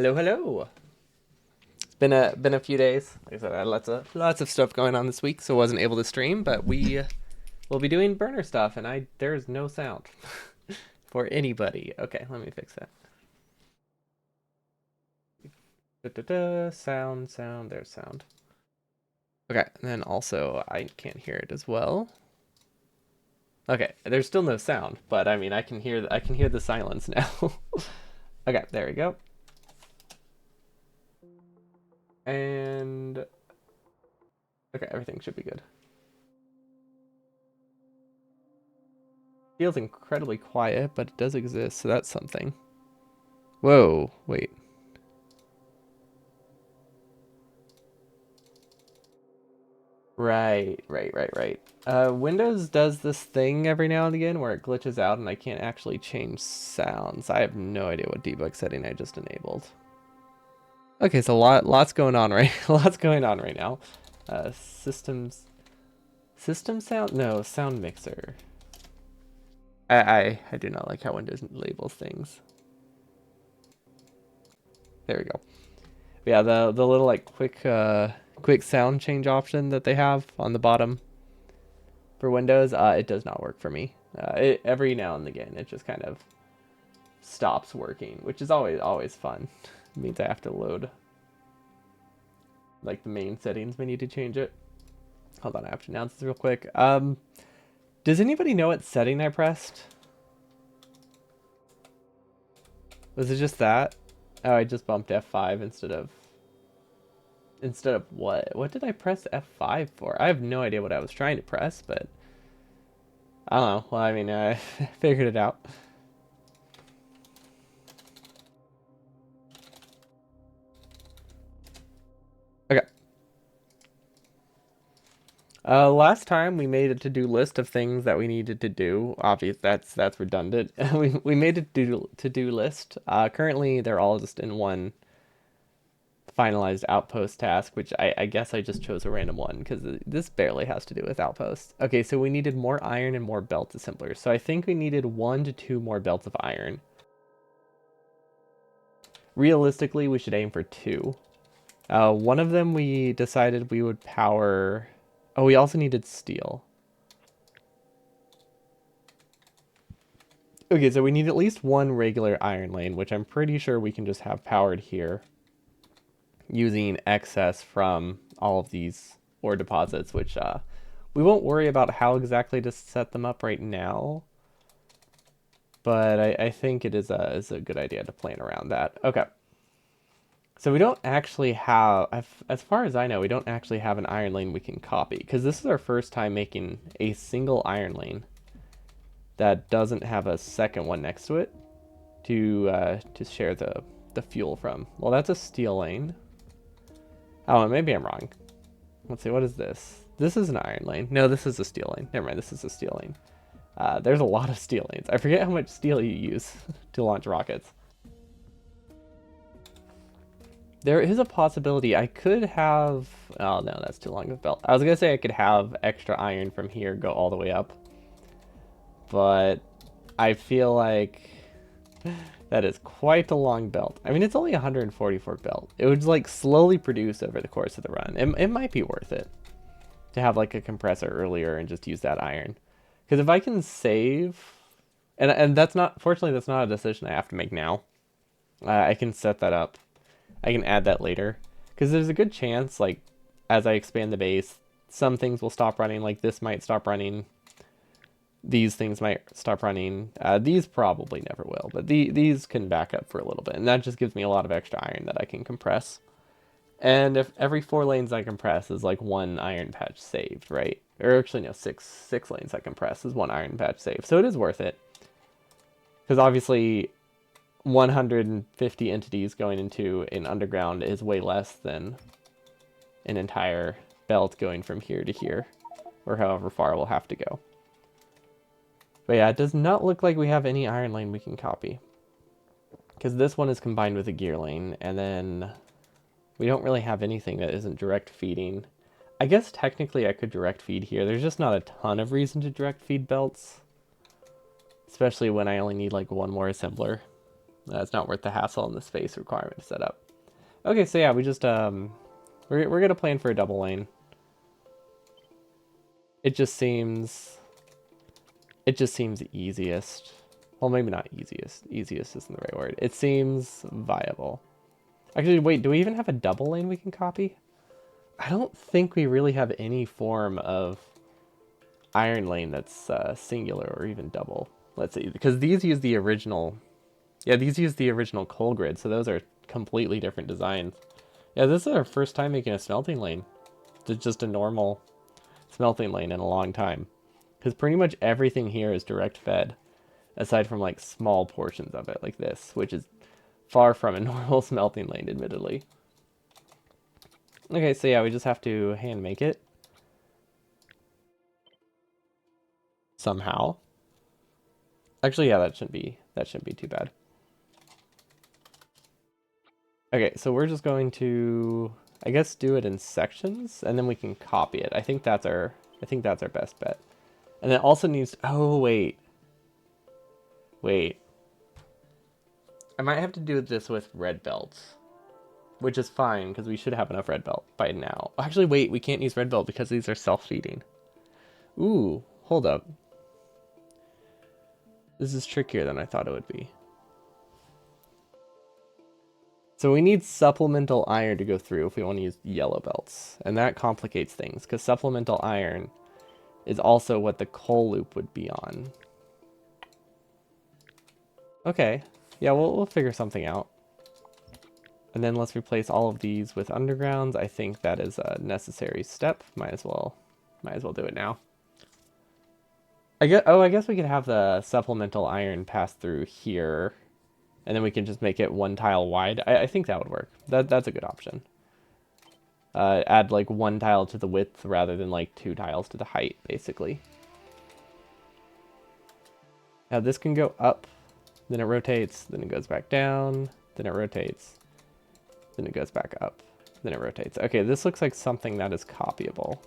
Hello, hello. It's been a few days. Like I said, I had lots of stuff going on this week, so I wasn't able to stream. But we will be doing burner stuff, and there's no sound for anybody. Okay, let me fix that. Da-da-da, sound, sound. There's sound. Okay, and then also I can't hear it as well. Okay, there's still no sound, but I mean I can hear the silence now. Okay, there we go. And okay, everything should be good. Feels incredibly quiet, but it does exist, so that's something. Whoa, wait. Right. Windows does this thing every now and again where it glitches out and I can't actually change sounds. I have no idea what debug setting I just enabled. Okay, so lots going on right, lots going on right now. System sound? No, sound mixer. I do not like how Windows labels things. There we go. Yeah, the little like quick sound change option that they have on the bottom for Windows, it does not work for me. Every now and again, it just kind of stops working, which is always fun. It means I have to load like the main settings. We need to change it. Hold on, I have to announce this real quick. Does anybody know what setting I pressed? Was it just that? Oh, I just bumped F5 instead of what? What did I press F5 for? I have no idea what I was trying to press, but I don't know. Well, I mean, I figured it out. Okay. Last time we made a to-do list of things that we needed to do. Obvious, that's redundant. We made a to-do list. Currently, they're all just in one finalized Outpost task, which I guess I just chose a random one because this barely has to do with Outpost. Okay, so we needed more iron and more belt assemblers. So I think we needed 1 to 2 more belts of iron. Realistically, we should aim for 2. One of them we decided we would power. Oh, we also needed steel. Okay, so we need at least one regular iron lane, which I'm pretty sure we can just have powered here using excess from all of these ore deposits, which we won't worry about how exactly to set them up right now. But I think it is a good idea to plan around that. Okay. So we don't actually have, as far as I know, we don't actually have an iron lane we can copy, because this is our first time making a single iron lane that doesn't have a second one next to it to share the fuel from. Well, that's a steel lane. Oh, maybe I'm wrong. Let's see, what is this? This is an iron lane. No, this is a steel lane. Never mind, this is a steel lane. There's a lot of steel lanes. I forget how much steel you use to launch rockets. There is a possibility I could have. Oh no, that's too long of a belt. I was gonna say I could have extra iron from here go all the way up, but I feel like that is quite a long belt. I mean, it's only 144 belt. It would like slowly produce over the course of the run. It might be worth it to have like a compressor earlier and just use that iron, because if I can save, and that's not, fortunately that's not a decision I have to make now. I can set that up. I can add that later, because there's a good chance, like, as I expand the base, some things will stop running, like this might stop running, these things might stop running, these probably never will, but these can back up for a little bit, and that just gives me a lot of extra iron that I can compress. And if every 4 lanes I compress is like 1 iron patch saved, right? Or actually, no, six lanes I compress is 1 iron patch saved, so it is worth it. Because obviously 150 entities going into an underground is way less than an entire belt going from here to here, or however far we'll have to go. But yeah, it does not look like we have any iron lane we can copy, because this one is combined with a gear lane, and then we don't really have anything that isn't direct feeding. I guess technically I could direct feed here. There's just not a ton of reason to direct feed belts, especially when I only need like 1 more assembler. It's not worth the hassle and the space requirement to set up. Okay, so yeah, we just we're gonna plan for a double lane. It just seems easiest. Well, maybe not easiest. Easiest isn't the right word. It seems viable. Actually, wait, do we even have a double lane we can copy? I don't think we really have any form of iron lane that's singular or even double. Let's see, because these use the original. Yeah, these use the original coal grid, so those are completely different designs. Yeah, this is our first time making a smelting lane. It's just a normal smelting lane in a long time. Because pretty much everything here is direct fed, aside from like small portions of it, like this, which is far from a normal smelting lane, admittedly. Okay, so yeah, we just have to hand make it. Somehow. Actually, yeah, that shouldn't be too bad. Okay, so we're just going to, I guess, do it in sections, and then we can copy it. I think that's our best bet. And it also needs, oh, wait. Wait. I might have to do this with red belts, which is fine, because we should have enough red belt by now. Actually, wait, we can't use red belt because these are self-feeding. Ooh, hold up. This is trickier than I thought it would be. So we need supplemental iron to go through if we want to use yellow belts. And that complicates things, because supplemental iron is also what the coal loop would be on. Okay. Yeah, we'll figure something out. And then let's replace all of these with undergrounds. I think that is a necessary step. Might as well do it now. I guess we could have the supplemental iron pass through here, and then we can just make it one tile wide. I think that would work. That's a good option. Add like one tile to the width rather than like two tiles to the height, basically. Now this can go up, then it rotates, then it goes back down, then it rotates, then it goes back up, then it rotates. Okay, this looks like something that is copyable.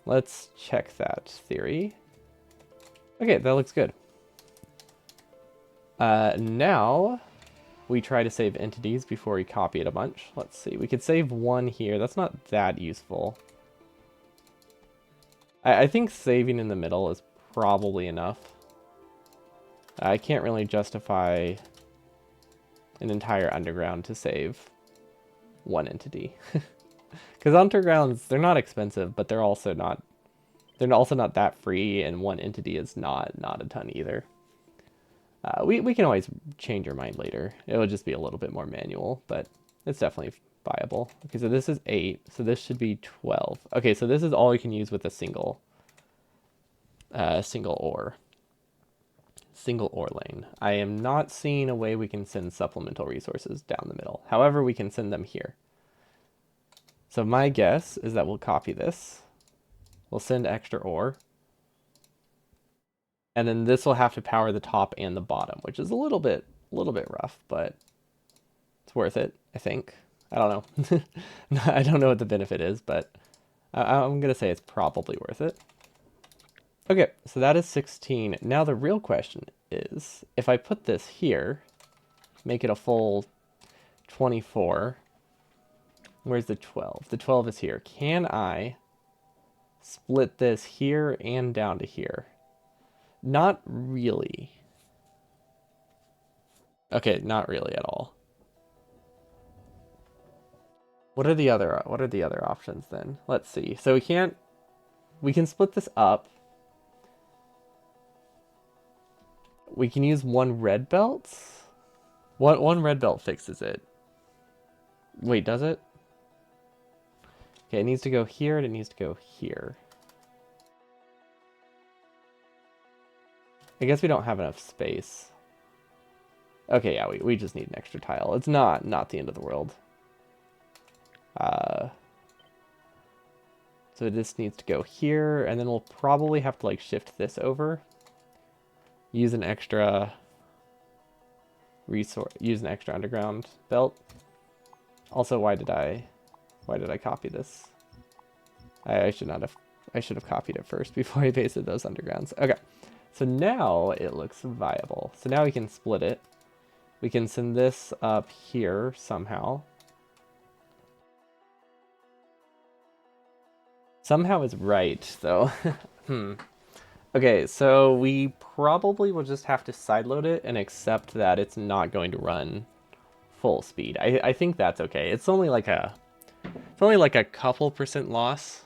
Let's check that theory. Okay, that looks good. Now we try to save entities before we copy it a bunch. Let's see, we could save one here. That's not that useful. I think saving in the middle is probably enough. I can't really justify an entire underground to save one entity. Because undergrounds, they're not expensive, but they're also not that free, and one entity is not a ton either. We can always change our mind later. It'll just be a little bit more manual, but it's definitely viable. Okay, so this is 8, so this should be 12. Okay, so this is all we can use with a single ore lane. I am not seeing a way we can send supplemental resources down the middle. However, we can send them here. So my guess is that we'll copy this. We'll send extra ore. And then this will have to power the top and the bottom, which is a little bit rough, but it's worth it, I think. I don't know. I don't know what the benefit is, but I'm going to say it's probably worth it. Okay, so that is 16. Now the real question is, if I put this here, make it a full 24, where's the 12? The 12 is here. Can I split this here and down to here? Not really. Okay, not really at all. What are the other options then? Let's see. So we can split this up. We can use one red belt. One red belt fixes it. Wait, does it? Okay, it needs to go here and it needs to go here. I guess we don't have enough space. Okay, yeah, we just need an extra tile. It's not the end of the world. So this needs to go here, and then we'll probably have to like shift this over. Use an extra resource. Use an extra underground belt. Also, why did I copy this? I should have copied it first before I pasted those undergrounds. Okay. So now it looks viable. So now we can split it. We can send this up here somehow. Somehow it's right, though. Okay, so we probably will just have to sideload it and accept that it's not going to run full speed. I think that's okay. It's only like a couple percent loss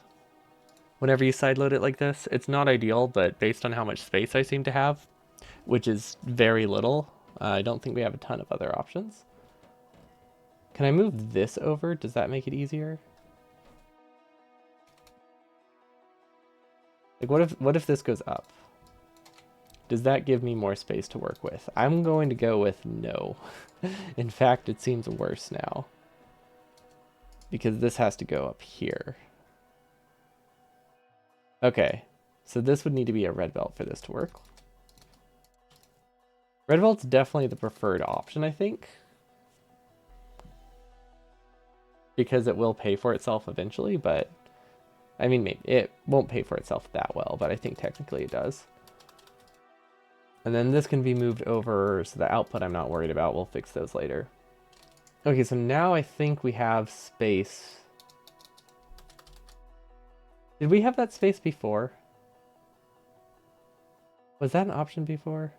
whenever you sideload it like this. It's not ideal, but based on how much space I seem to have, which is very little, I don't think we have a ton of other options. Can I move this over? Does that make it easier? Like, what if this goes up? Does that give me more space to work with? I'm going to go with no. In fact, it seems worse now. Because this has to go up here. Okay, so this would need to be a red belt for this to work. Red belt's definitely the preferred option, I think. Because it will pay for itself eventually, but... I mean, maybe it won't pay for itself that well, but I think technically it does. And then this can be moved over, so the output I'm not worried about. We'll fix those later. Okay, so now I think we have space. Did we have that space before? Was that an option before?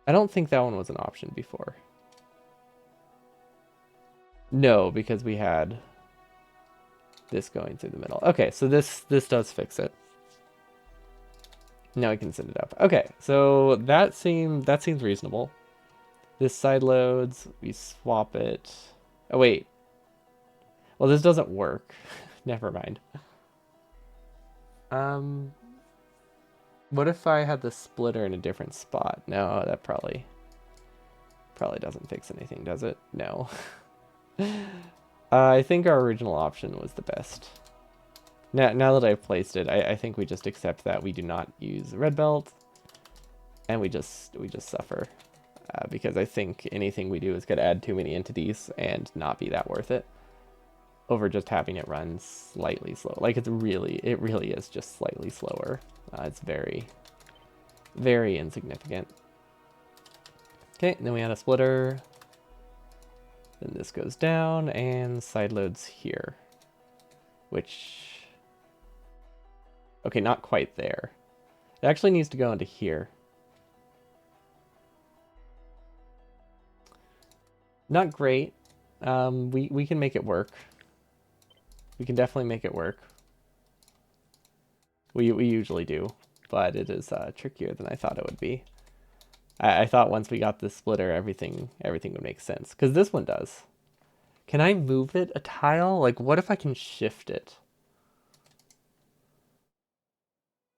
I don't think that one was an option before. No, because we had this going through the middle. Okay, so this does fix it. Now we can send it up. Okay, so that seems reasonable. This side loads, we swap it. Oh wait. Well, this doesn't work. Never mind. What if I had the splitter in a different spot? No, that probably doesn't fix anything, does it? No. I think our original option was the best. Now that I've placed it, I think we just accept that we do not use the red belt, and we just suffer, because I think anything we do is going to add too many entities and not be that worth it, over just having it run slightly slow. Like it really is just slightly slower. It's very, very insignificant. Okay, and then we add a splitter. Then this goes down and side loads here, which. Okay, not quite there. It actually needs to go into here. Not great. We can make it work. We can definitely make it work. We usually do, but it is trickier than I thought it would be. I thought once we got this splitter, everything would make sense. Because this one does. Can I move it a tile? Like, what if I can shift it?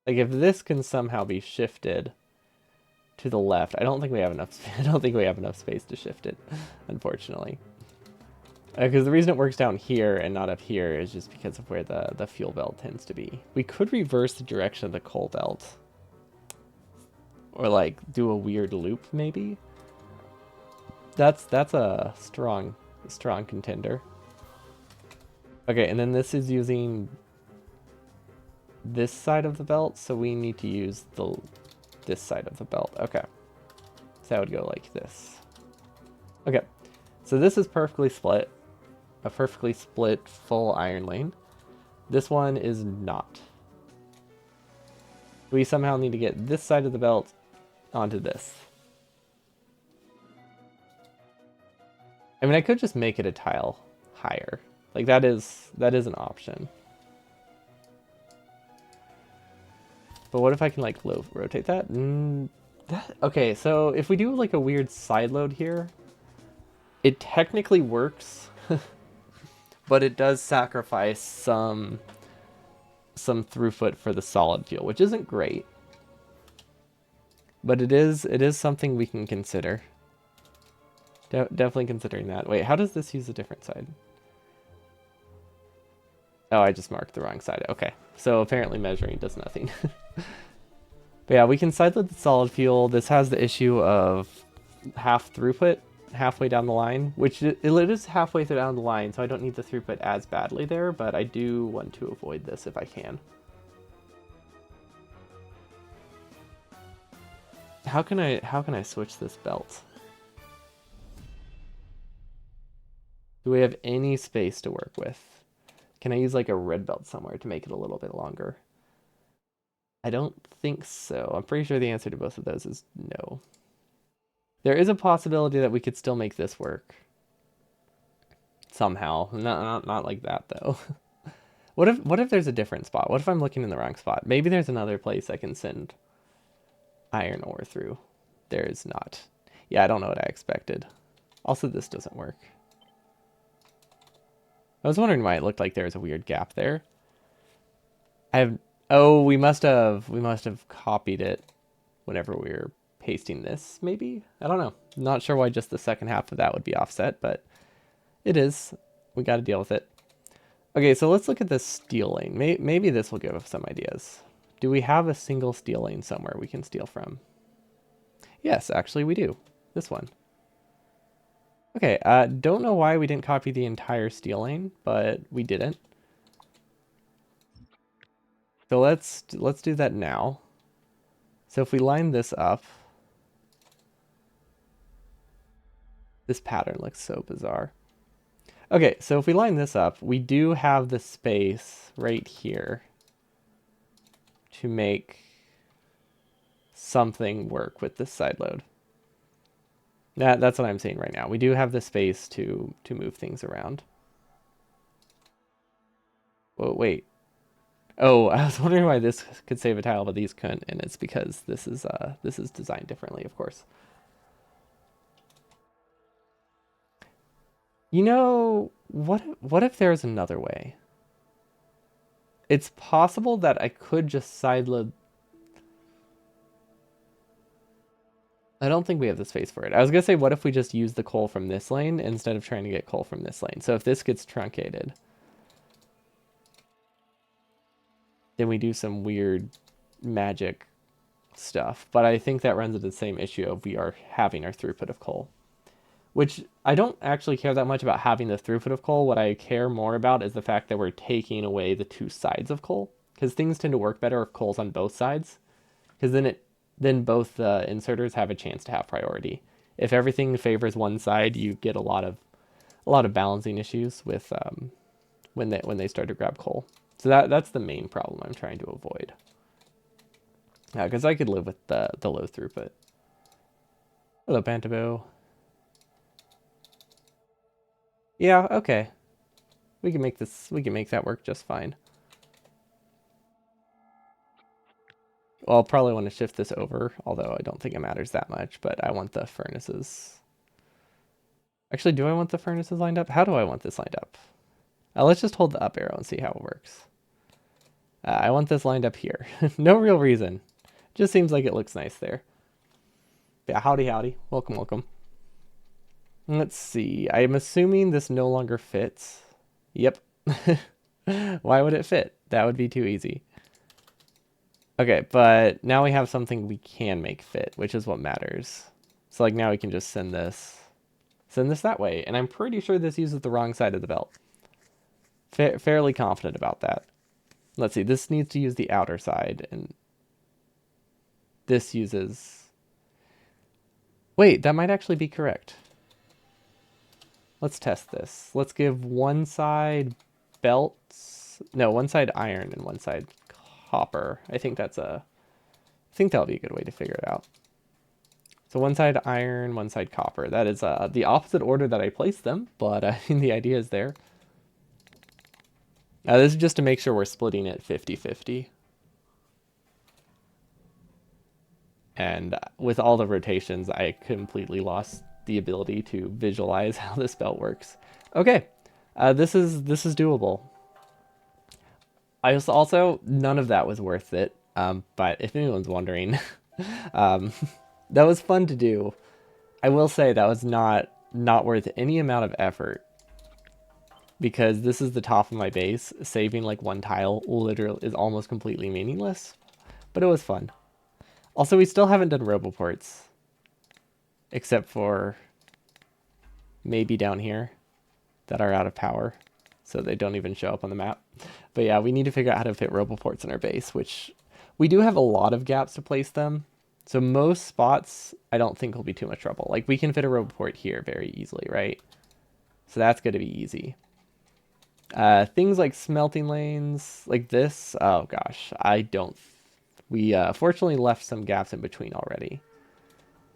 Like if this can somehow be shifted to the left, I don't think we have enough. I don't think we have enough space to shift it, unfortunately. Because the reason it works down here and not up here is just because of where the fuel belt tends to be. We could reverse the direction of the coal belt, or like do a weird loop maybe. That's a strong contender. Okay, and then this is using this side of the belt, so we need to use this side of the belt. Okay, so that would go like this. Okay, so this is perfectly split, a perfectly split full iron lane. This one is not. We somehow need to get this side of the belt onto this. I mean, I could just make it a tile higher. Like that is an option. But what if I can like rotate that? Okay, so if we do like a weird side load here, it technically works, but it does sacrifice some throughput for the solid fuel, which isn't great. But it is something we can consider. Definitely considering that. Wait, how does this use a different side? Oh, I just marked the wrong side. Okay, so apparently measuring does nothing. But yeah, we can sideload the solid fuel. This has the issue of half throughput halfway down the line, which it is halfway down the line, so I don't need the throughput as badly there, but I do want to avoid this if I can. How can I switch this belt? Do we have any space to work with? Can I use like a red belt somewhere to make it a little bit longer? I don't think so. I'm pretty sure the answer to both of those is no. There is a possibility that we could still make this work somehow. Not like that though. What if there's a different spot? What if I'm looking in the wrong spot? Maybe there's another place I can send iron ore through. There is not. Yeah, I don't know what I expected. Also, this doesn't work. I was wondering why it looked like there was a weird gap there. I have. Oh, we must have copied it whenever we were pasting this. Maybe, I don't know. Not sure why just the second half of that would be offset, but it is. We got to deal with it. Okay, so let's look at this steel lane. Maybe this will give us some ideas. Do we have a single steel lane somewhere we can steal from? Yes, actually we do. This one. Okay, don't know why we didn't copy the entire steel lane, but we didn't. So let's do that now. So if we line this up, this pattern looks so bizarre. Okay, so if we line this up, we do have the space right here to make something work with this side load. That's what I'm saying right now. We do have the space to move things around. Oh, wait. Oh, I was wondering why this could save a tile, but these couldn't, and it's because this is designed differently, of course. You know, what if there's another way? It's possible that I could just sideload. I don't think we have the space for it. I was gonna say, what if we just use the coal from this lane instead of trying to get coal from this lane? So if this gets truncated, then we do some weird magic stuff. But I think that runs into the same issue of we are having our throughput of coal, which I don't actually care that much about having the throughput of coal. What I care more about is the fact that we're taking away the two sides of coal, because things tend to work better if coal's on both sides, because then both inserters have a chance to have priority. If everything favors one side, you get a lot of balancing issues with when they start to grab coal. So that's the main problem I'm trying to avoid. Because I could live with the low throughput. Hello, Pantabo. Yeah, okay. We can make that work just fine. Well, I'll probably want to shift this over, although I don't think it matters that much, but I want the furnaces. Actually, do I want the furnaces lined up? How do I want this lined up? Let's just hold the up arrow and see how it works. I want this lined up here. No real reason. Just seems like it looks nice there. Yeah, howdy, howdy. Welcome, welcome. Let's see. I'm assuming this no longer fits. Yep. Why would it fit? That would be too easy. Okay, but now we have something we can make fit, which is what matters. So like now we can just send this that way. And I'm pretty sure this uses the wrong side of the belt. Fairly confident about that. Let's see, this needs to use the outer side, and this uses... Wait, that might actually be correct. Let's test this. Let's give one side belts... No, one side iron and one side copper. I think that'll be a good way to figure it out. So one side iron, one side copper. That is the opposite order that I placed them, but I mean, the idea is there. This is just to make sure we're splitting it 50-50. And with all the rotations, I completely lost the ability to visualize how this belt works. Okay, this is doable. I was also, none of that was worth it. But if anyone's wondering, that was fun to do. I will say that was not worth any amount of effort, because this is the top of my base. Saving like one tile literally is almost completely meaningless, but it was fun. Also, we still haven't done roboports, except for maybe down here, that are out of power, so they don't even show up on the map. But yeah, we need to figure out how to fit roboports in our base, which we do have a lot of gaps to place them. So most spots I don't think will be too much trouble. Like we can fit a road here very easily, right? So that's going to be easy. Things like smelting lanes, like this. Oh gosh, I don't. We fortunately left some gaps in between already.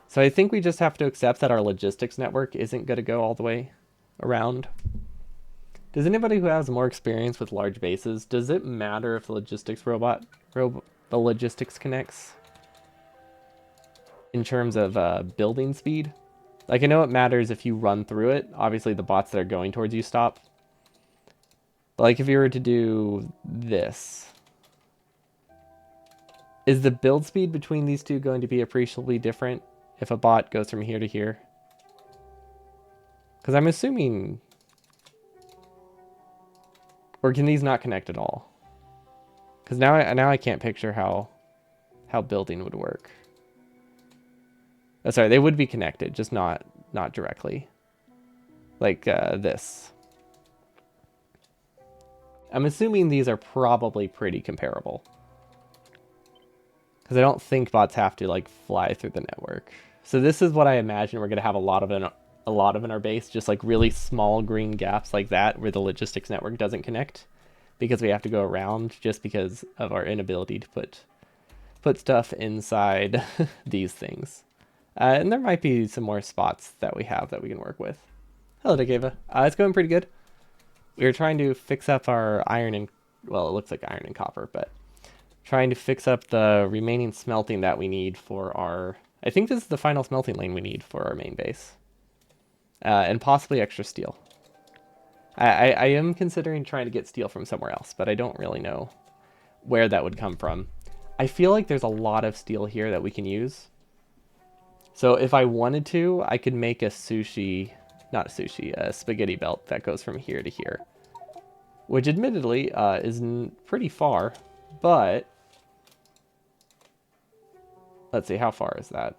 So I think we just have to accept that our logistics network isn't going to go all the way around. Does anybody who has more experience with large bases, does it matter if the logistics the logistics connects in terms of building speed? Like I know it matters if you run through it. Obviously the bots that are going towards you stop. But like if you were to do this, is the build speed between these two going to be appreciably different if a bot goes from here to here? Because I'm assuming... Or can these not connect at all? Because now I can't picture how building would work. Oh, sorry, they would be connected, just not directly. Like this. I'm assuming these are probably pretty comparable. Because I don't think bots have to like fly through the network. So this is what I imagine we're going to have a lot of in our base, just like really small green gaps like that where the logistics network doesn't connect because we have to go around just because of our inability to put stuff inside these things. And there might be some more spots that we have that we can work with. Hello, Degava. It's going pretty good. We were trying to fix up our iron and, well, it looks like iron and copper, but trying to fix up the remaining smelting that we need for our, I think this is the final smelting lane we need for our main base. And possibly extra steel. I am considering trying to get steel from somewhere else, but I don't really know where that would come from. I feel like there's a lot of steel here that we can use. So if I wanted to, I could make a spaghetti belt that goes from here to here. Which admittedly is pretty far, but let's see, how far is that?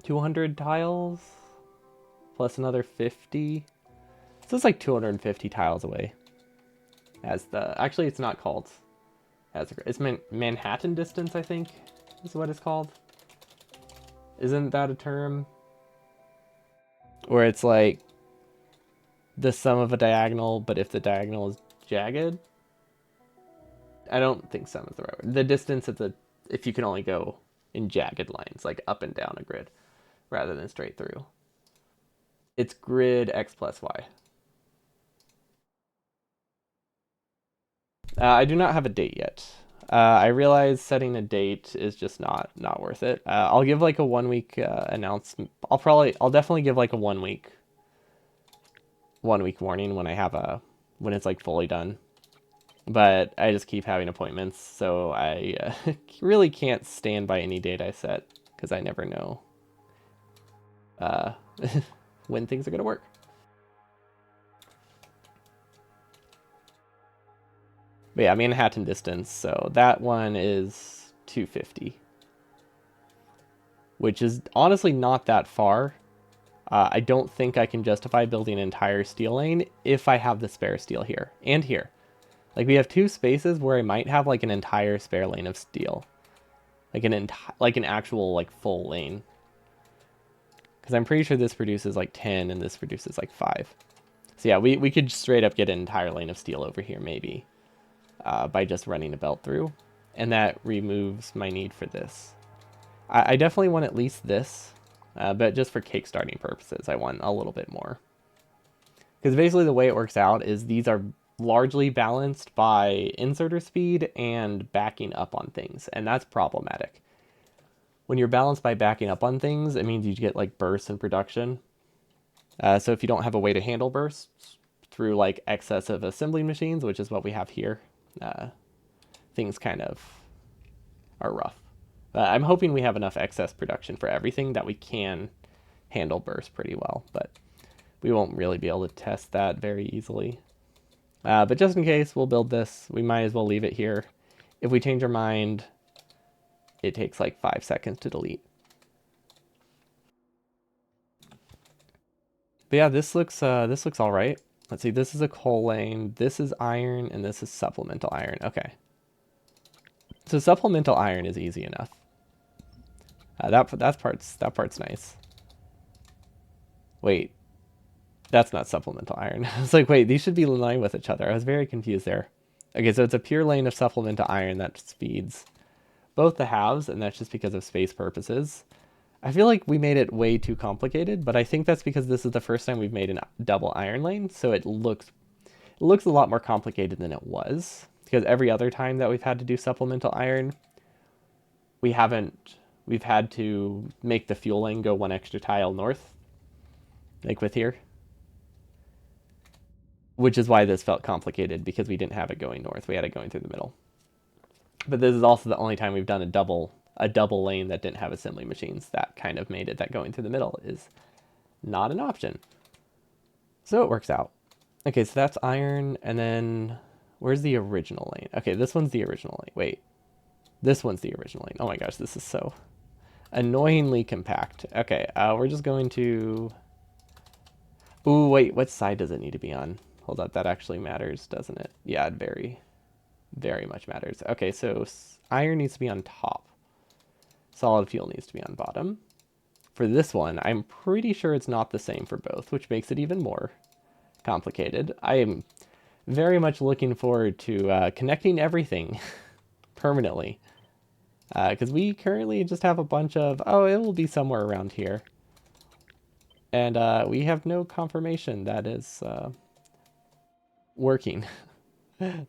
200 tiles plus another 50. So it's like 250 tiles away. Actually it's not called, it's Manhattan distance, I think is what it's called. Isn't that a term? Where it's like the sum of a diagonal, but if the diagonal is jagged? I don't think sum is the right word. The distance if you can only go in jagged lines, like up and down a grid, rather than straight through. It's grid x plus y. I do not have a date yet. I realize setting a date is just not worth it. I'll give like a 1 week announcement. I'll definitely give like a 1 week warning when it's like fully done. But I just keep having appointments, so I really can't stand by any date I set because I never know when things are gonna work. But yeah, Manhattan distance, so that one is 250. Which is honestly not that far. I don't think I can justify building an entire steel lane if I have the spare steel here and here. Like we have two spaces where I might have like an entire spare lane of steel. Like an actual like full lane. Because I'm pretty sure this produces like 10 and this produces like 5. So yeah, we could straight up get an entire lane of steel over here maybe. By just running a belt through. And that removes my need for this. I definitely want at least this. But just for kickstarting purposes, I want a little bit more. Because basically the way it works out is these are largely balanced by inserter speed and backing up on things. And that's problematic. When you're balanced by backing up on things, it means you get like bursts in production. So if you don't have a way to handle bursts through like excess of assembly machines, which is what we have here, things kind of are rough. I'm hoping we have enough excess production for everything that we can handle bursts pretty well, but we won't really be able to test that very easily. But just in case, we'll build this. We might as well leave it here. If we change our mind, it takes like 5 seconds to delete. But yeah, this looks all right. Let's see, this is a coal lane, this is iron, and this is supplemental iron. Okay. So supplemental iron is easy enough. That part's nice. Wait, that's not supplemental iron. I was like, wait, these should be in line with each other. I was very confused there. Okay, so it's a pure lane of supplemental iron that feeds both the halves, and that's just because of space purposes. I feel like we made it way too complicated, but I think that's because this is the first time we've made a double iron lane, so it looks a lot more complicated than it was. Because every other time that we've had to do supplemental iron, we haven't we've had to make the fuel lane go one extra tile north, like with here. Which is why this felt complicated, because we didn't have it going north. We had it going through the middle. But this is also the only time we've done a double lane that didn't have assembly machines. That kind of made it that going through the middle is not an option. So it works out. Okay, so that's iron, and then where's the original lane? Okay, this one's the original lane. Wait, this one's the original lane. Oh my gosh, this is so annoyingly compact. Okay, we're just going to... Ooh, wait, what side does it need to be on? Hold up, that actually matters, doesn't it? Yeah, it very much matters. Okay, so iron needs to be on top. Solid fuel needs to be on bottom. For this one, I'm pretty sure it's not the same for both, which makes it even more complicated. I am very much looking forward to connecting everything permanently. Because we currently just have a bunch of, oh, it will be somewhere around here. And we have no confirmation that is working.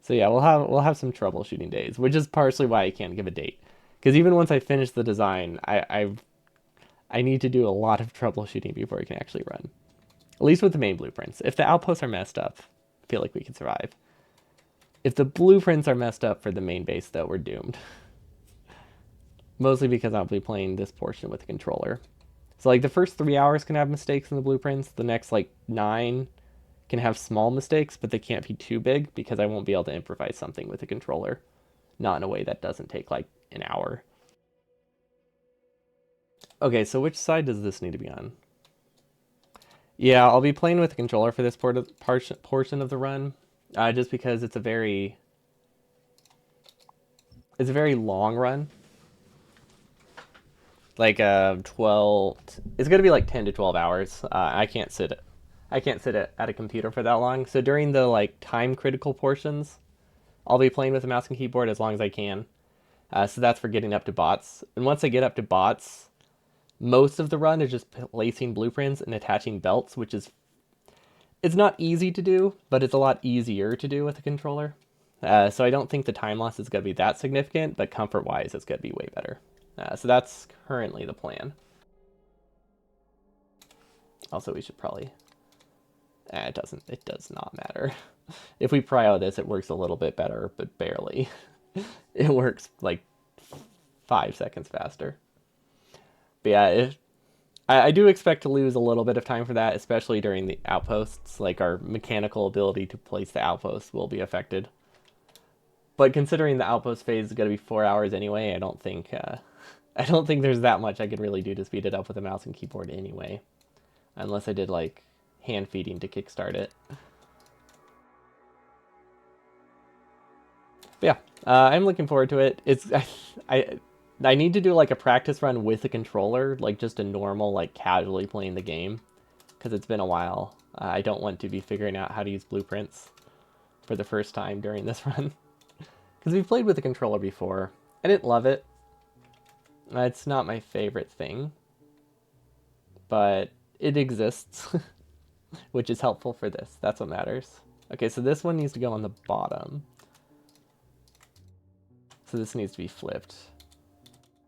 So yeah, we'll have some troubleshooting days, which is partially why I can't give a date. Because even once I finish the design, I need to do a lot of troubleshooting before it can actually run. At least with the main blueprints. If the outposts are messed up, I feel like we can survive. If the blueprints are messed up for the main base, though, we're doomed. Mostly because I'll be playing this portion with the controller. So like the first 3 hours can have mistakes in the blueprints. The next like 9 can have small mistakes, but they can't be too big because I won't be able to improvise something with the controller. Not in a way that doesn't take like an hour. Okay, so which side does this need to be on? Yeah, I'll be playing with the controller for this portion of the run, just because it's a very long run. Like 12, it's gonna be like 10 to 12 hours. I can't sit at a computer for that long. So during the like time critical portions, I'll be playing with a mouse and keyboard as long as I can. So that's for getting up to bots. And once I get up to bots, most of the run is just placing blueprints and attaching belts, which is, it's not easy to do, but it's a lot easier to do with a controller. So I don't think the time loss is going to be that significant, but comfort-wise, it's going to be way better. So that's currently the plan. Also, we should probably... it does not matter. If we prio this, it works a little bit better, but barely. It works like 5 seconds faster. But yeah, I do expect to lose a little bit of time for that, especially during the outposts. Like our mechanical ability to place the outposts will be affected. But considering the outpost phase is going to be 4 hours anyway, I don't think there's that much I could really do to speed it up with a mouse and keyboard anyway, unless I did like hand feeding to kickstart it. But yeah, I'm looking forward to it. I need to do like a practice run with a controller, like just a normal, like casually playing the game, because it's been a while. I don't want to be figuring out how to use blueprints for the first time during this run. Because we've played with a controller before. I didn't love it. It's not my favorite thing. But it exists, which is helpful for this. That's what matters. Okay, so this one needs to go on the bottom. So this needs to be flipped.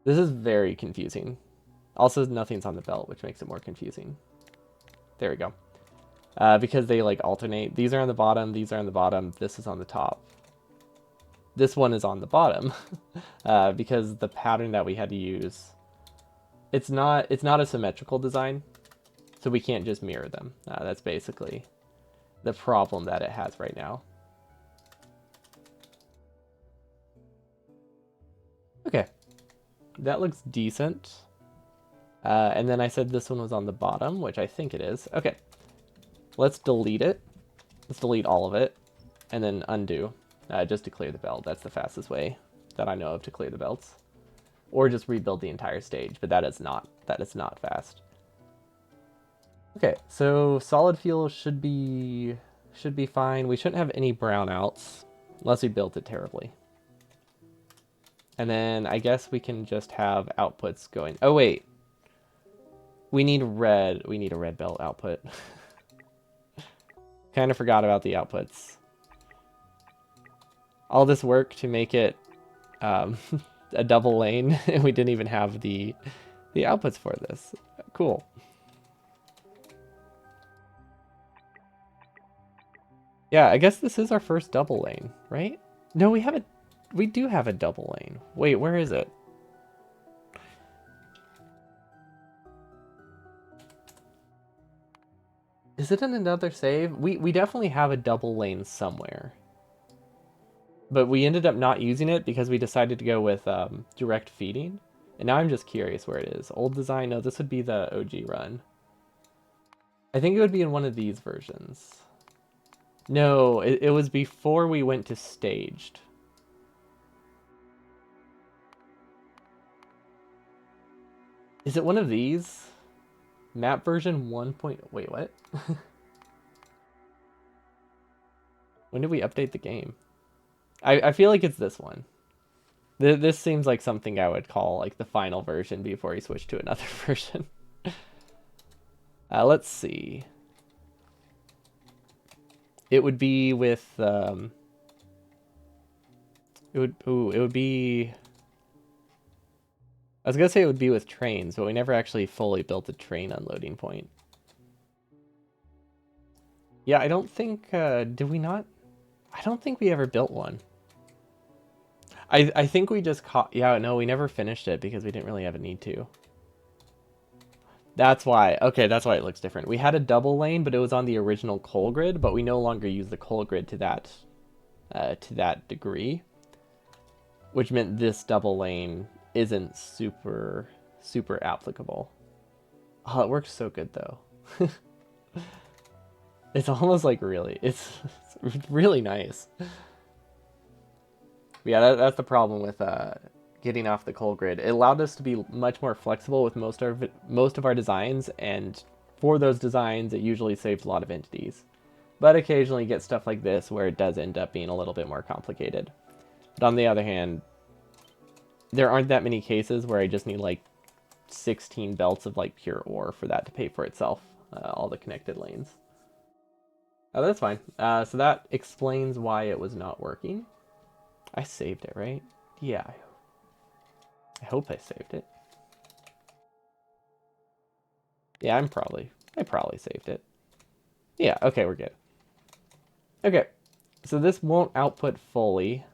This is very confusing. Also, nothing's on the belt, which makes it more confusing. There we go. Because they like alternate. These are on the bottom, these are on the bottom, this is on the top. This one is on the bottom because the pattern that we had to use, it's not a symmetrical design, so we can't just mirror them. That's basically the problem that it has right now. Okay, that looks decent. And then I said this one was on the bottom, which I think it is. Okay, let's delete it. Let's delete all of it, and then undo. Just to clear the belt. That's the fastest way that I know of to clear the belts. or just rebuild the entire stage, but that is not fast. Okay, so solid fuel should be fine. We shouldn't have any brownouts unless we built it terribly. And then I guess we can just have outputs going. Oh wait. We need red. We need a red belt output. Kind of forgot about the outputs. All this work to make it a double lane, and we didn't even have the outputs for this. Cool. Yeah, I guess this is our first double lane, right? No, we do have a double lane. Wait, where is it? Is it in another save? We definitely have a double lane somewhere. But we ended up not using it because we decided to go with direct feeding. And now I'm just curious where it is. Old design? No, this would be the OG run. I think it would be in one of these versions. No, it was before we went to staged. Is it one of these? Map version 1. Wait, what? When did we update the game? I feel like it's this one. This seems like something I would call like the final version before you switch to another version. Let's see. It would be with it would be. I was gonna say it would be with trains, but we never actually fully built a train unloading point. Yeah, I don't think did we not? I don't think we ever built one. I think we just caught. Yeah, no, we never finished it because we didn't really have a need to. That's why. Okay, that's why it looks different. We had a double lane, but it was on the original coal grid, but we no longer use the coal grid to that degree, which meant this double lane isn't super applicable. Oh, it works so good though. It's almost like it's really nice. Yeah, that's the problem with getting off the coal grid. It allowed us to be much more flexible with most of our designs, and for those designs, it usually saves a lot of entities. But occasionally you get stuff like this where it does end up being a little bit more complicated. But on the other hand, there aren't that many cases where I just need like 16 belts of like pure ore for that to pay for itself, all the connected lanes. Oh, that's fine. So that explains why it was not working. I saved it, right? Yeah. I hope I saved it. Yeah, I probably saved it. Yeah, okay, we're good. Okay, so this won't output fully,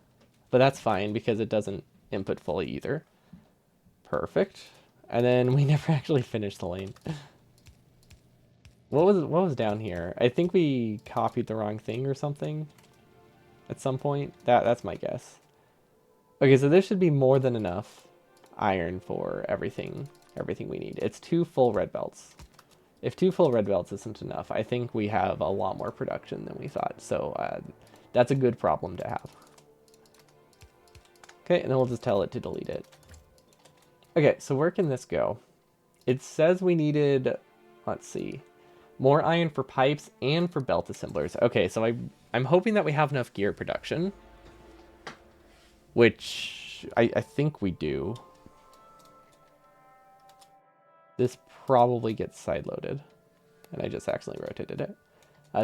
but that's fine because it doesn't input fully either. Perfect. And then we never actually finished the lane. What was down here? I think we copied the wrong thing or something at some point. That's my guess. Okay, so this should be more than enough iron for everything we need. It's 2 full red belts. If 2 full red belts isn't enough, I think we have a lot more production than we thought. So that's a good problem to have. Okay, and then we'll just tell it to delete it. Okay, so where can this go? It says we needed, let's see, more iron for pipes and for belt assemblers. Okay, so I'm hoping that we have enough gear production, which I think we do. This probably gets side-loaded, and I just accidentally rotated it.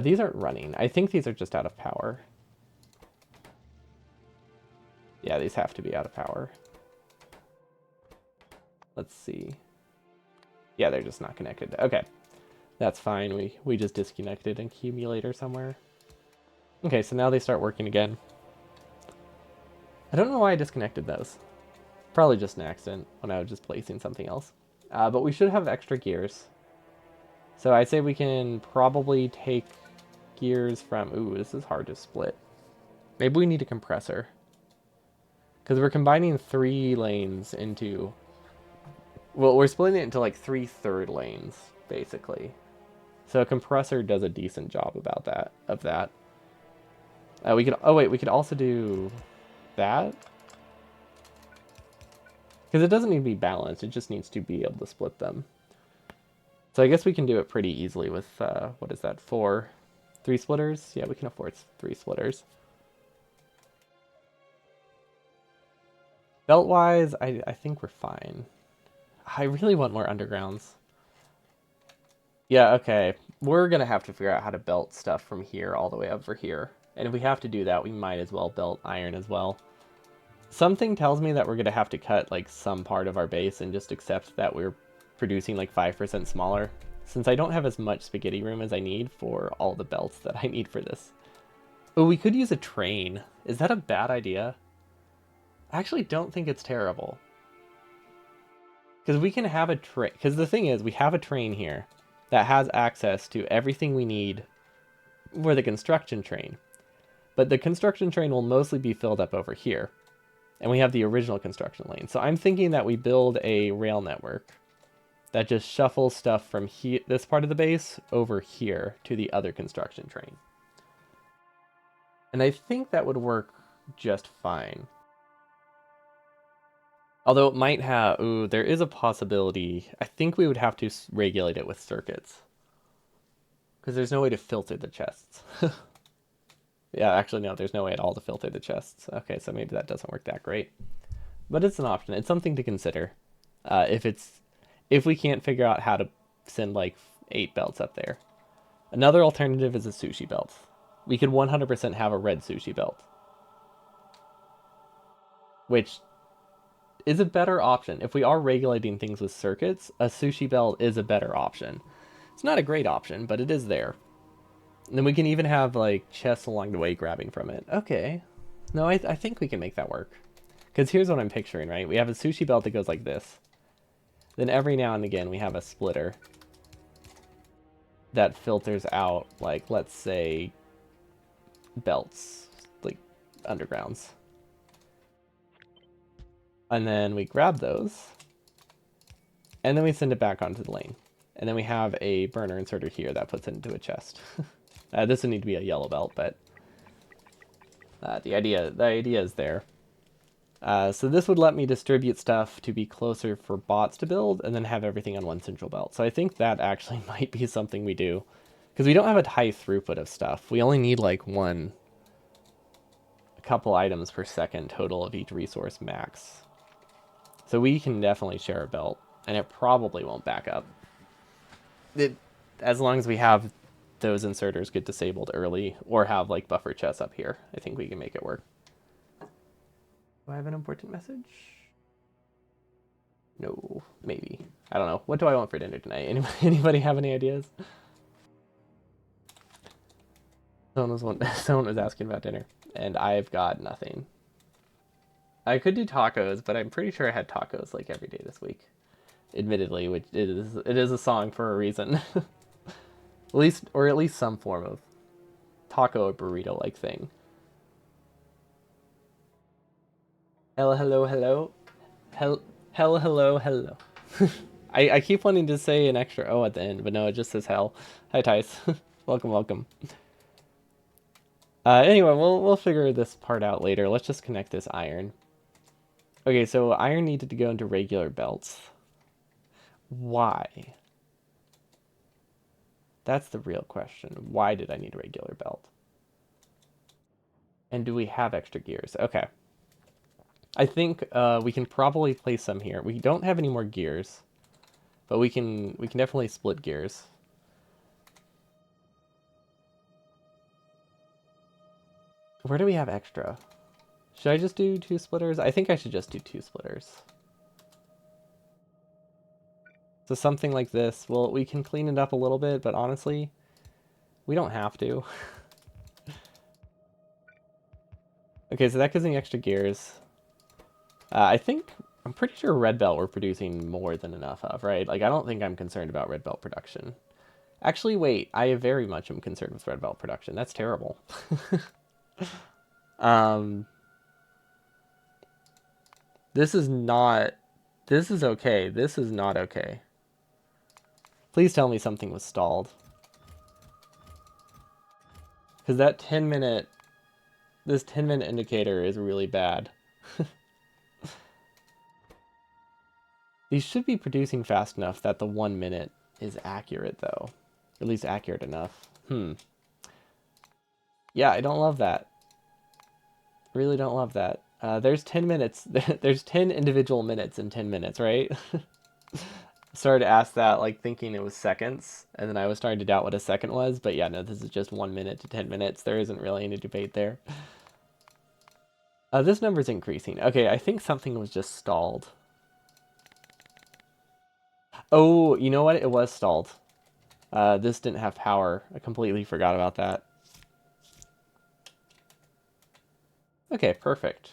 These aren't running. I think these are just out of power. Yeah, these have to be out of power. Let's see. Yeah, they're just not connected. Okay, that's fine. We just disconnected an accumulator somewhere. Okay, so now they start working again. I don't know why I disconnected those. Probably just an accident when I was just placing something else. But we should have extra gears. So I'd say we can probably take gears from... Ooh, this is hard to split. Maybe we need a compressor. Because we're combining 3 lanes into... Well, we're splitting it into like 3 third lanes, basically. So a compressor does a decent job about that. We could... Oh, wait, we could also do that. Because it doesn't need to be balanced, it just needs to be able to split them. So I guess we can do it pretty easily with, what is that, 3 splitters? Yeah, we can afford 3 splitters. Belt-wise, I think we're fine. I really want more undergrounds. Yeah, okay. We're going to have to figure out how to belt stuff from here all the way over here. And if we have to do that, we might as well belt iron as well. Something tells me that we're going to have to cut like some part of our base and just accept that we're producing like 5% smaller, since I don't have as much spaghetti room as I need for all the belts that I need for this. Oh, we could use a train. Is that a bad idea? I actually don't think it's terrible. Because we can have a train. Because the thing is, we have a train here that has access to everything we need for the construction train. But the construction train will mostly be filled up over here. And we have the original construction lane. So I'm thinking that we build a rail network that just shuffles stuff from this part of the base over here to the other construction train. And I think that would work just fine. Although it might have... Ooh, there is a possibility. I think we would have to regulate it with circuits. Because there's no way to filter the chests. Yeah, actually, no, there's no way at all to filter the chests. Okay, so maybe that doesn't work that great. But it's an option. It's something to consider. If we can't figure out how to send like 8 belts up there. Another alternative is a sushi belt. We could 100% have a red sushi belt. Which is a better option. If we are regulating things with circuits, a sushi belt is a better option. It's not a great option, but it is there. And then we can even have like chests along the way grabbing from it. Okay. No, I think we can make that work. Because here's what I'm picturing, right? We have a sushi belt that goes like this. Then every now and again we have a splitter that filters out, like, let's say, belts, like undergrounds. And then we grab those, and then we send it back onto the lane. And then we have a burner inserter here that puts it into a chest. This would need to be a yellow belt, but the idea is there. So this would let me distribute stuff to be closer for bots to build, and then have everything on one central belt. So I think that actually might be something we do. Because we don't have a high throughput of stuff. We only need like a couple items per second total of each resource max. So we can definitely share a belt, and it probably won't back up. As long as we have those inserters get disabled early, or have like buffer chests up here, I think we can make it work. Do I have an important message? No, maybe. I don't know. What do I want for dinner tonight? Anybody have any ideas? Someone was asking about dinner, and I've got nothing. I could do tacos, but I'm pretty sure I had tacos like every day this week. Admittedly, which it is a song for a reason. At least some form of taco or burrito like thing. Hello, hello, hello. Hello. I keep wanting to say an extra O at the end, but no, it just says hell. Hi, Tice. Welcome. Anyway, we'll figure this part out later. Let's just connect this iron. Okay, so iron needed to go into regular belts. Why? That's the real question. Why did I need a regular belt? And do we have extra gears? Okay. I think we can probably place some here. We don't have any more gears, but we can definitely split gears. Where do we have extra? Should I just do 2 splitters? I think I should just do 2 splitters. So something like this. Well, we can clean it up a little bit, but honestly, we don't have to. Okay, so that gives me extra gears. I'm pretty sure red belt we're producing more than enough of, right? Like, I don't think I'm concerned about red belt production. Actually, wait, I very much am concerned with red belt production. That's terrible. This is okay. This is not okay. Please tell me something was stalled. Because this 10-minute indicator is really bad. These should be producing fast enough that the 1 minute is accurate, though. At least accurate enough. Yeah, I don't love that. Really don't love that. There's 10 minutes. There's 10 individual minutes in 10 minutes, right? Started to ask that, like, thinking it was seconds, and then I was starting to doubt what a second was, but yeah, no, this is just 1 minute to 10 minutes. There isn't really any debate there. This number's increasing. Okay, I think something was just stalled. Oh, you know what? It was stalled. This didn't have power. I completely forgot about that. Okay, perfect.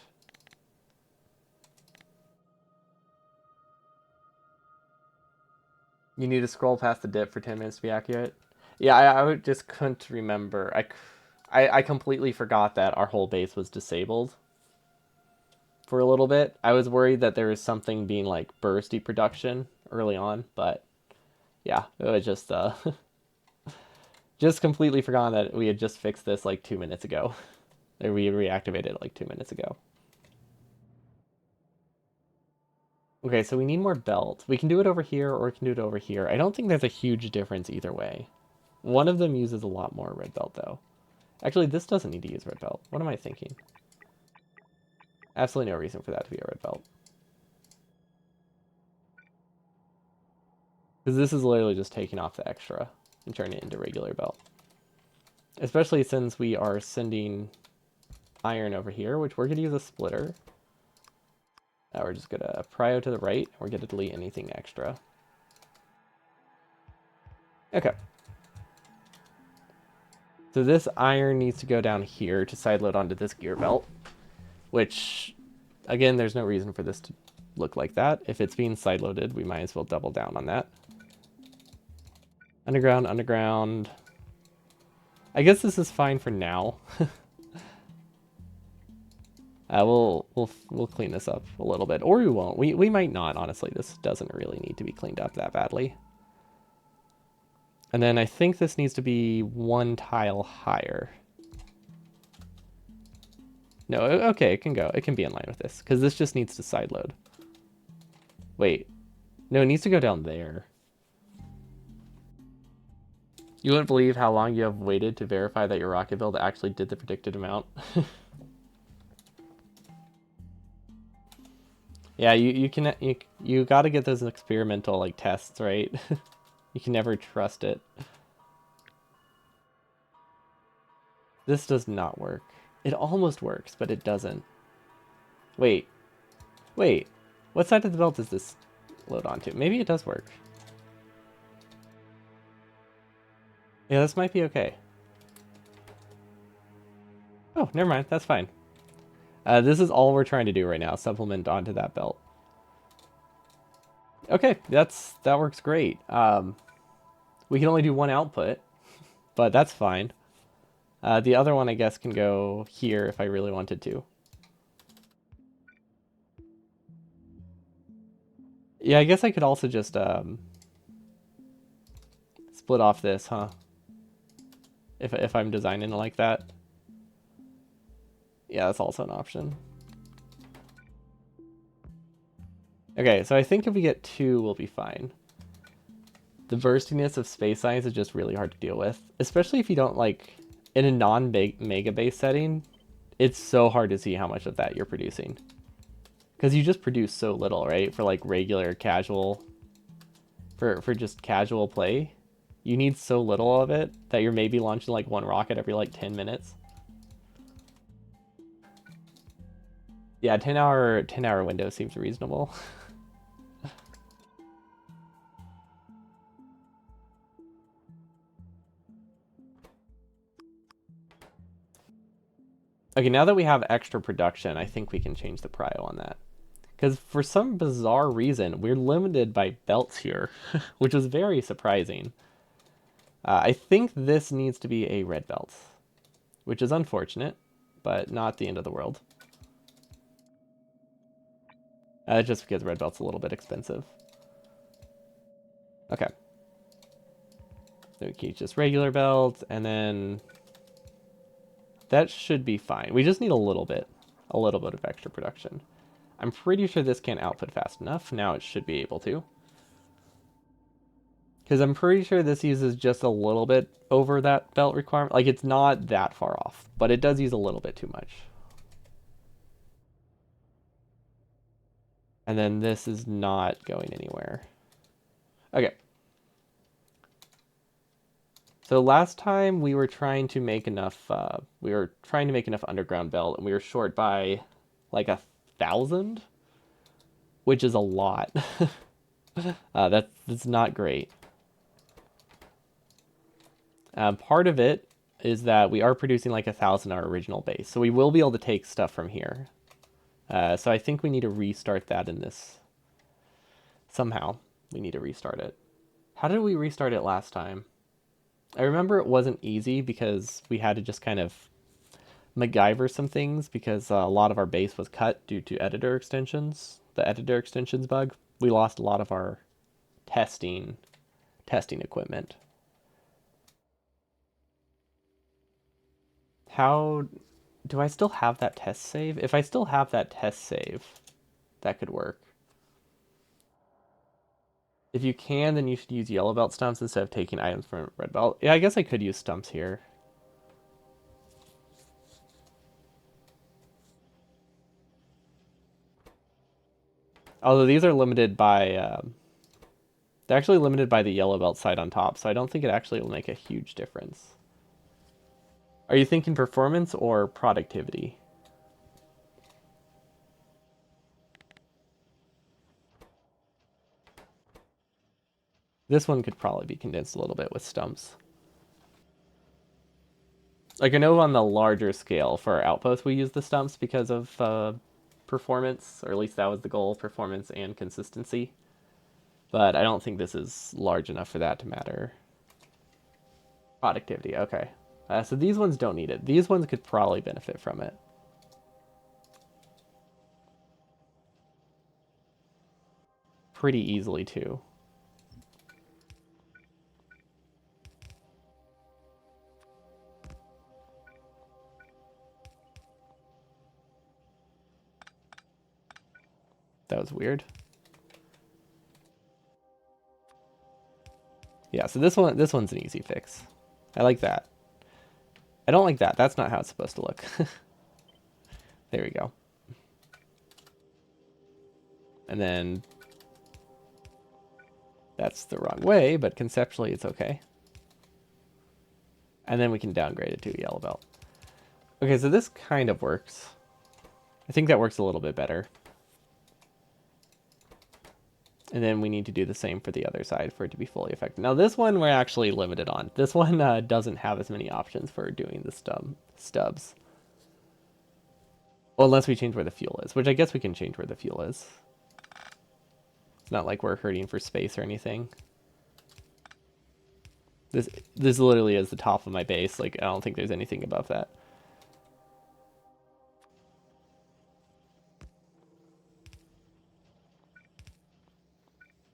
You need to scroll past the dip for 10 minutes to be accurate? Yeah, I just couldn't remember. I completely forgot that our whole base was disabled for a little bit. I was worried that there was something being like bursty production early on, but yeah, it was just just completely forgotten that we had just fixed this like 2 minutes ago. Or we reactivated it like 2 minutes ago. Okay, so we need more belt. We can do it over here or we can do it over here. I don't think there's a huge difference either way. One of them uses a lot more red belt though. Actually, this doesn't need to use red belt. What am I thinking? Absolutely no reason for that to be a red belt. Because this is literally just taking off the extra and turning it into regular belt. Especially since we are sending iron over here, which we're going to use a splitter. We're just going to prio to the right. We're going to delete anything extra. Okay. So this iron needs to go down here to sideload onto this gear belt. Which, again, there's no reason for this to look like that. If it's being sideloaded, we might as well double down on that. Underground, underground. I guess this is fine for now. We'll clean this up a little bit, or we won't. We might not. Honestly, this doesn't really need to be cleaned up that badly. And then I think this needs to be one tile higher. No, okay, it can go. It can be in line with this because this just needs to side load. Wait, no, it needs to go down there. You wouldn't believe how long you have waited to verify that your rocket build actually did the predicted amount. Yeah, you got to get those experimental like tests, right? You can never trust it. This does not work. It almost works, but it doesn't. Wait. Wait. What side of the belt does this load onto? Maybe it does work. Yeah, this might be okay. Oh, never mind. That's fine. This is all we're trying to do right now. Supplement onto that belt. Okay, that works great. We can only do one output, but that's fine. The other one, I guess, can go here if I really wanted to. Yeah, I guess I could also just split off this, huh? If I'm designing it like that. Yeah, that's also an option. Okay, so I think if we get two, we'll be fine. The burstiness of space science is just really hard to deal with, especially if you don't like in a non-mega base setting. It's so hard to see how much of that you're producing because you just produce so little, right? For like regular casual, for just casual play, you need so little of it that you're maybe launching like one rocket every like 10 minutes. Yeah, 10 hour window seems reasonable. Okay, now that we have extra production, I think we can change the prio on that. Because for some bizarre reason, we're limited by belts here, which was very surprising. I think this needs to be a red belt, which is unfortunate, but not the end of the world. Just because red belt's a little bit expensive. Okay. So we keep just regular belt, and then that should be fine. We just need a little bit of extra production. I'm pretty sure this can't output fast enough. Now it should be able to. Because I'm pretty sure this uses just a little bit over that belt requirement. Like, it's not that far off, but it does use a little bit too much. And then this is not going anywhere. Okay. So last time we were trying to make enough, underground belt, and we were short by like 1,000, which is a lot. That's not great. Part of it is that we are producing like 1,000 our original base, so we will be able to take stuff from here. So I think we need to restart that in this. Somehow, we need to restart it. How did we restart it last time? I remember it wasn't easy because we had to just kind of MacGyver some things because a lot of our base was cut due to editor extensions. The editor extensions bug. We lost a lot of our testing equipment. How do I still have that test save? If I still have that test save, that could work. If you can, then you should use yellow belt stumps instead of taking items from red belt. Yeah, I guess I could use stumps here. Although these are limited by, they're actually limited by the yellow belt side on top, so I don't think it actually will make a huge difference. Are you thinking performance or productivity? This one could probably be condensed a little bit with stumps. Like, I know on the larger scale for our outpost we use the stumps because of performance, or at least that was the goal, performance and consistency. But I don't think this is large enough for that to matter. Productivity, okay. So these ones don't need it. These ones could probably benefit from it. Pretty easily, too. That was weird. Yeah, so this one's an easy fix. I like that. I don't like that. That's not how it's supposed to look. There we go. And then that's the wrong way, but conceptually it's okay. And then we can downgrade it to a yellow belt. Okay, so this kind of works. I think that works a little bit better. And then we need to do the same for the other side for it to be fully effective. Now this one we're actually limited on. This one doesn't have as many options for doing the stubs. Well, unless we change where the fuel is, which I guess we can change where the fuel is. It's not like we're hurting for space or anything. This literally is the top of my base. Like, I don't think there's anything above that.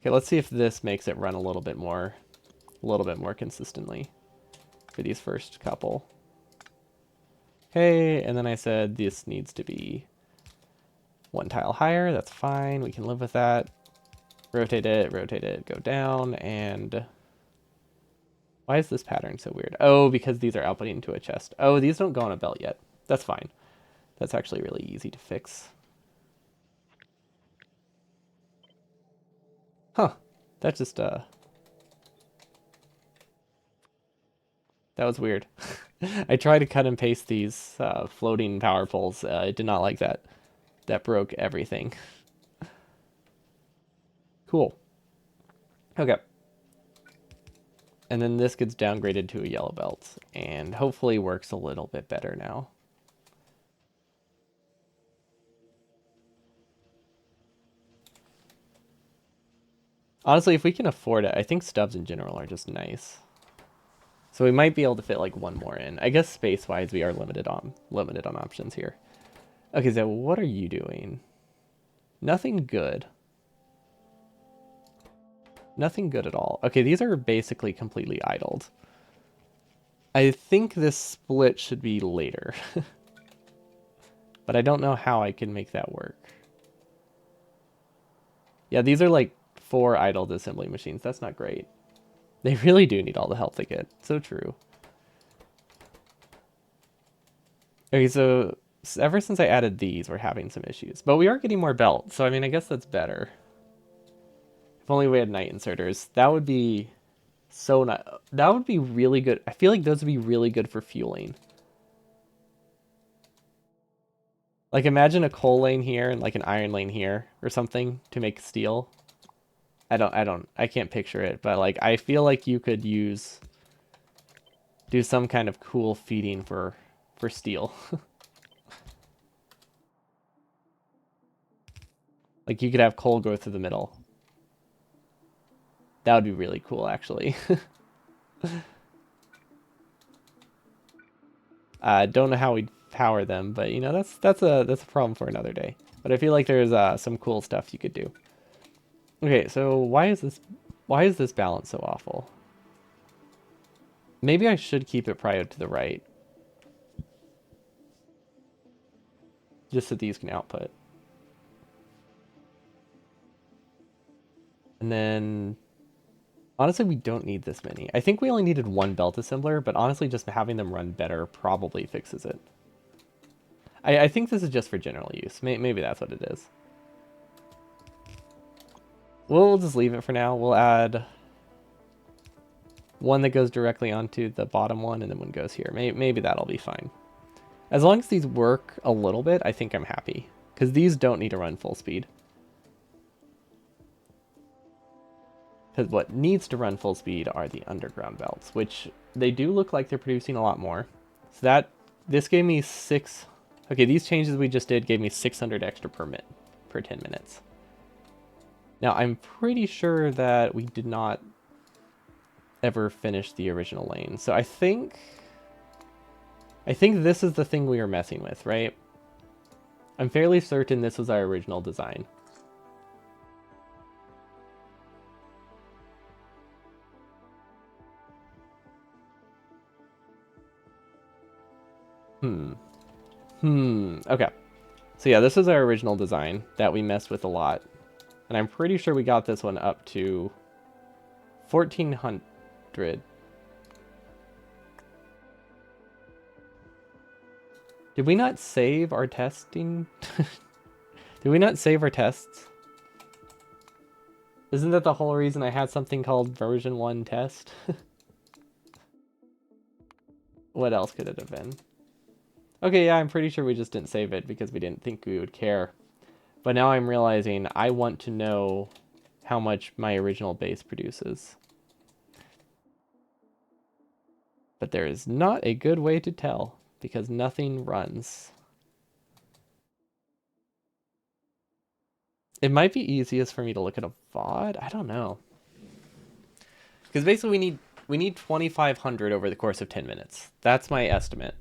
Okay, let's see if this makes it run a little bit more consistently for these first couple. Okay, and then I said this needs to be one tile higher. That's fine. We can live with that. Rotate it, go down, and why is this pattern so weird? Oh, because these are outputting into a chest. Oh, these don't go on a belt yet. That's fine. That's actually really easy to fix. Huh. That just, that was weird. I tried to cut and paste these floating power poles. It did not like that. That broke everything. Cool. Okay. And then this gets downgraded to a yellow belt, and hopefully works a little bit better now. Honestly, if we can afford it, I think stubs in general are just nice. So we might be able to fit like one more in. I guess space-wise, we are limited on options here. Okay, so what are you doing? Nothing good. Nothing good at all. Okay, these are basically completely idled. I think this split should be later. But I don't know how I can make that work. Yeah, these are like 4 idle assembly machines. That's not great. They really do need all the help they get. So true. Okay, so ever since I added these, we're having some issues. But we are getting more belts, so I mean, I guess that's better. If only we had night inserters. That would be so nice. That would be really good. I feel like those would be really good for fueling. Like imagine a coal lane here and like an iron lane here or something to make steel. I can't picture it, but like I feel like you could do some kind of cool feeding for steel. Like you could have coal go through the middle. That would be really cool, actually. Don't know how we'd power them, but you know that's a problem for another day. But I feel like there's some cool stuff you could do. Okay, so why is this balance so awful? Maybe I should keep it prio to the right, just so these can output. And then, honestly, we don't need this many. I think we only needed 1 belt assembler, but honestly, just having them run better probably fixes it. I think this is just for general use. Maybe that's what it is. We'll just leave it for now. We'll add one that goes directly onto the bottom one, and then one goes here. Maybe that'll be fine. As long as these work a little bit, I think I'm happy. Because these don't need to run full speed. Because what needs to run full speed are the underground belts, which they do look like they're producing a lot more. So this gave me 6... Okay, these changes we just did gave me 600 extra per 10 minutes. Now, I'm pretty sure that we did not ever finish the original lane. So I think this is the thing we were messing with, right? I'm fairly certain this was our original design. Okay. So yeah, this is our original design that we messed with a lot. And I'm pretty sure we got this one up to 1400. Did we not save our testing? Did we not save our tests? Isn't that the whole reason I had something called version 1 test? What else could it have been? Okay, yeah, I'm pretty sure we just didn't save it because we didn't think we would care. But now I'm realizing I want to know how much my original base produces. But there is not a good way to tell because nothing runs. It might be easiest for me to look at a VOD. I don't know. Because basically we need 2,500 over the course of 10 minutes. That's my estimate.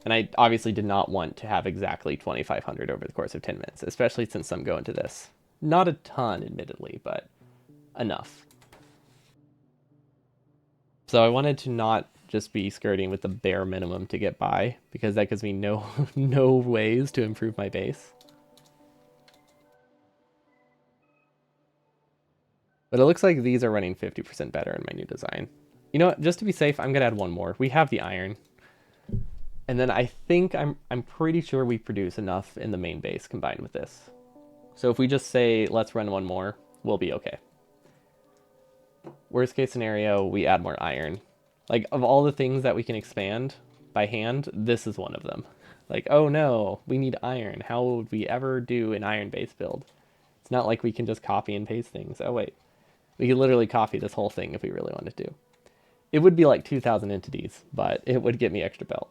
And I obviously did not want to have exactly 2,500 over the course of 10 minutes, especially since some go into this. Not a ton, admittedly, but enough. So I wanted to not just be skirting with the bare minimum to get by, because that gives me no ways to improve my base. But it looks like these are running 50% better in my new design. You know what? Just to be safe, I'm going to add one more. We have the iron. And then I think I'm pretty sure we produce enough in the main base combined with this. So if we just say, let's run one more, we'll be okay. Worst case scenario, we add more iron. Like, of all the things that we can expand by hand, this is one of them. Like, oh no, we need iron. How would we ever do an iron base build? It's not like we can just copy and paste things. Oh wait, we could literally copy this whole thing if we really wanted to. It would be like 2,000 entities, but it would get me extra belt.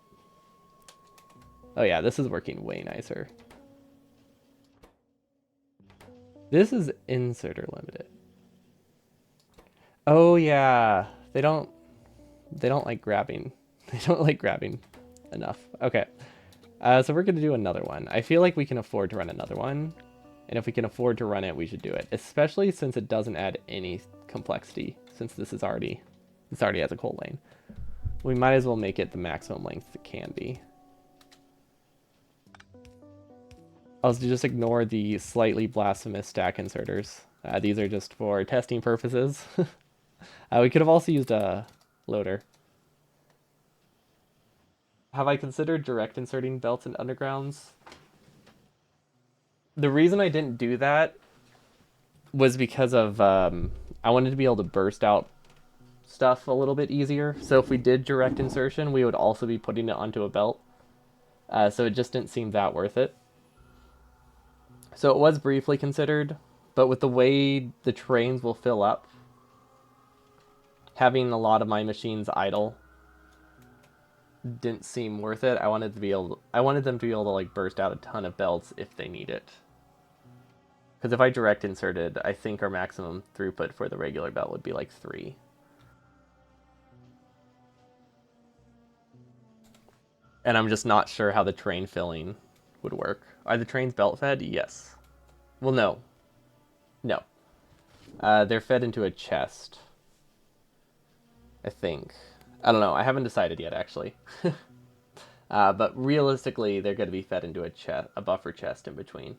Oh yeah, this is working way nicer. This is inserter limited. Oh yeah, they don't like grabbing. They don't like grabbing enough. Okay, so we're gonna do another one. I feel like we can afford to run another one, and if we can afford to run it, we should do it. Especially since it doesn't add any complexity. Since this is already has a coal lane, we might as well make it the maximum length it can be. I'll just ignore the slightly blasphemous stack inserters. These are just for testing purposes. We could have also used a loader. Have I considered direct inserting belts and undergrounds? The reason I didn't do that was because of I wanted to be able to burst out stuff a little bit easier. So if we did direct insertion, we would also be putting it onto a belt. So it just didn't seem that worth it. So it was briefly considered, but with the way the trains will fill up, having a lot of my machines idle didn't seem worth it. I wanted them to be able to like burst out a ton of belts if they need it. Because if I direct inserted, I think our maximum throughput for the regular belt would be like 3. And I'm just not sure how the train filling would work. Are the trains belt fed? Yes. Well, no. No. They're fed into a chest. I think. I don't know. I haven't decided yet, actually. But realistically, they're going to be fed into a buffer chest in between.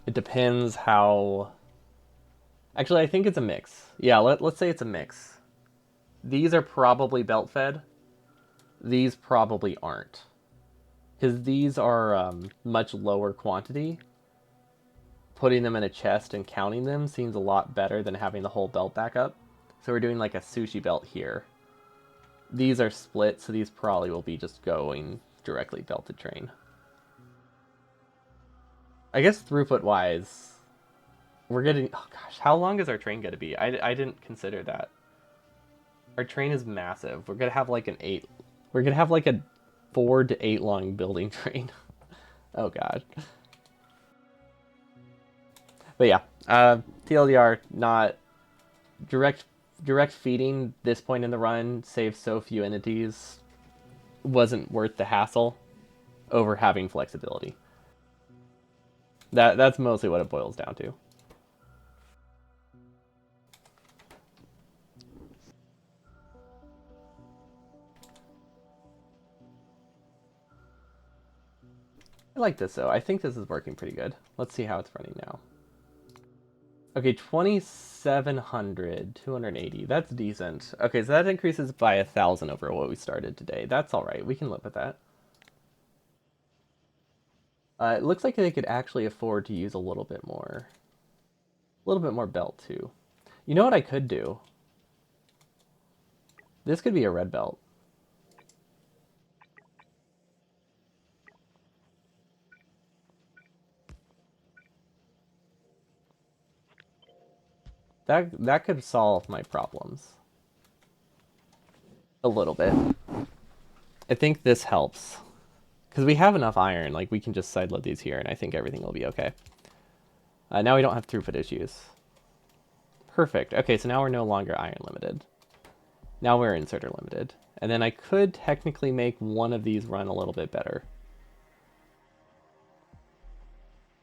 It depends how... Actually, I think it's a mix. Yeah, let's say it's a mix. These are probably belt fed. These probably aren't. Because these are much lower quantity. Putting them in a chest and counting them seems a lot better than having the whole belt back up. So we're doing like a sushi belt here. These are split, so these probably will be just going directly belted train. I guess throughput wise, we're getting... Oh gosh, how long is our train going to be? I didn't consider that. Our train is massive. We're going to have like an 8... We're going to have like a 4 to 8 long building train. Oh god. But yeah, TLDR, not direct feeding this point in the run saves so few entities, wasn't worth the hassle over having flexibility. That's mostly what it boils down to. I like this though. I think this is working pretty good. Let's see how it's running now. Okay, 2,700, 280. That's decent. Okay, so that increases by 1,000 over what we started today. That's all right. We can live with that. It looks like they could actually afford to use a little bit more. A little bit more belt, too. You know what I could do? This could be a red belt. That could solve my problems. A little bit. I think this helps. Because we have enough iron, like we can just sideload these here and I think everything will be okay. Now we don't have throughput issues. Perfect. Okay, so now we're no longer iron limited. Now we're inserter limited. And then I could technically make one of these run a little bit better.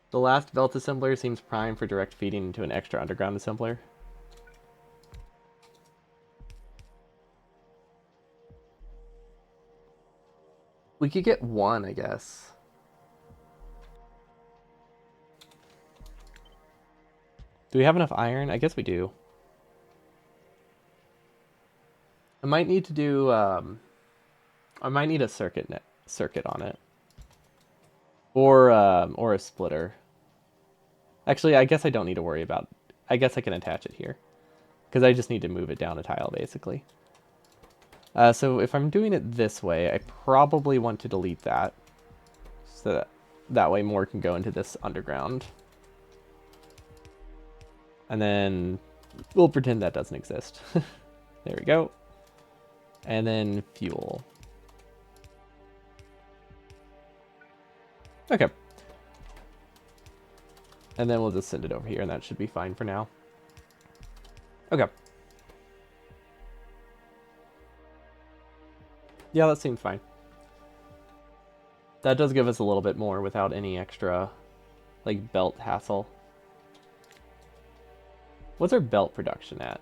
The last belt assembler seems prime for direct feeding into an extra underground assembler. We could get one, I guess. Do we have enough iron? I guess we do. I might need to do, I might need a circuit on it. Or a splitter. Actually, I guess I don't need to worry about... I guess I can attach it here. Because I just need to move it down a tile, basically. So if I'm doing it this way, I probably want to delete that. So that way more can go into this underground. And then we'll pretend that doesn't exist. There we go. And then fuel. Okay. And then we'll just send it over here, and that should be fine for now. Okay. Yeah, that seems fine. That does give us a little bit more without any extra, like, belt hassle. What's our belt production at?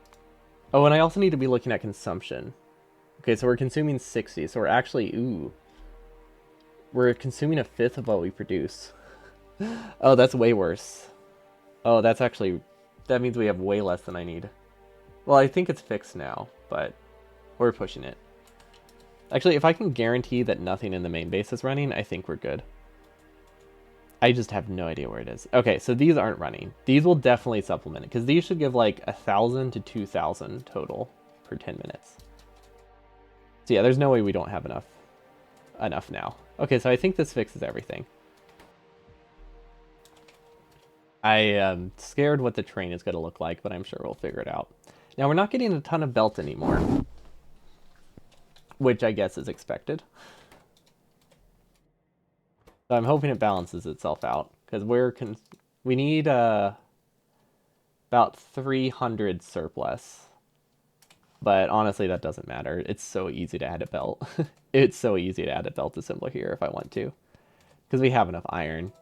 Oh, and I also need to be looking at consumption. Okay, so we're consuming 60, so we're actually, ooh, we're consuming a fifth of what we produce. Oh, that's way worse. Oh, that's actually, that means we have way less than I need. Well, I think it's fixed now, but we're pushing it. Actually, if I can guarantee that nothing in the main base is running, I think we're good. I just have no idea where it is. Okay, so these aren't running. These will definitely supplement it, because these should give like 1,000 to 2,000 total per 10 minutes. So yeah, there's no way we don't have enough now. Okay, so I think this fixes everything. I am scared what the train is going to look like, but I'm sure we'll figure it out. Now, we're not getting a ton of belt anymore, which I guess is expected. So I'm hoping it balances itself out, because we need about 300 surplus. But honestly, that doesn't matter. It's so easy to add a belt. It's so easy to add a belt assembler here if I want to. Because we have enough iron.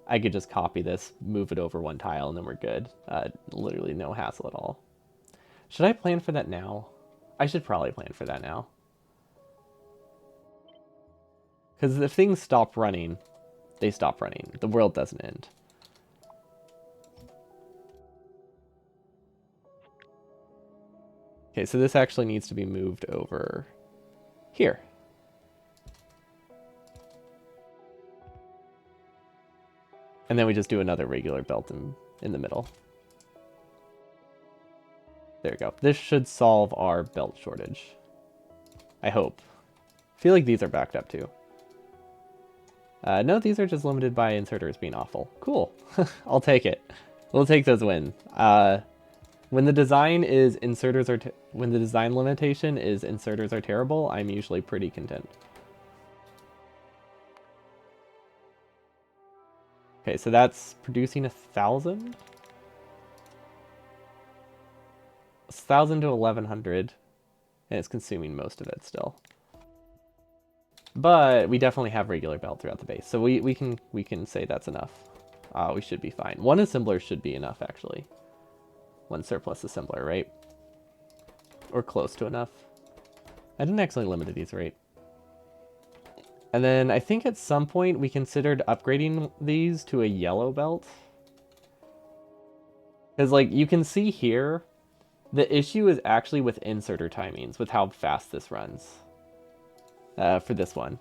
I could just copy this, move it over one tile, and then we're good. Literally no hassle at all. Should I plan for that now? I should probably plan for that now. Because if things stop running, they stop running. The world doesn't end. Okay, so this actually needs to be moved over here. And then we just do another regular belt in the middle. There we go. This should solve our belt shortage. I hope. I feel like these are backed up too. No, these are just limited by inserters being awful. Cool. I'll take it. We'll take those wins. When the design limitation is inserters are terrible, I'm usually pretty content. Okay, so that's producing 1,000? 1,000 to 1,100, and it's consuming most of it still. But we definitely have regular belt throughout the base, so we can say that's enough. We should be fine. One assembler should be enough, actually. One surplus assembler, right? Or close to enough. I didn't actually limit these, right? And then I think at some point we considered upgrading these to a yellow belt. Because, like, you can see here, the issue is actually with inserter timings, with how fast this runs. For this one.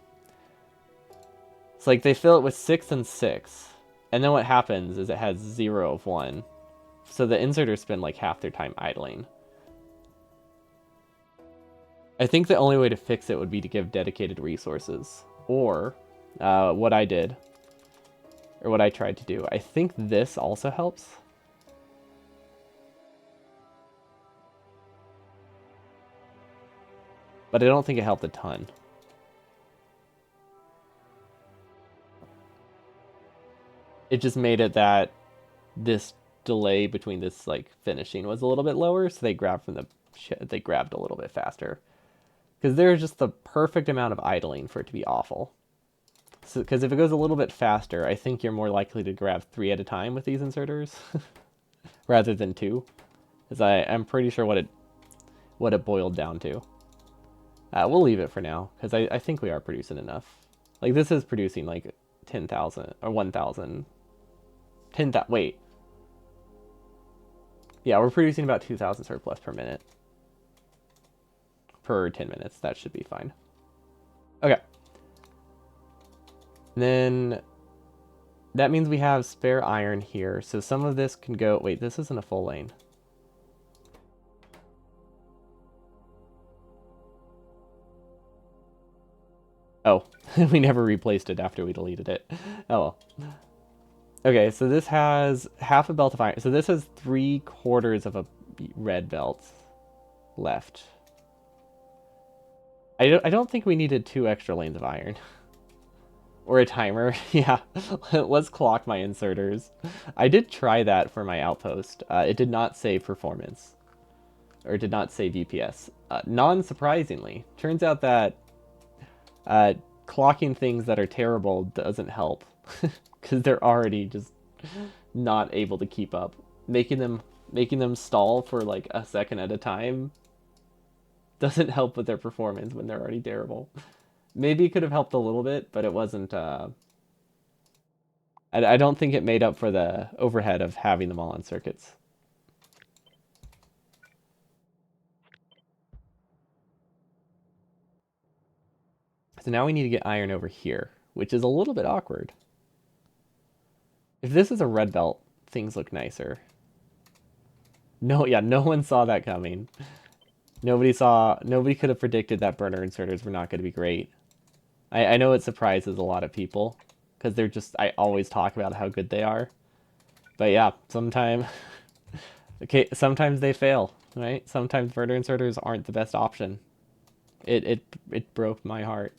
It's like they fill it with 6 and 6. And then what happens is it has 0 of 1. So the inserters spend like half their time idling. I think the only way to fix it would be to give dedicated resources. Or what I did. Or what I tried to do. I think this also helps. But I don't think it helped a ton. It just made it that this delay between this like finishing was a little bit lower, so they grabbed a little bit faster. Because there's just the perfect amount of idling for it to be awful. So, because if it goes a little bit faster, I think you're more likely to grab 3 at a time with these inserters rather than 2. Because I'm pretty sure what it boiled down to. We'll leave it for now, because I think we are producing enough. Like, this is producing like 10,000 or 1,000. 10,000. Wait. Yeah, we're producing about 2,000 surplus per minute. Per 10 minutes. That should be fine. Okay. And then that means we have spare iron here. So some of this can go... Wait, this isn't a full lane. Oh, we never replaced it after we deleted it. Oh well. Okay, so this has half a belt of iron. So this has 3/4 of a red belt left. I don't think we needed 2 extra lanes of iron. Or a timer. Yeah, let's clock my inserters. I did try that for my outpost. It did not save performance. Or it did not save DPS. Non-surprisingly, turns out that clocking things that are terrible doesn't help. Because they're already just not able to keep up. Making them Making them stall for like a second at a time doesn't help with their performance when they're already terrible. Maybe it could have helped a little bit, but it wasn't. I don't think it made up for the overhead of having them all on circuits. So now we need to get iron over here, which is a little bit awkward. If this is a red belt, things look nicer. No, yeah, no one saw that coming. Nobody could have predicted that burner inserters were not going to be great. I know it surprises a lot of people because they're just, I always talk about how good they are. But yeah, sometimes they fail, right? Sometimes burner inserters aren't the best option. It broke my heart.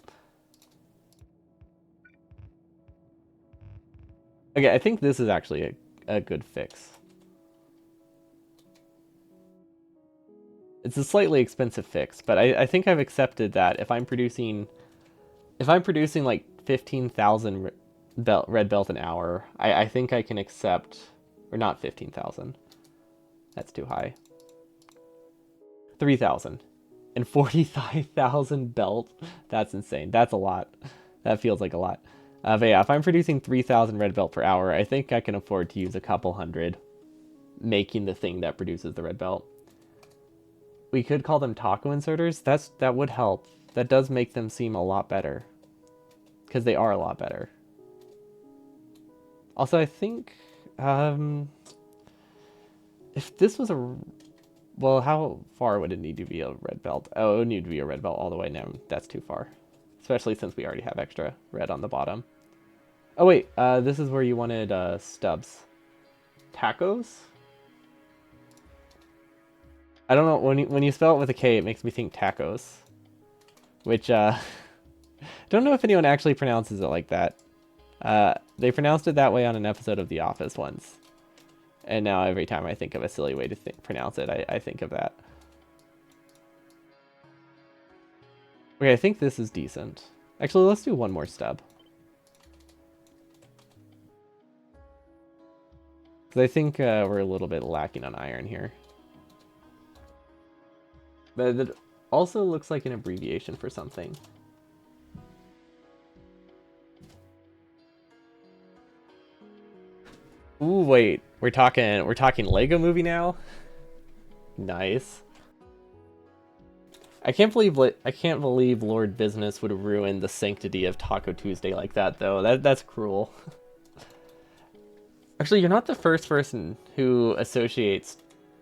Okay, I think this is actually a good fix. It's a slightly expensive fix, but I think I've accepted that if I'm producing like 15,000 red belt an hour, I think I can accept, or not 15,000. That's too high. 3,000 and 45,000 belt. That's insane. That's a lot. That feels like a lot. But yeah, if I'm producing 3,000 red belt per hour, I think I can afford to use a couple hundred making the thing that produces the red belt. We could call them taco inserters. That would help. That does make them seem a lot better. Because they are a lot better. Also, I think if this was a, well, how far would it need to be a red belt? Oh, it would need to be a red belt all the way now. That's too far. Especially since we already have extra red on the bottom. Oh wait, this is where you wanted stubs. Tacos? I don't know, when you spell it with a K, it makes me think tacos. Which, don't know if anyone actually pronounces it like that. They pronounced it that way on an episode of The Office once. And now every time I think of a silly way to pronounce it, I think of that. Okay, I think this is decent. Actually, let's do one more stub. Because I think we're a little bit lacking on iron here. But it also looks like an abbreviation for something. Ooh, wait. We're talking Lego Movie now? Nice. I can't believe Lord Business would ruin the sanctity of Taco Tuesday like that though. That's cruel. Actually, you're not the first person who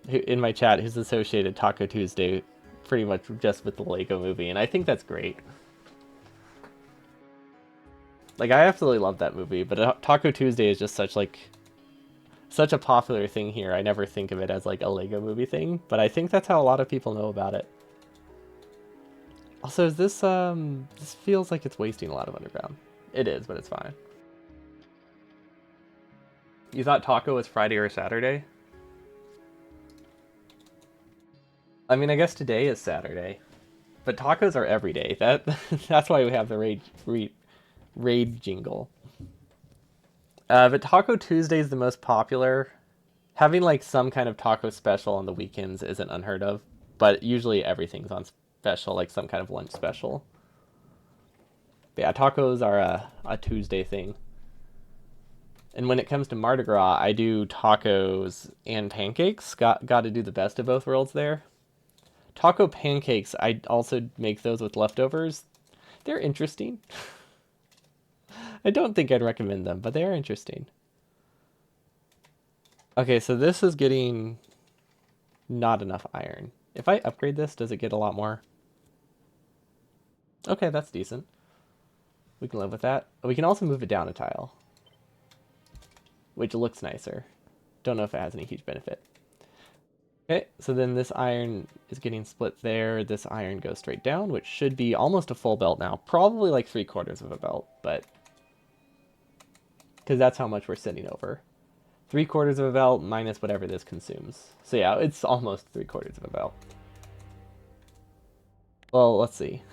in my chat who's associated Taco Tuesday pretty much just with the Lego Movie, and I think that's great. Like, I absolutely love that movie, but Taco Tuesday is just such a popular thing here. I never think of it as like a Lego Movie thing, but I think that's how a lot of people know about it. Also, is this feels like it's wasting a lot of underground. It is, but it's fine. You thought taco was Friday or Saturday? I mean, I guess today is Saturday, but tacos are every day. That's why we have the raid jingle. But Taco Tuesday is the most popular. Having like some kind of taco special on the weekends isn't unheard of, but usually everything's on special, like some kind of lunch special. But yeah, tacos are a Tuesday thing. And when it comes to Mardi Gras, I do tacos and pancakes. Got to do the best of both worlds there. Taco pancakes, I also make those with leftovers. They're interesting. I don't think I'd recommend them, but they are interesting. Okay, so this is getting not enough iron. If I upgrade this, does it get a lot more? Okay, that's decent. We can live with that. We can also move it down a tile, which looks nicer. Don't know if it has any huge benefit. Okay, so then this iron is getting split there. This iron goes straight down, which should be almost a full belt now. Probably like 3/4 of a belt, but because that's how much we're sitting over. 3/4 of a belt minus whatever this consumes. So yeah, it's almost 3/4 of a belt. Well, let's see.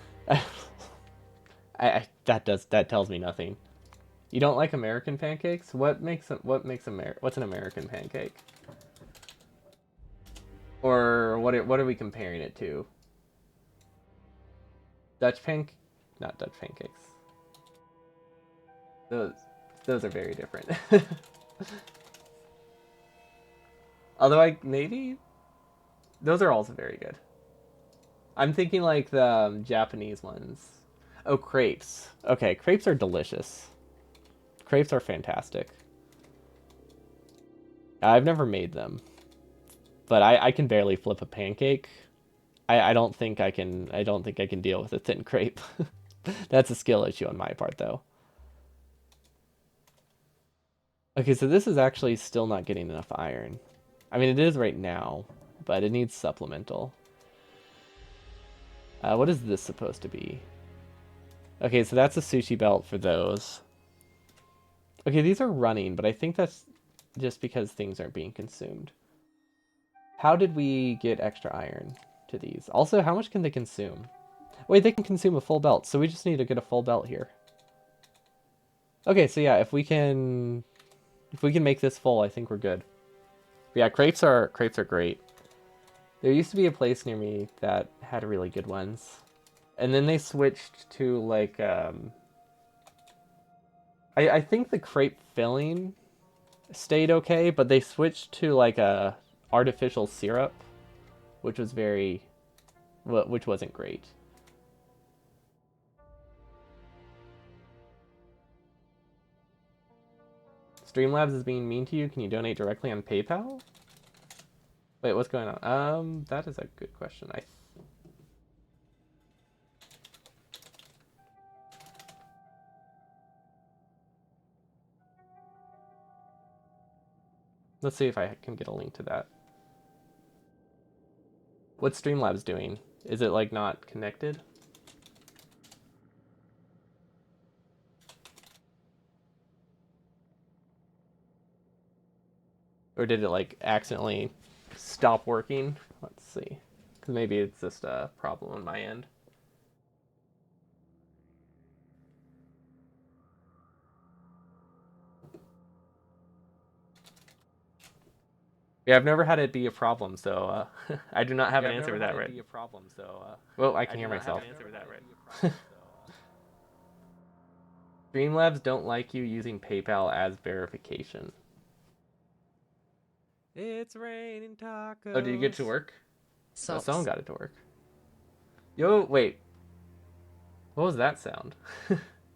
That tells me nothing. You don't like American pancakes? What's an American pancake? Or what are we comparing it to? Dutch pank, not Dutch pancakes. Those those are very different. Although maybe those are also very good. I'm thinking like the Japanese ones. Oh, crepes. Okay, crepes are delicious. Crepes are fantastic. I've never made them, but I can barely flip a pancake. I don't think I can. I don't think I can deal with a thin crepe. That's a skill issue on my part, though. Okay, so this is actually still not getting enough iron. I mean, it is right now, but it needs supplemental. What is this supposed to be? Okay, so that's a sushi belt for those. Okay, these are running, but I think that's just because things aren't being consumed. How did we get extra iron to these? Also, how much can they consume? Wait, they can consume a full belt, so we just need to get a full belt here. Okay, so yeah, if we can make this full, I think we're good. But yeah, crepes are great. There used to be a place near me that had really good ones. And then they switched to like I think the crepe filling stayed okay, but they switched to like a artificial syrup, which was which wasn't great. Streamlabs is being mean to you. Can you donate directly on PayPal? Wait, what's going on? That is a good question. Let's see if I can get a link to that. What's Streamlabs doing? Is it like not connected? Or did it like accidentally stop working? Let's see. Because maybe it's just a problem on my end. Yeah, I've never had it be a problem, so I do not have an answer for that, right? Be a problem, so well, I can hear myself. Streamlabs don't like you using PayPal as verification. It's raining tacos. Oh, did you get to work? Oh, someone got it to work. Yo, wait. What was that sound?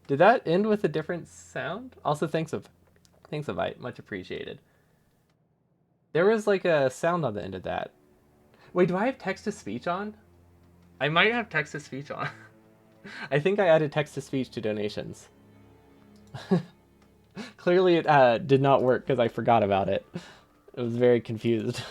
Did that end with a different sound? Also, thanks, Avite. Much appreciated. There was like a sound on the end of that. Wait, do I have text to speech on? I might have text to speech on. I think I added text to speech to donations. Clearly, it did not work because I forgot about it. I was very confused.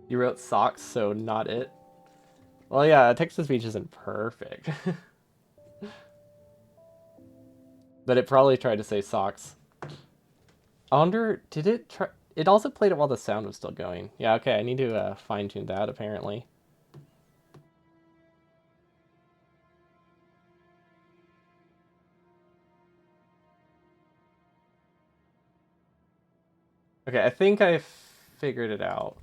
You wrote socks, so not it. Well, yeah, text to speech isn't perfect. But it probably tried to say socks. I wonder, did it try? It also played it while the sound was still going. Yeah, okay, I need to fine tune that apparently. Okay, I think I figured it out.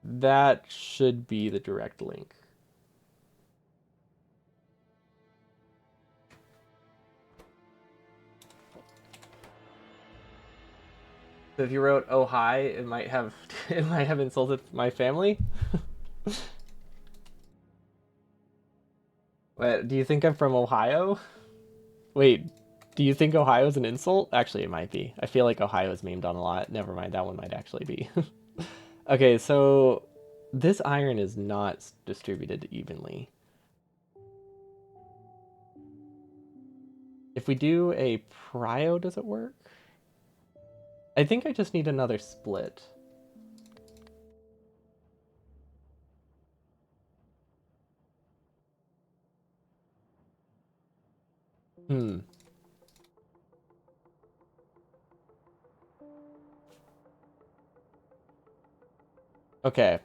That should be the direct link. So if you wrote "Oh hi," it might have it might have insulted my family. What, do you think I'm from Ohio? Wait, do you think Ohio's an insult? Actually, it might be. I feel like Ohio is memed on a lot. Never mind, that one might actually be. Okay, so this iron is not distributed evenly. If we do a prio, does it work? I think I just need another split. Hmm. Okay.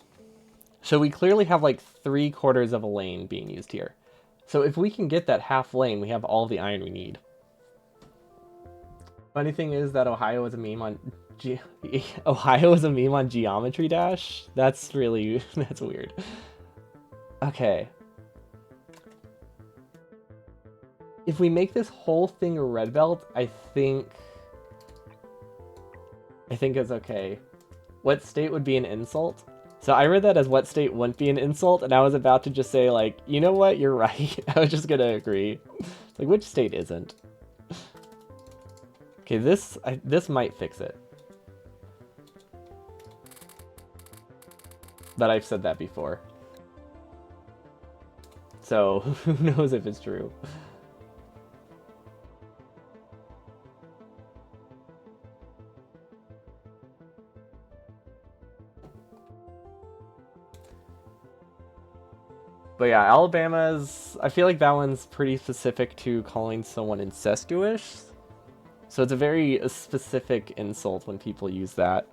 So we clearly have like 3/4 of a lane being used here. So if we can get that half lane, we have all the iron we need. Funny thing is that Ohio is a meme on Ohio is a meme on Geometry Dash. That's really that's weird. Okay. If we make this whole thing a red belt, I think it's okay. What state would be an insult? So I read that as what state wouldn't be an insult, and I was about to just say like, you know what, you're right. I was just gonna agree. Like, which state isn't? Okay, this might fix it. But I've said that before. So who knows if it's true. But yeah, Alabama's, I feel like that one's pretty specific to calling someone incestuous. So it's a very specific insult when people use that.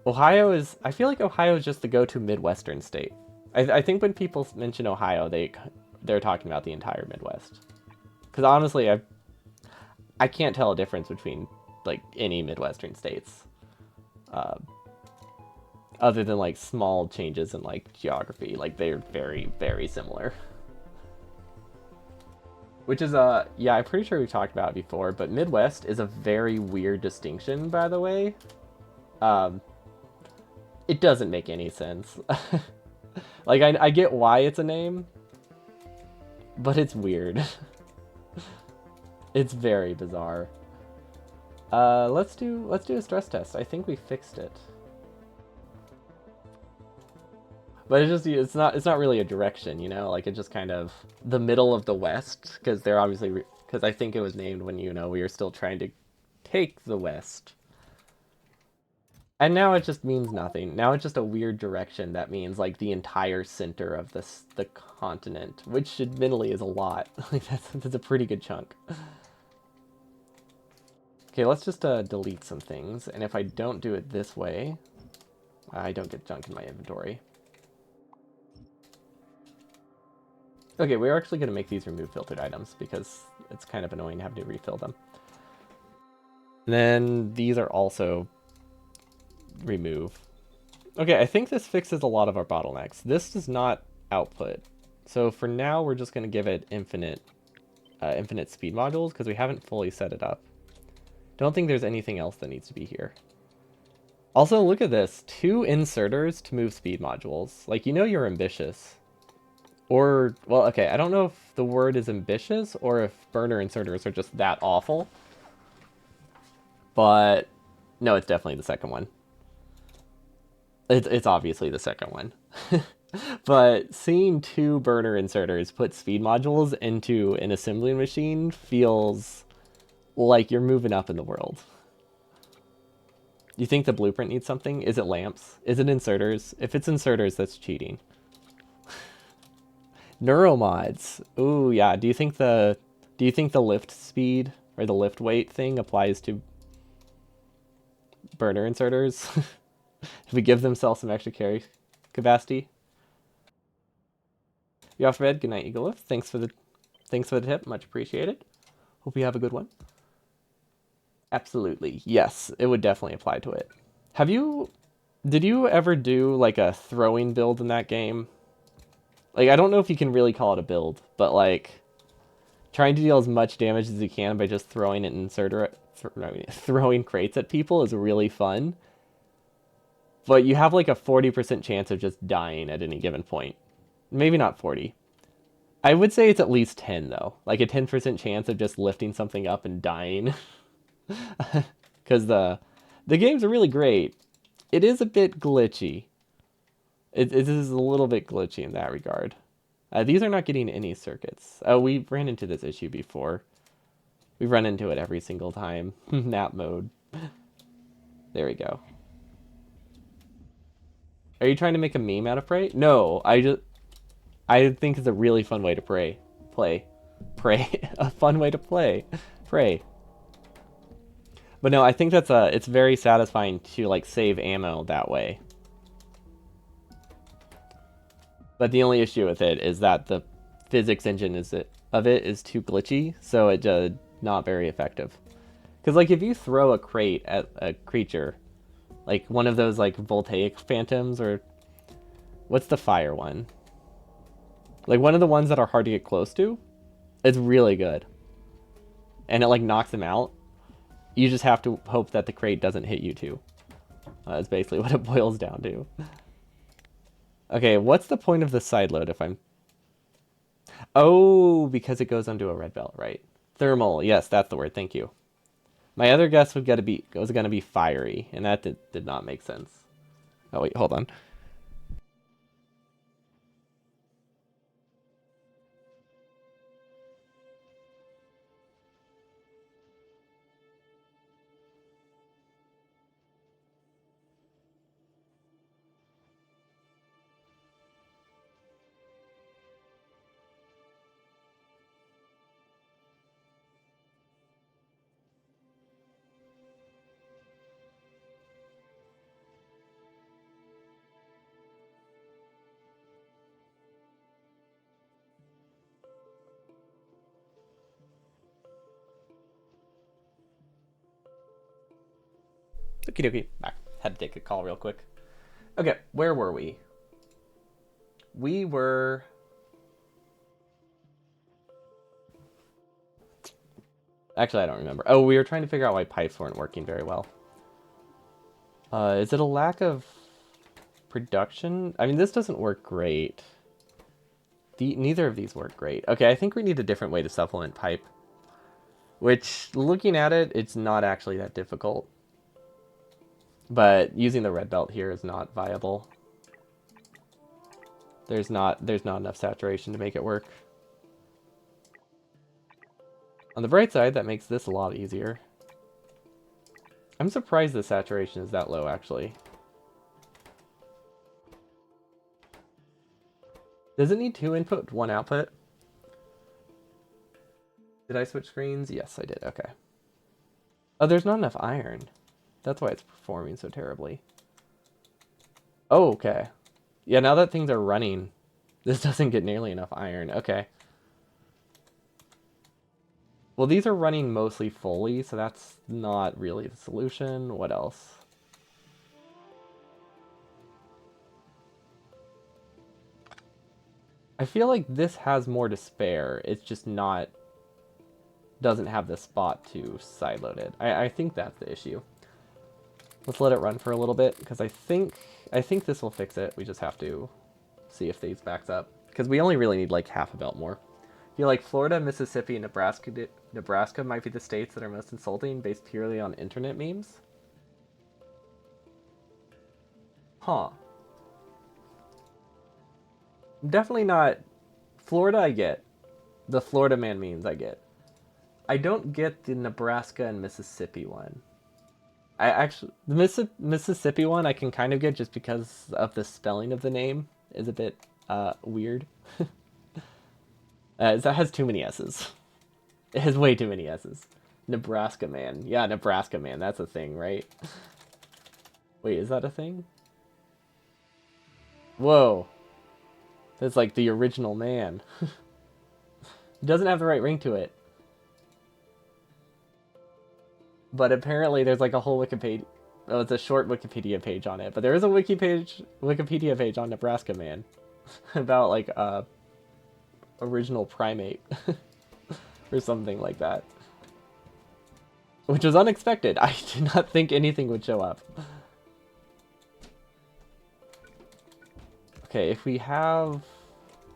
Ohio is, I feel like Ohio is just the go-to Midwestern state. I think when people mention Ohio, they're talking about the entire Midwest. Because honestly, I can't tell a difference between like any Midwestern states. Uh, Other than like small changes in like geography, like they're very, very similar. Which is yeah, I'm pretty sure we talked about it before, but Midwest is a very weird distinction, by the way. Um, it doesn't make any sense. Like I get why it's a name, but it's weird. It's very bizarre. Let's do a stress test. I think we fixed it. But it's not really a direction, you know? Like it's just kind of the middle of the West because they're obviously because I think it was named when we were still trying to take the West. And now it just means nothing. Now it's just a weird direction that means like the entire center of the continent, which admittedly is a lot. Like that's a pretty good chunk. Okay, let's just delete some things, and if I don't do it this way, I don't get junk in my inventory. Okay, we're actually going to make these remove filtered items because it's kind of annoying having to refill them. And then these are also remove. Okay, I think this fixes a lot of our bottlenecks. This does not output. So for now, we're just going to give it infinite speed modules because we haven't fully set it up. Don't think there's anything else that needs to be here. Also, look at this. 2 inserters to move speed modules. Like, you know you're ambitious. Or, well, okay, I don't know if the word is ambitious or if burner inserters are just that awful. But, no, it's definitely the second one. It's obviously the second one. But seeing 2 burner inserters put speed modules into an assembly machine feels like you're moving up in the world. You think the blueprint needs something? Is it lamps? Is it inserters? If it's inserters, that's cheating. Neuromods. Ooh, yeah. Do you think the lift speed or the lift weight thing applies to burner inserters? If we give themselves some extra carry capacity. You off bed? Good night, Eagle Lift. Thanks for the tip. Much appreciated. Hope you have a good one. Absolutely. Yes, it would definitely apply to it. Did you ever do like a throwing build in that game? Like, I don't know if you can really call it a build, but like trying to deal as much damage as you can by just throwing an inserter, throwing crates at people is really fun. But you have like a 40% chance of just dying at any given point. Maybe not 40. I would say it's at least 10 though. Like a 10% chance of just lifting something up and dying. Because the games are really great. It is a bit glitchy. It is a little bit glitchy in that regard. These are not getting any circuits. Oh, we ran into this issue before. We run into it every single time. Nap mode. There we go. Are you trying to make a meme out of Prey? No, I think it's a really fun way to pray. A fun way to pray. But no, I think it's very satisfying to like save ammo that way. But the only issue with it is that the physics engine of it is too glitchy, so it not very effective. Because like if you throw a crate at a creature, like one of those like voltaic phantoms, or what's the fire one? Like one of the ones that are hard to get close to, it's really good. And it like knocks them out. You just have to hope that the crate doesn't hit you too. That's basically what it boils down to. Okay, what's the point of the side load if I'm... Oh, because it goes onto a red belt, right? Thermal, yes, that's the word, thank you. My other guess was gonna be fiery, and that did not make sense. Oh wait, hold on. Okie dokie, back. Had to take a call real quick. Okay, where were we? We were... Actually, I don't remember. Oh, we were trying to figure out why pipes weren't working very well. Is it a lack of production? I mean, this doesn't work great. Neither of these work great. Okay, I think we need a different way to supplement pipe. Which, looking at it, it's not actually that difficult. But using the red belt here is not viable. There's not enough saturation to make it work. On the bright side, that makes this a lot easier. I'm surprised the saturation is that low, actually. Does it need 2 input, 1 output? Did I switch screens? Yes, I did. Okay. Oh, there's not enough iron. That's why it's performing so terribly. Oh, okay. Yeah, now that things are running, this doesn't get nearly enough iron. Okay. Well, these are running mostly fully, so that's not really the solution. What else? I feel like this has more to spare. It's just not... doesn't have the spot to sideload it. I think that's the issue. Let's let it run for a little bit, because I think this will fix it. We just have to see if these backs up. Because we only really need like half a belt more. I feel like Florida, Mississippi, and Nebraska might be the states that are most insulting based purely on internet memes. Huh. Definitely not... Florida I get. The Florida man memes I get. I don't get the Nebraska and Mississippi one. I actually... The Mississippi one I can kind of get just because of the spelling of the name is a bit weird. That has too many S's. It has way too many S's. Nebraska man. Yeah, Nebraska man. That's a thing, right? Wait, is that a thing? Whoa. That's like the original man. It doesn't have the right ring to it. But apparently there's like a whole Wikipedia... Oh, it's a short Wikipedia page on it. But there is a Wikipedia page on Nebraska man. About like original primate. Or something like that. Which was unexpected. I did not think anything would show up. Okay, if we have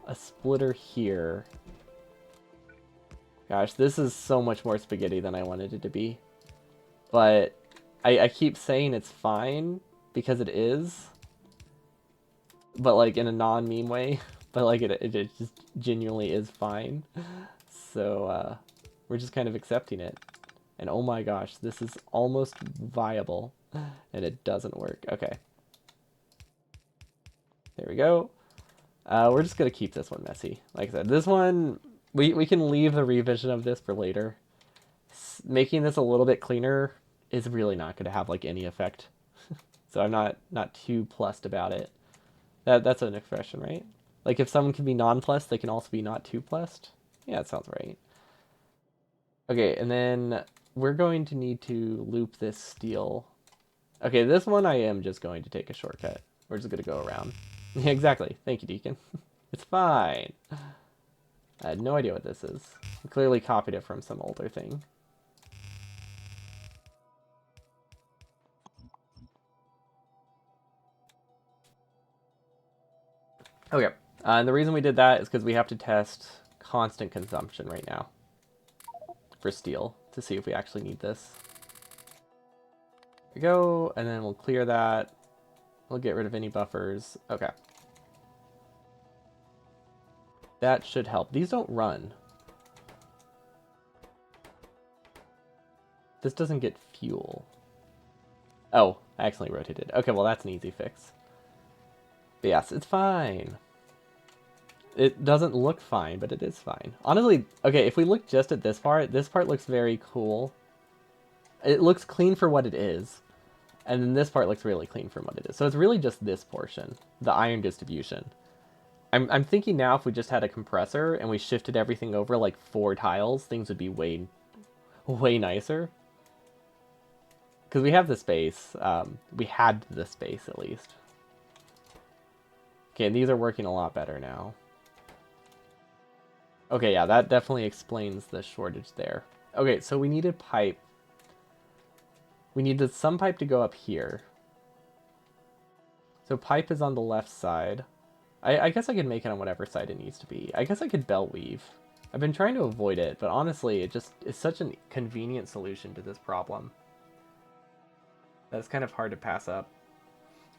a splitter here... Gosh, this is so much more spaghetti than I wanted it to be. But I keep saying it's fine, because it is. But like in a non-meme way. but like it just genuinely is fine. So we're just kind of accepting it. And oh my gosh, this is almost viable, and it doesn't work. Okay. There we go. We're just gonna keep this one messy. Like I said, this one, we can leave the revision of this for later. Making this a little bit cleaner is really not gonna have like any effect. So I'm not too plussed about it. That's an expression, right? Like if someone can be nonplussed, they can also be not too plussed. Yeah, that sounds right. Okay, and then we're going to need to loop this steel. Okay, this one I am just going to take a shortcut. We're just gonna go around. Exactly. Thank you, Deacon. It's fine. I had no idea what this is. I clearly copied it from some older thing. Okay, and the reason we did that is because we have to test constant consumption right now for steel to see if we actually need this. There we go, and then we'll clear that. We'll get rid of any buffers. Okay. That should help. These don't run. This doesn't get fuel. Oh, I accidentally rotated. Okay, well that's an easy fix. But yes, it's fine. It doesn't look fine, but it is fine. Honestly, okay, if we look just at this part looks very cool. It looks clean for what it is. And then this part looks really clean for what it is. So it's really just this portion, the iron distribution. I'm thinking now if we just had a compressor and we shifted everything over like 4 tiles, things would be way nicer. Because we have the space. We had the space at least. Okay, and these are working a lot better now. Okay, yeah, that definitely explains the shortage there. Okay, so we needed pipe. We needed some pipe to go up here. So pipe is on the left side. I guess I could make it on whatever side it needs to be. I guess I could belt weave. I've been trying to avoid it, but honestly, it just is such a convenient solution to this problem. That's kind of hard to pass up.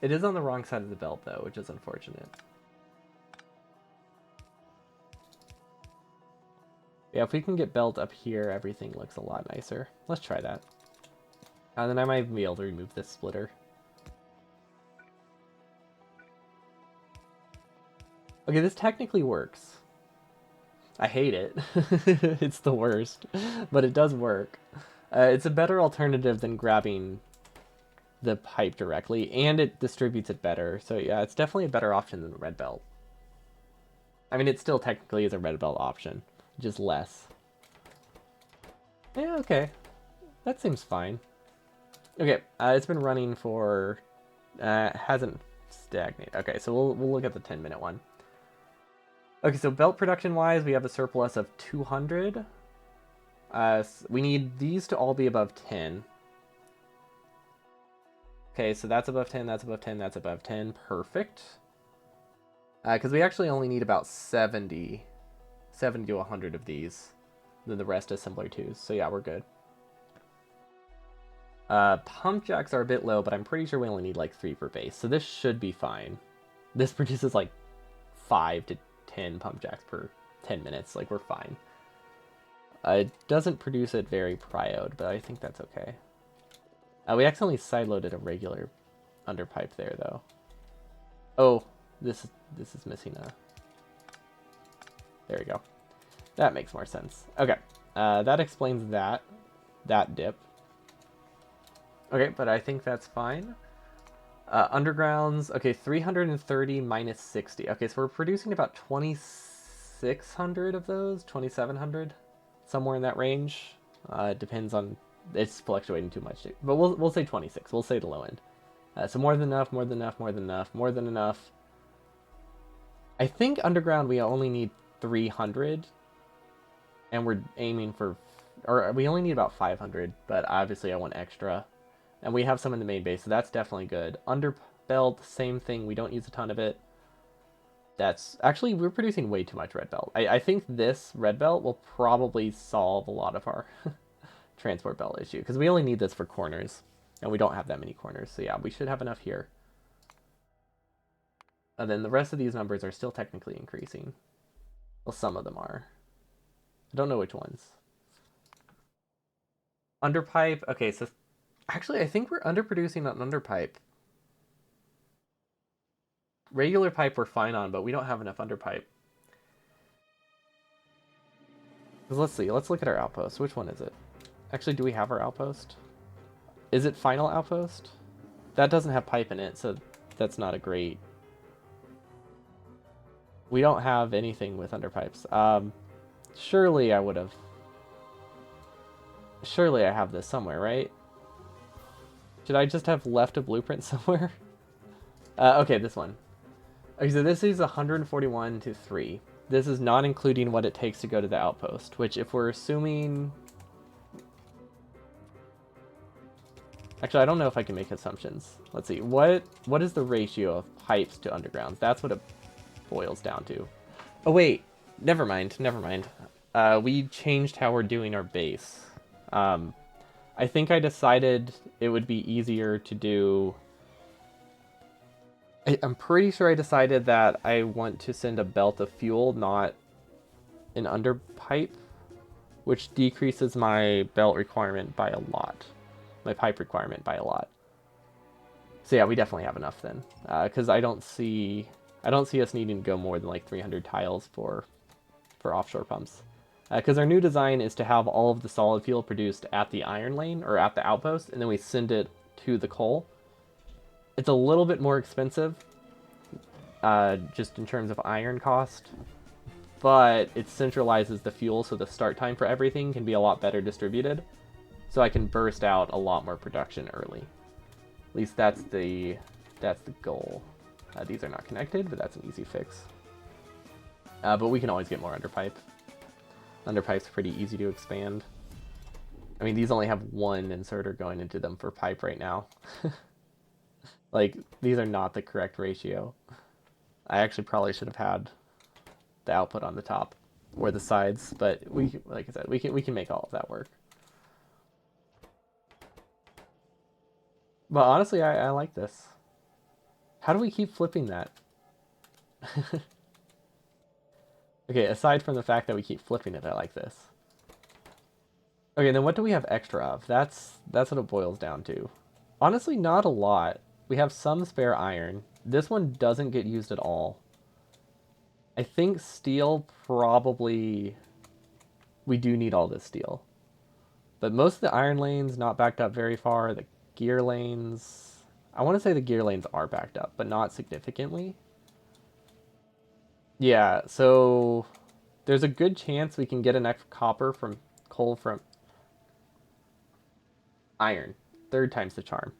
It is on the wrong side of the belt, though, which is unfortunate. Yeah, if we can get belt up here, everything looks a lot nicer. Let's try that. And then I might be able to remove this splitter. Okay, this technically works. I hate it. It's the worst. But it does work. It's a better alternative than grabbing the pipe directly, and it distributes it better. So yeah, it's definitely a better option than the red belt. I mean, it still technically is a red belt option, just less. Yeah, okay. That seems fine. Okay, it's been running for... hasn't stagnated. Okay, so we'll look at the 10-minute one. Okay, so belt production-wise, we have a surplus of 200. We need these to all be above 10. Okay, so that's above 10, that's above 10, that's above 10. Perfect. Because we actually only need about 70 to 100 of these. Then the rest is similar twos. So yeah, we're good. Pump jacks are a bit low, but I'm pretty sure we only need like 3 per base. So this should be fine. This produces like 5 to 10 pump jacks per 10 minutes. Like, we're fine. It doesn't produce it very prioed, but I think that's okay. We accidentally sideloaded a regular underpipe there, though. Oh, this is missing a... There we go. That makes more sense. Okay, that explains that dip. Okay, but I think that's fine. Undergrounds, okay, 330 minus 60. Okay, so we're producing about 2,600 of those, 2,700, somewhere in that range. It depends on, it's fluctuating too much, but we'll say 26. We'll say the low end. So more than enough, more than enough, more than enough, more than enough. I think underground we only need 300, and we're aiming for, or we only need about 500, but obviously I want extra. And we have some in the main base, so that's definitely good. Under belt, same thing. We don't use a ton of it. That's... Actually, we're producing way too much red belt. I think this red belt will probably solve a lot of our transport belt issue. Because we only need this for corners. And we don't have that many corners. So yeah, we should have enough here. And then the rest of these numbers are still technically increasing. Well, some of them are. I don't know which ones. Underpipe. Okay, so actually, I think we're underproducing on underpipe. Regular pipe we're fine on, but we don't have enough underpipe. Let's see. Let's look at our outpost. Which one is it? Actually, do we have our outpost? Is it final outpost? That doesn't have pipe in it, so that's not a great... We don't have anything with underpipes. Surely I would have... Surely I have this somewhere, right? Should I just have left a blueprint somewhere? Okay, this one. Okay, so this is 141 to 3. This is not including what it takes to go to the outpost, which if we're assuming... Actually, I don't know if I can make assumptions. Let's see. What is the ratio of pipes to undergrounds? That's what it boils down to. Oh, wait. Never mind. Never mind. We changed how we're doing our base. I think I decided it would be easier to do... I'm pretty sure I decided that I want to send a belt of fuel, not an underpipe, which decreases my belt requirement by a lot. My pipe requirement by a lot. So yeah, we definitely have enough then. Because I don't see us needing to go more than like 300 tiles for offshore pumps. Because our new design is to have all of the solid fuel produced at the iron lane, or at the outpost, and then we send it to the coal. It's a little bit more expensive, just in terms of iron cost, but it centralizes the fuel so the start time for everything can be a lot better distributed, so I can burst out a lot more production early. At least that's the goal. These are not connected, but that's an easy fix. But we can always get more underpipe. Underpipe's pretty easy to expand. I mean, these only have one inserter going into them for pipe right now. Like, these are not the correct ratio. I actually probably should have had the output on the top or the sides, but we, like I said, we can make all of that work. But honestly, I like this. How do we keep flipping that? Okay, aside from the fact that we keep flipping it, I like this. Okay, then what do we have extra of? That's what it boils down to. Honestly, not a lot. We have some spare iron. This one doesn't get used at all. I think steel probably... We do need all this steel. But most of the iron lanes not backed up very far. The gear lanes... I want to say the gear lanes are backed up, but not significantly. Yeah, so there's a good chance we can get enough copper from coal from iron. Third time's the charm.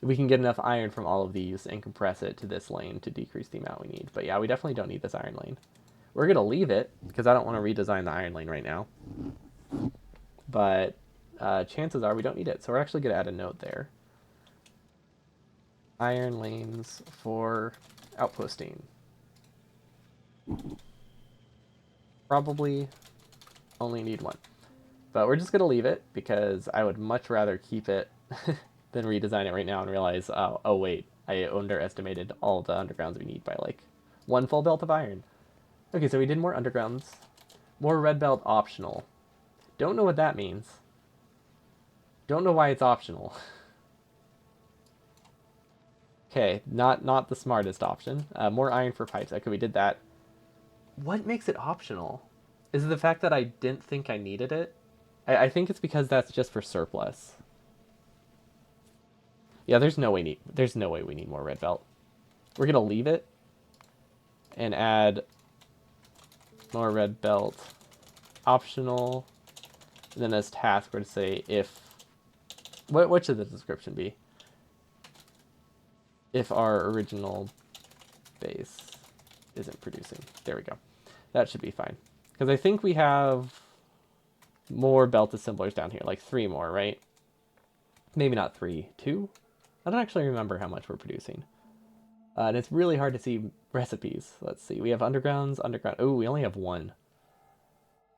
We can get enough iron from all of these and compress it to this lane to decrease the amount we need. But yeah, we definitely don't need this iron lane. We're going to leave it because I don't want to redesign the iron lane right now. But chances are we don't need it. So we're actually going to add a note there. Iron lanes for outposting. Probably only need one. But we're just going to leave it because I would much rather keep it than redesign it right now and realize, oh wait, I underestimated all the undergrounds we need by like one full belt of iron. Okay, so we did more undergrounds. More red belt optional. Don't know what that means. Don't know why it's optional. Okay, not the smartest option. More iron for pipes. Okay, we did that. What makes it optional? Is it the fact that I didn't think I needed it? I think it's because that's just for surplus. Yeah, there's no way we need more red belt. We're gonna leave it and add more red belt optional. And then as task, we're to say if what should the description be? If our original base isn't producing. There we go. That should be fine. Because I think we have more belt assemblers down here, like 3 more, right? Maybe not 3, 2? I don't actually remember how much we're producing. And it's really hard to see recipes. Let's see. We have undergrounds, underground. Oh, we only have 1.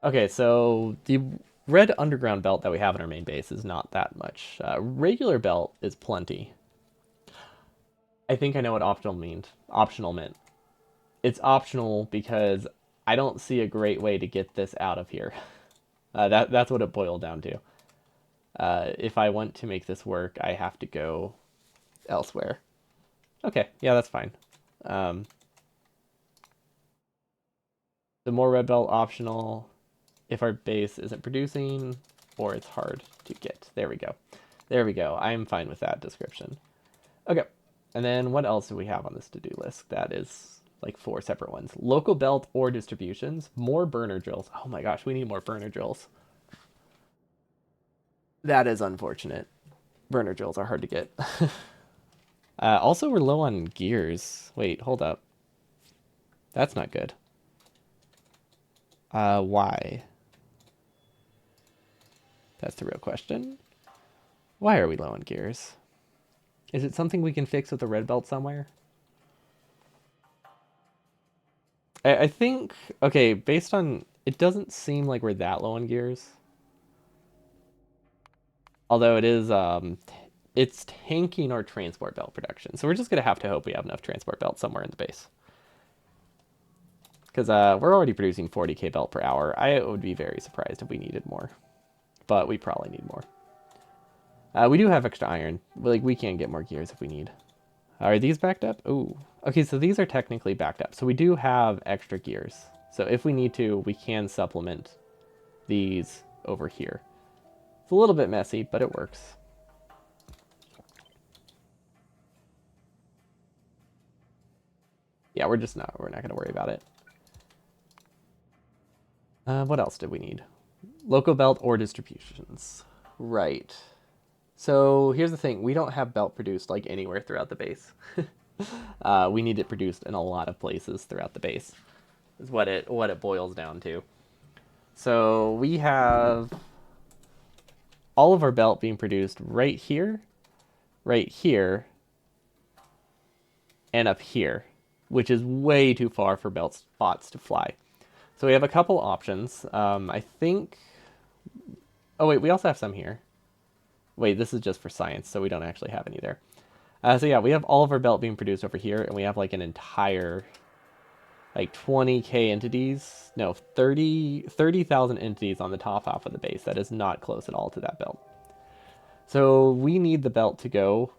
Okay, so the red underground belt that we have in our main base is not that much. Regular belt is plenty. I think I know what optional means. Optional mint. It's optional because I don't see a great way to get this out of here. That's what it boiled down to. If I want to make this work, I have to go elsewhere. Okay, yeah, that's fine. Um, the more red belt optional if our base isn't producing or it's hard to get. There we go. There we go. I'm fine with that description. Okay. And then what else do we have on this to-do list? That is like 4 separate ones. Local belt or distributions. More burner drills. Oh my gosh, we need more burner drills. That is unfortunate. Burner drills are hard to get. Also, we're low on gears. Wait, hold up. That's not good. Why? That's the real question. Why are we low on gears? Is it something we can fix with the red belt somewhere? I think, okay, based on, it doesn't seem like we're that low on gears. Although it is, it's tanking our transport belt production. So we're just going to have to hope we have enough transport belt somewhere in the base. Because we're already producing 40k belt per hour. I would be very surprised if we needed more. But we probably need more. We do have extra iron. Like, we can get more gears if we need. Are these backed up? Ooh. Okay, so these are technically backed up. So we do have extra gears. So if we need to, we can supplement these over here. It's a little bit messy, but it works. Yeah, we're not going to worry about it. What else did we need? Local belt or distributions. Right. So here's the thing. We don't have belt produced like anywhere throughout the base. We need it produced in a lot of places throughout the base. Is what it boils down to. So we have all of our belt being produced right here, and up here, which is way too far for belt spots to fly. So we have a couple options. I think... Oh, wait, we also have some here. Wait, this is just for science, so we don't actually have any there. So yeah, we have all of our belt being produced over here, and we have like an entire, like 20k entities. No, 30,000 entities on the top half of the base. That is not close at all to that belt. So we need the belt to go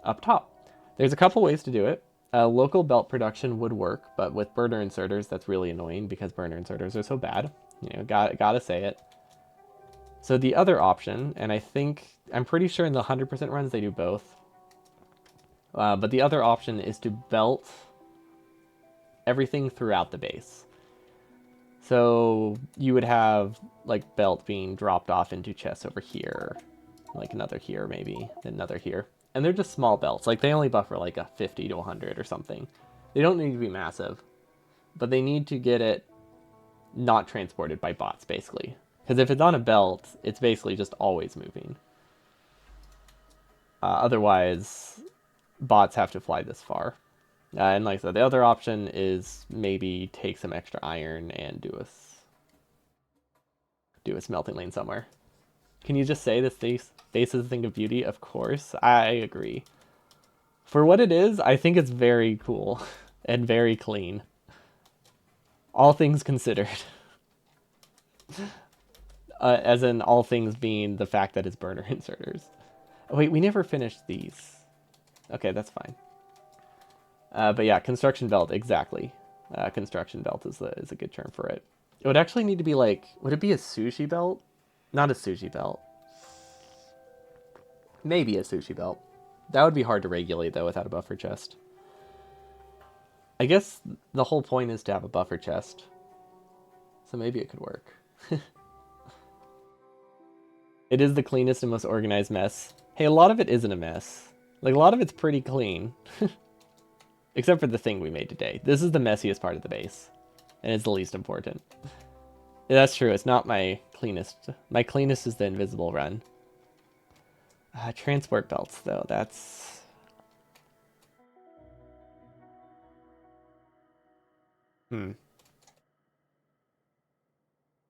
up top. There's a couple ways to do it. Local belt production would work, but with burner inserters, that's really annoying because burner inserters are so bad. You know, gotta say it. So the other option, and I'm pretty sure in the 100% runs they do both. But the other option is to belt everything throughout the base. So you would have like belt being dropped off into chests over here, like another here maybe, another here. And they're just small belts. Like they only buffer like a 50 to 100 or something. They don't need to be massive, but they need to get it not transported by bots basically. Because if it's on a belt, it's basically just always moving. Otherwise, bots have to fly this far. And like I said, the other option is maybe take some extra iron and do a smelting lane somewhere. Can you just say this base is a thing of beauty? Of course, I agree. For what it is, I think it's very cool and very clean. All things considered. As in all things being the fact that it's burner inserters. Oh, wait, we never finished these. Okay, that's fine. But yeah, construction belt, exactly. Construction belt is a good term for it. It would actually need to be like, would it be a sushi belt? Not a sushi belt. Maybe a sushi belt. That would be hard to regulate though without a buffer chest. I guess the whole point is to have a buffer chest. So maybe it could work. It is the cleanest and most organized mess. Hey, a lot of it isn't a mess. Like, a lot of it's pretty clean. Except for the thing we made today. This is the messiest part of the base. And it's the least important. Yeah, that's true. It's not my cleanest. My cleanest is the invisible run. Transport belts, though. That's...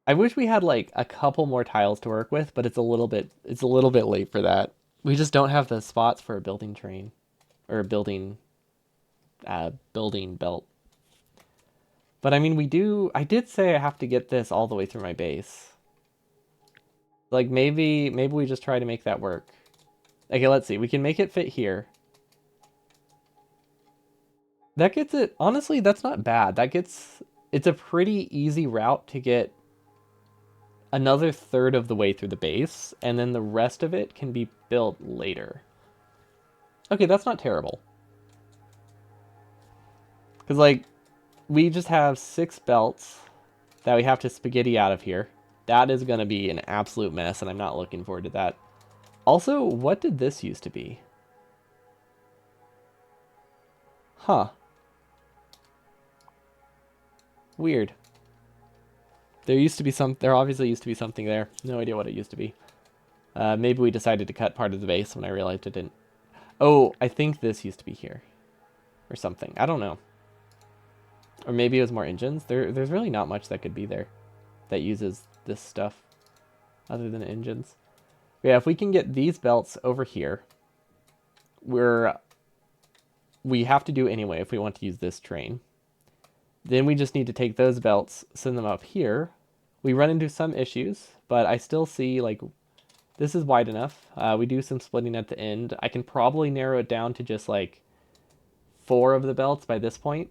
I wish we had like a couple more tiles to work with, but it's a little bit late for that. We just don't have the spots for a building train or a building building belt. But I mean, I did say I have to get this all the way through my base. Like maybe we just try to make that work. Okay, let's see. We can make it fit here. That gets it. Honestly, that's not bad. It's a pretty easy route to get another third of the way through the base, and then the rest of it can be built later. Okay, that's not terrible. Because, like, we just have 6 belts that we have to spaghetti out of here. That is going to be an absolute mess, and I'm not looking forward to that. Also, what did this used to be? Huh. Weird. There obviously used to be something there. No idea what it used to be. Maybe we decided to cut part of the base when I realized it didn't. Oh, I think this used to be here. Or something. I don't know. Or maybe it was more engines. There's really not much that could be there that uses this stuff other than engines. But yeah, if we can get these belts over here, we have to do anyway if we want to use this train. Then we just need to take those belts, send them up here. We run into some issues, but I still see, like, this is wide enough. We do some splitting at the end. I can probably narrow it down to just, like, 4 of the belts by this point.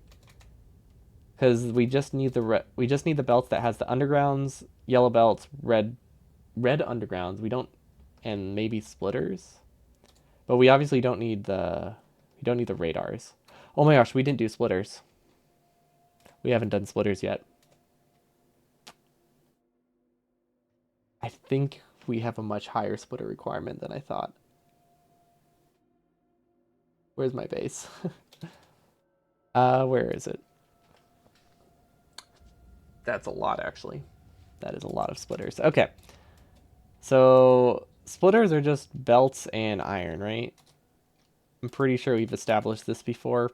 Because we just need the belts that has the undergrounds, yellow belts, red undergrounds. We don't, and maybe splitters. But we obviously don't need the radars. Oh my gosh, we didn't do splitters. We haven't done splitters yet. I think we have a much higher splitter requirement than I thought. Where's my base? Where is it? That's a lot, actually. That is a lot of splitters. Okay. So, splitters are just belts and iron, right? I'm pretty sure we've established this before.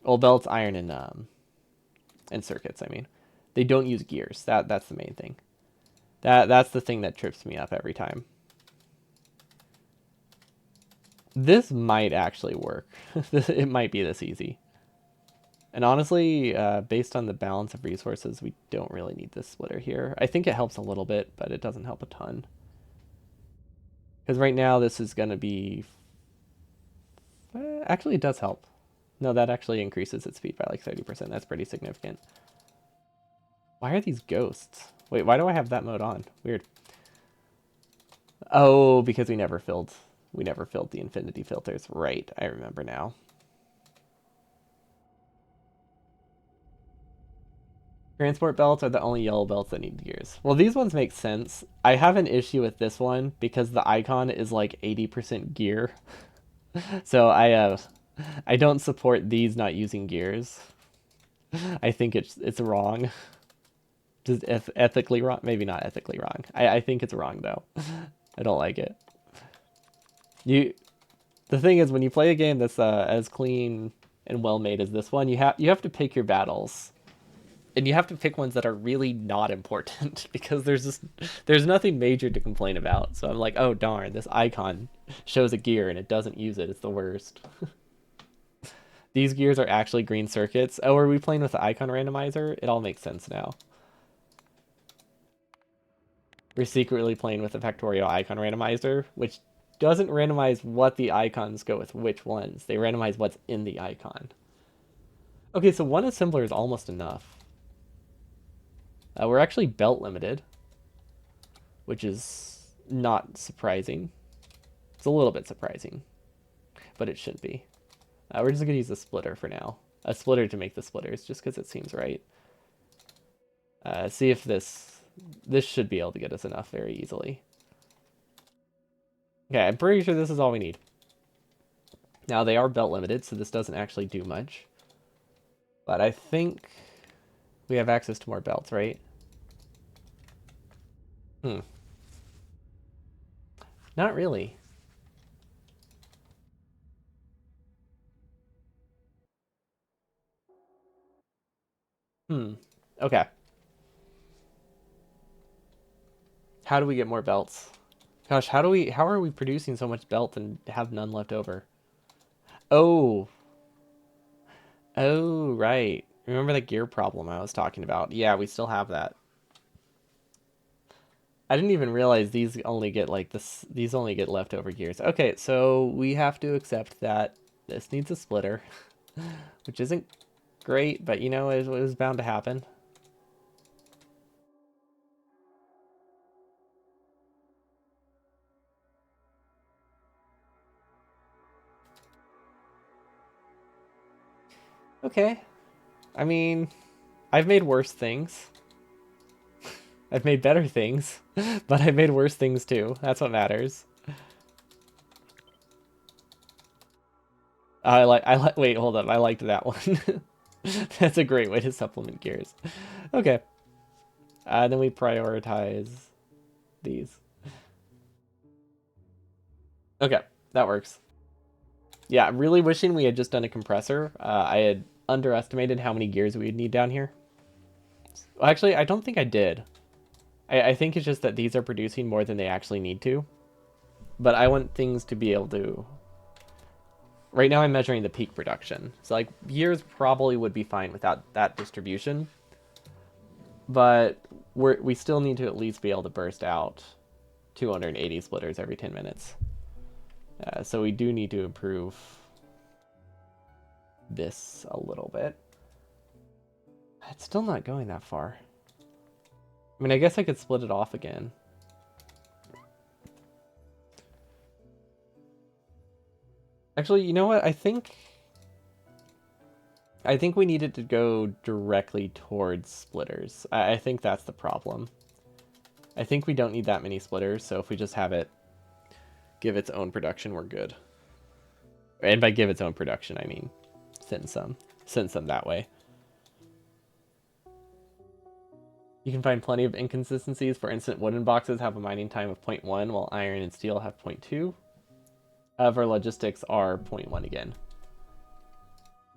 Well, belts, iron, and circuits, I mean. They don't use gears. That's the main thing. That's the thing that trips me up every time. This might actually work. It might be this easy. And honestly, based on the balance of resources, we don't really need this splitter here. I think it helps a little bit, but it doesn't help a ton. Because right now, this is going to be... actually, it does help. No, that actually increases its speed by like 30%. That's pretty significant. Why are these ghosts? Wait, why do I have that mode on? Weird. Oh, because we never filled the infinity filters. Right, I remember now. Transport belts are the only yellow belts that need gears. Well, these ones make sense. I have an issue with this one because the icon is like 80% gear. So I don't support these not using gears. I think it's wrong. Just ethically wrong? Maybe not ethically wrong. I think it's wrong though. I don't like it. The thing is, when you play a game that's as clean and well made as this one, you have to pick your battles. And you have to pick ones that are really not important because there's nothing major to complain about. So I'm like, oh darn, this icon shows a gear and it doesn't use it. It's the worst. These gears are actually green circuits. Oh, are we playing with the icon randomizer? It all makes sense now. We're secretly playing with the Factorio icon randomizer, which doesn't randomize what the icons go with which ones. They randomize what's in the icon. Okay, so one assembler is almost enough. We're actually belt limited, which is not surprising. It's a little bit surprising, but it shouldn't be. We're just going to use a splitter for now. A splitter to make the splitters, just because it seems right. See if this should be able to get us enough very easily. Okay, I'm pretty sure this is all we need. Now, they are belt limited, so this doesn't actually do much. But I think we have access to more belts, right? Not really. Okay. How do we get more belts? Gosh, how are we producing so much belt and have none left over? Oh, Oh, right. Remember the gear problem I was talking about? Yeah, we still have that. I didn't even realize these only get like this. These only get leftover gears. Okay, so we have to accept that this needs a splitter, which isn't great, but you know, it was bound to happen. Okay. I mean, I've made worse things. I've made better things, but I've made worse things too. That's what matters. Wait, hold up. I liked that one. That's a great way to supplement gears. Okay. Then we prioritize these. Okay, that works. Yeah, really wishing we had just done a compressor. I had underestimated how many gears we would need down here. Well, actually, I don't think I did. I think it's just that these are producing more than they actually need to. But I want things to be able to... Right now I'm measuring the peak production. So like gears probably would be fine without that distribution. But we still need to at least be able to burst out 280 splitters every 10 minutes. So we do need to improve this a little bit. It's still not going that far. I mean, I guess I could split it off again. Actually, you know what? I think we needed to go directly towards splitters. I think that's the problem. I think we don't need that many splitters, so if we just have it give its own production, we're good. And by give its own production, I mean send some. Send some that way. You can find plenty of inconsistencies. For instance, wooden boxes have a mining time of 0.1, while iron and steel have 0.2. However, logistics are 0.1 again.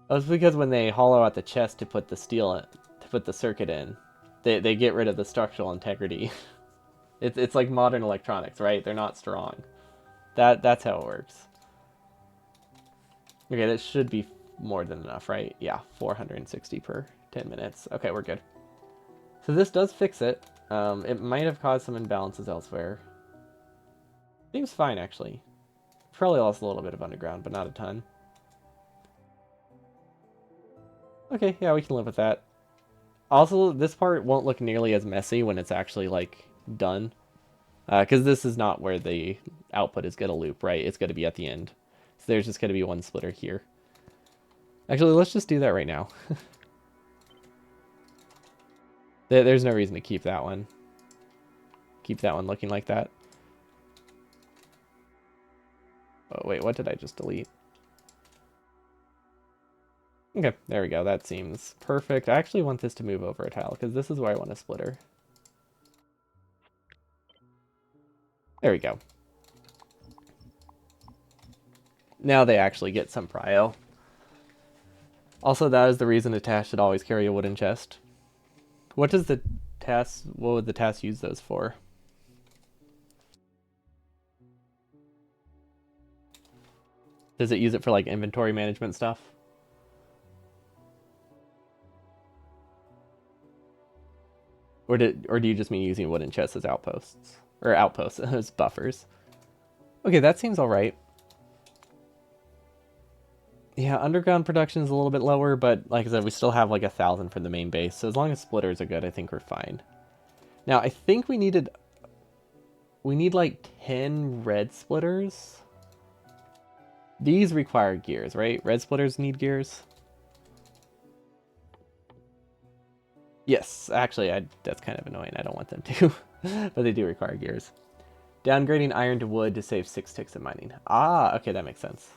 That's because when they hollow out the chest to put the steel in, to put the circuit in, they get rid of the structural integrity. It's like modern electronics, right? They're not strong. That's how it works. Okay, that should be more than enough, right? Yeah, 460 per 10 minutes. Okay, we're good. So this does fix it. It might have caused some imbalances elsewhere. Seems fine, actually. Probably lost a little bit of underground, but not a ton. Okay, yeah, we can live with that. Also, this part won't look nearly as messy when it's actually, like, done. Because this is not where the output is going to loop, right? It's going to be at the end. So there's just going to be one splitter here. Actually, let's just do that right now. There's no reason to keep that one. Keep that one looking like that. Oh, wait, what did I just delete? Okay, there we go. That seems perfect. I actually want this to move over a tile, because this is where I want a splitter. There we go. Now they actually get some prio. Also, that is the reason a task should always carry a wooden chest. What would the task use those for? Does it use it for like inventory management stuff? Or do you just mean using wooden chests as outposts? Or outposts as buffers? Okay, that seems alright. Yeah, underground production is a little bit lower, but like I said, we still have like 1,000 for the main base. So as long as splitters are good, I think we're fine. Now, I think we need like 10 red splitters. These require gears, right? Red splitters need gears. Yes, actually, that's kind of annoying. I don't want them to, but they do require gears. Downgrading iron to wood to save 6 ticks of mining. Ah, okay, that makes sense.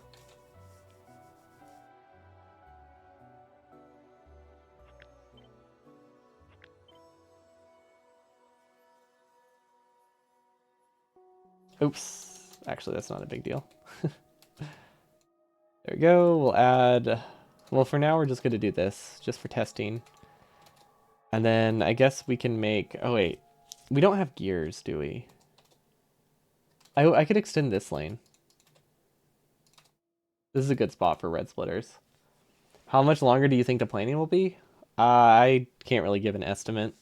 Oops. Actually, that's not a big deal. There we go. We'll add... Well, for now, we're just going to do this, just for testing. And then I guess we can make... Oh, wait. We don't have gears, do we? I could extend this lane. This is a good spot for red splitters. How much longer do you think the planning will be? I can't really give an estimate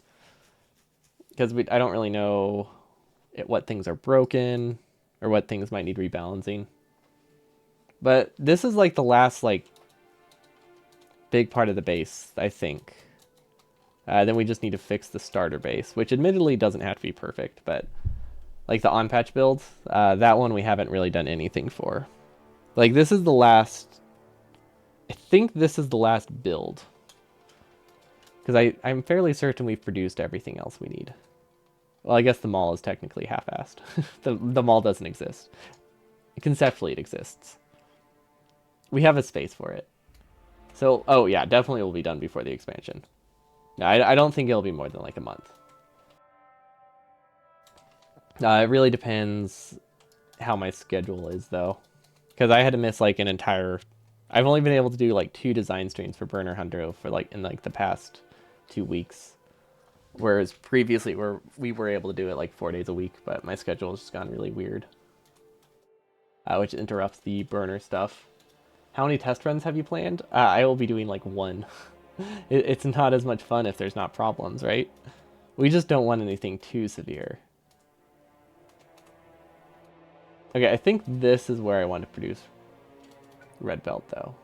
because I don't really know what things are broken or what things might need rebalancing. But this is like the last like big part of the base, I think. Then we just need to fix the starter base, which admittedly doesn't have to be perfect, but like the on-patch build, that one we haven't really done anything for. Like this is the last, I think this is the last build. Because I'm fairly certain we've produced everything else we need. Well, I guess the mall is technically half-assed. the mall doesn't exist. Conceptually it exists. We have a space for it. So, oh yeah, definitely will be done before the expansion. No, I don't think it'll be more than like a month. It really depends how my schedule is though. Because I had to miss like an entire... I've only been able to do like 2 design streams for Burner Hunter for like in like the past 2 weeks. Whereas previously we were able to do it like 4 days a week, but my schedule has just gone really weird. Which interrupts the burner stuff. How many test runs have you planned? I will be doing like 1. It's not as much fun if there's not problems, right? We just don't want anything too severe. Okay, I think this is where I want to produce red belt though.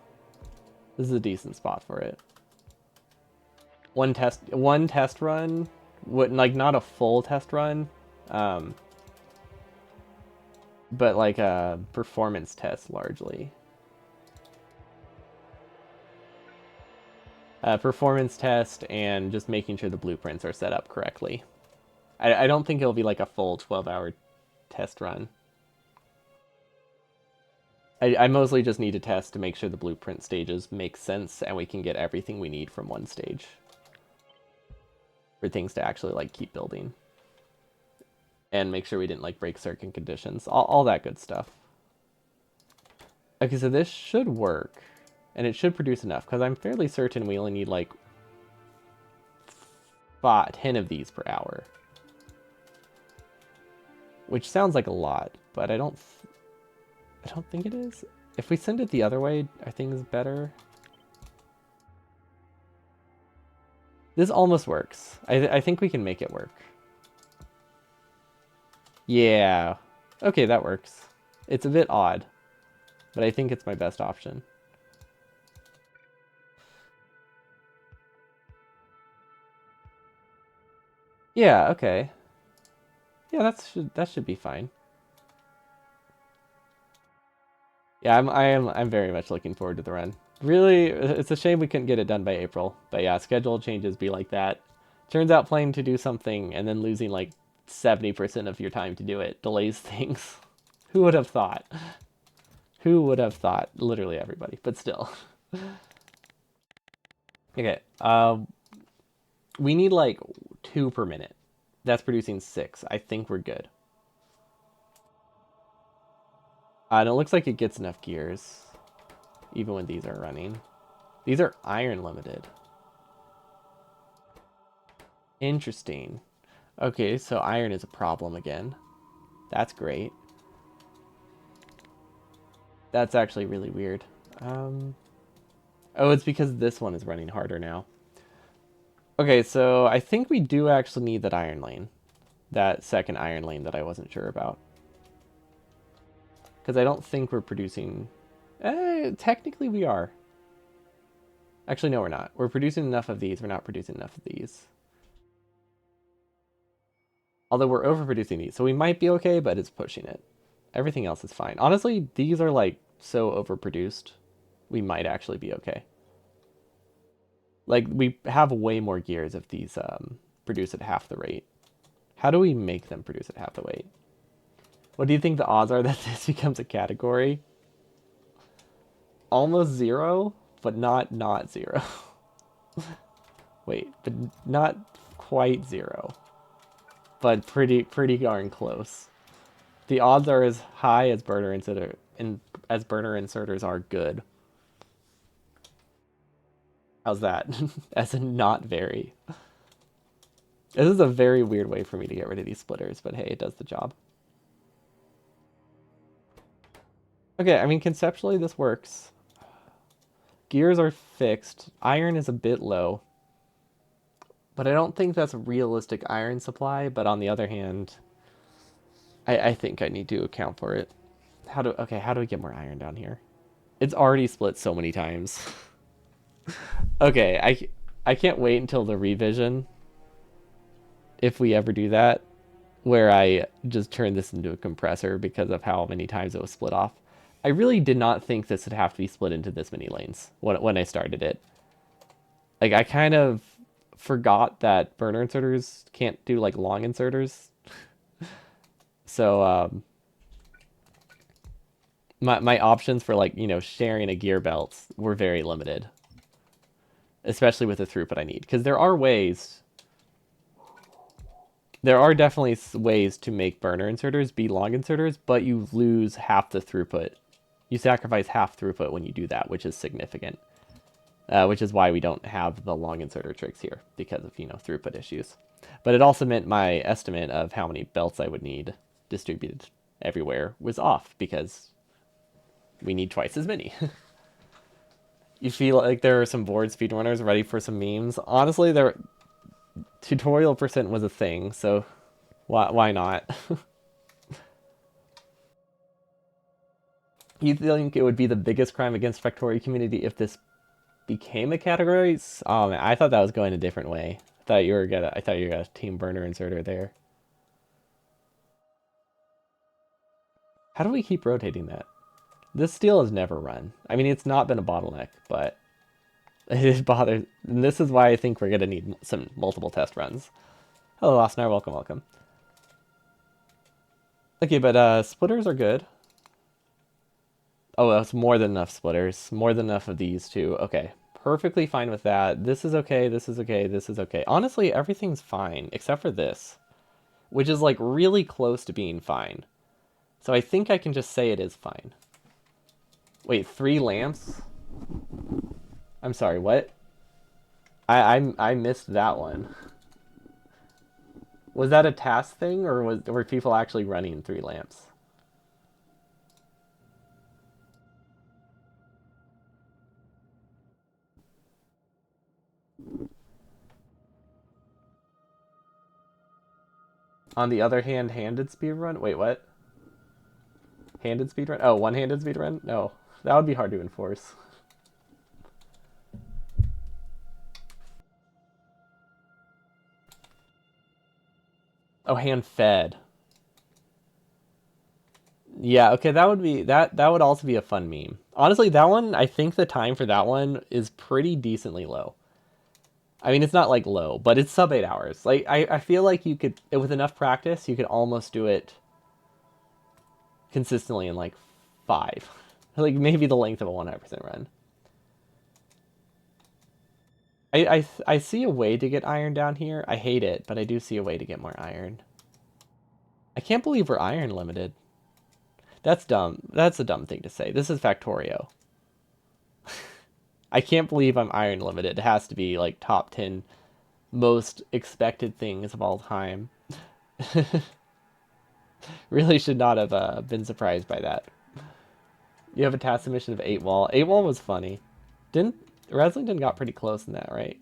This is a decent spot for it. One test run, would like not a full test run, but like a performance test largely. Performance test and just making sure the blueprints are set up correctly. I don't think it'll be like a full 12-hour test run. I mostly just need to test to make sure the blueprint stages make sense and we can get everything we need from one stage. For things to actually like keep building. And make sure we didn't like break certain conditions. All that good stuff. Okay, so this should work. And it should produce enough, because I'm fairly certain we only need like 10 of these per hour. Which sounds like a lot, but I don't think it is. If we send it the other way, are things better? This almost works. I think we can make it work. Yeah. Okay, that works. It's a bit odd, but I think it's my best option. Yeah, okay. Yeah, that should be fine. Yeah, I'm very much looking forward to the run. Really, it's a shame we couldn't get it done by April. But yeah, schedule changes be like that. Turns out planning to do something and then losing like 70% of your time to do it delays things. Who would have thought? Who would have thought? Literally everybody, but still. Okay, we need like 2 per minute. That's producing 6. I think we're good. And it looks like it gets enough gears, even when these are running. These are iron limited. Interesting. Okay, so iron is a problem again. That's great. That's actually really weird. Oh, it's because this one is running harder now. Okay, so I think we do actually need that iron lane. That second iron lane that I wasn't sure about. Because I don't think we're producing... technically we are. Actually, no, we're not. We're producing enough of these. We're not producing enough of these. Although we're overproducing these. So we might be okay, but it's pushing it. Everything else is fine. Honestly, these are like so overproduced. We might actually be okay. Like, we have way more gears if these produce at half the rate. How do we make them produce at half the weight? What do you think the odds are that this becomes a category? Almost 0, but not 0. Wait, but not quite 0. But pretty darn close. The odds are as high as burner inserters are good. How's that? As in not very. This is a very weird way for me to get rid of these splitters, but hey, it does the job. Okay, I mean, conceptually this works. gears are fixed. Iron is a bit low. But I don't think that's a realistic iron supply. But on the other hand, I think I need to account for it. How do we get more iron down here? It's already split so many times. Okay, I can't wait until the revision, if we ever do that, where I just turn this into a compressor because of how many times it was split off. I really did not think this would have to be split into this many lanes when I started it. Like, I kind of forgot that burner inserters can't do, like, long inserters. So, my options for, like, you know, sharing a gear belt were very limited. Especially with the throughput I need. Because there are definitely ways to make burner inserters be long inserters, but you lose half the throughput. You sacrifice half throughput when you do that, which is significant. Which is why we don't have the long inserter tricks here, because of, you know, throughput issues. But it also meant my estimate of how many belts I would need distributed everywhere was off, because we need twice as many. You feel like there are some bored speedrunners ready for some memes? Honestly, tutorial percent was a thing, so why not? You think it would be the biggest crime against Factorio community if this became a category? Oh man, I thought that was going a different way. I thought you were gonna team burner inserter there. How do we keep rotating that? This steel has never run. I mean, it's not been a bottleneck, but it bothers. And this is why I think we're gonna need some multiple test runs. Hello, Osnar. Welcome, welcome. Okay, but splitters are good. Oh, that's more than enough splitters. More than enough of these too. Okay, perfectly fine with that. This is okay, this is okay, this is okay. Honestly, everything's fine, except for this, which is like really close to being fine. So I think I can just say it is fine. Wait, 3 lamps? I'm sorry, what? I missed that one. Was that a task thing, or were people actually running 3 lamps? On the other hand, handed speedrun? Wait, what? Handed speedrun? Oh, one-handed speedrun? No, that would be hard to enforce. Oh, hand fed. Yeah, okay, that would also be a fun meme. Honestly, that one, I think the time for that one is pretty decently low. I mean, it's not like low, but it's sub 8 hours. Like, I feel like you could, with enough practice, you could almost do it consistently in like 5. Like maybe the length of a 100% run. I see a way to get iron down here. I hate it, but I do see a way to get more iron. I can't believe we're iron limited. That's dumb. That's a dumb thing to say. This is Factorio. I can't believe I'm iron limited. It has to be like top 10 most expected things of all time. Really should not have been surprised by that. You have a task submission of 8 wall. 8 wall was funny. Didn't Reslington got pretty close in that, right?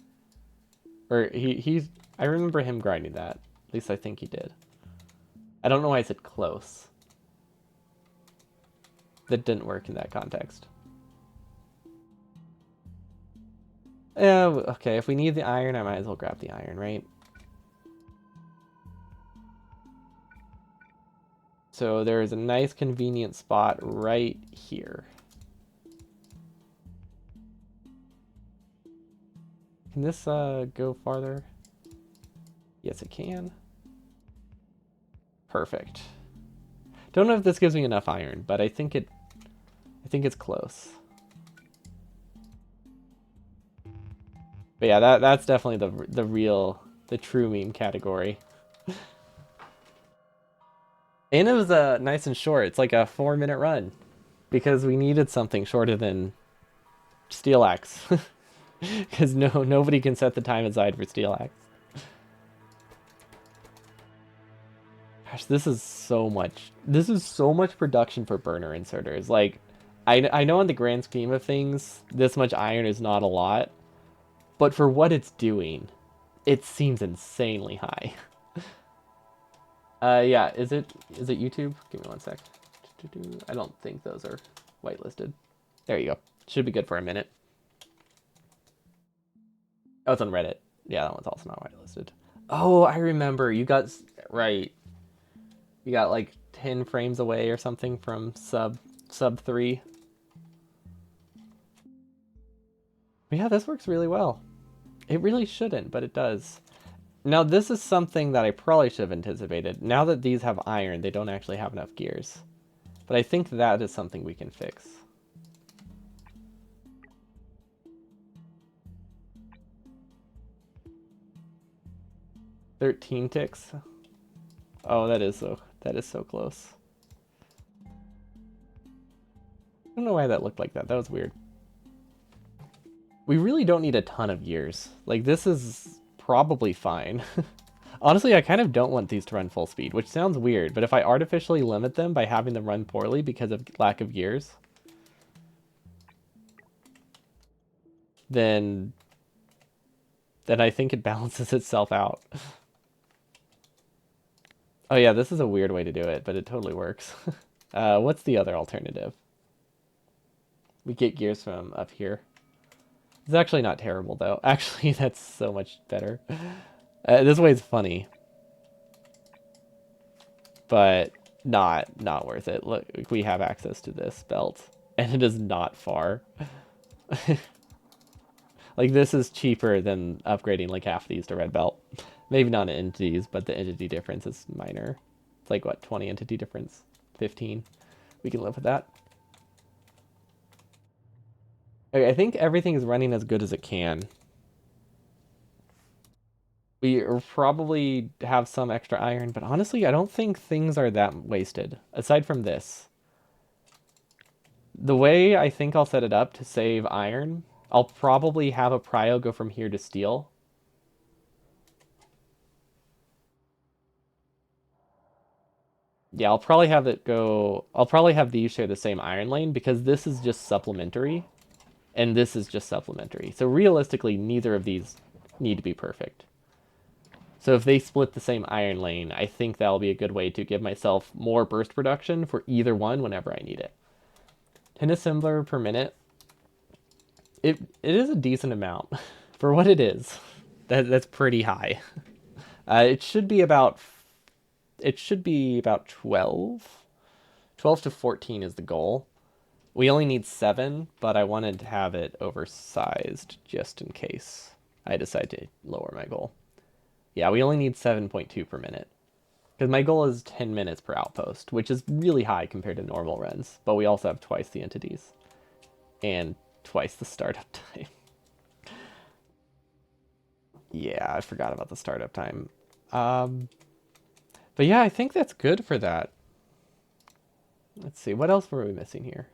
Or he's I remember him grinding that. At least I think he did. I don't know why I said close. That didn't work in that context. Okay, if we need the iron, I might as well grab the iron, right? So there's a nice convenient spot right here. Can this go farther? Yes, it can. Perfect. Don't know if this gives me enough iron, but I think it's close. But yeah, that's definitely the true meme category. And it was nice and short. It's like a 4-minute run because we needed something shorter than Steel Axe. Because nobody can set the time aside for Steel Axe. Gosh, this is so much production for burner inserters. Like, I know in the grand scheme of things, this much iron is not a lot, but for what it's doing, it seems insanely high. Yeah, is it YouTube? Give me one sec. I don't think those are whitelisted. There you go. Should be good for a minute. Oh, it's on Reddit. Yeah, that one's also not whitelisted. Oh, I remember. You got right. You got like 10 frames away or something from sub 3. But yeah, this works really well. It really shouldn't, but it does. Now, this is something that I probably should have anticipated. Now that these have iron, they don't actually have enough gears. But I think that is something we can fix. "13 ticks." Oh, that is so close. I don't know why that looked like that. That was weird. We really don't need a ton of gears. Like, this is probably fine. Honestly, I kind of don't want these to run full speed, which sounds weird, but if I artificially limit them by having them run poorly because of lack of gears, then I think it balances itself out. Oh yeah, this is a weird way to do it, but it totally works. What's the other alternative? We get gears from up here. It's actually not terrible, though. Actually, that's so much better. This way is funny, but not worth it. Look, we have access to this belt, and it is not far. Like, this is cheaper than upgrading like half these to red belt. Maybe not in entities, but the entity difference is minor. It's like, what, 20 entity difference? 15. We can live with that. Okay, I think everything is running as good as it can. We probably have some extra iron, but honestly, I don't think things are that wasted, aside from this. The way I think I'll set it up to save iron, I'll probably have a prio go from here to steel. Yeah, I'll probably have it go... I'll probably have these share the same iron lane, because this is just supplementary, and this is just supplementary. So realistically, neither of these need to be perfect. So if they split the same iron lane, I think that'll be a good way to give myself more burst production for either one whenever I need it. 10 assembler per minute. It is a decent amount for what it is. That's pretty high. It should be about 12. 12 to 14 is the goal. We only need 7, but I wanted to have it oversized just in case I decide to lower my goal. Yeah, we only need 7.2 per minute. Because my goal is 10 minutes per outpost, which is really high compared to normal runs. But we also have twice the entities. And twice the startup time. Yeah, I forgot about the startup time. But yeah, I think that's good for that. Let's see, what else were we missing here?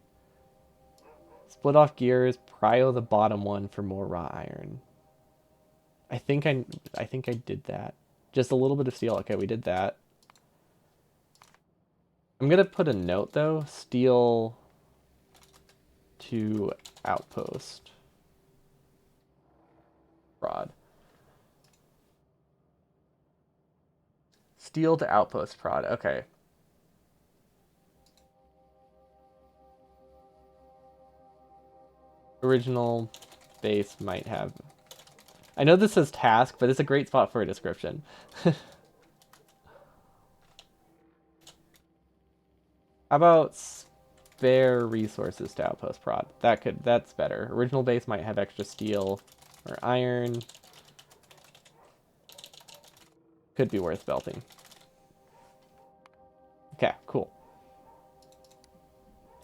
Split off gears, prio the bottom one for more raw iron. I think I did that. Just a little bit of steel. Okay, we did that. I'm gonna put a note though. Steel to outpost. Prod. Steel to outpost prod. Okay. Original base might have... I know this says task, but it's a great spot for a description. How about spare resources to outpost prod? That's better. Original base might have extra steel or iron. Could be worth belting. Okay, cool.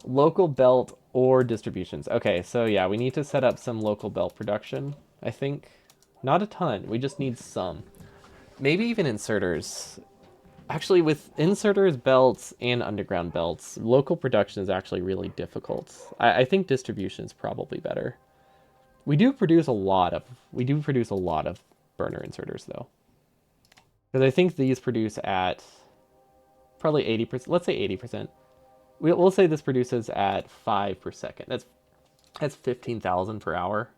Local belt or distributions. Okay, so yeah, we need to set up some local belt production, I think. Not a ton, we just need some. Maybe even inserters. Actually, with inserters, belts, and underground belts, local production is actually really difficult. I think distribution is probably better. We do produce a lot of burner inserters though. Because I think these produce at probably 80%, let's say 80%. We'll say this produces at 5 per second. That's 15,000 per hour,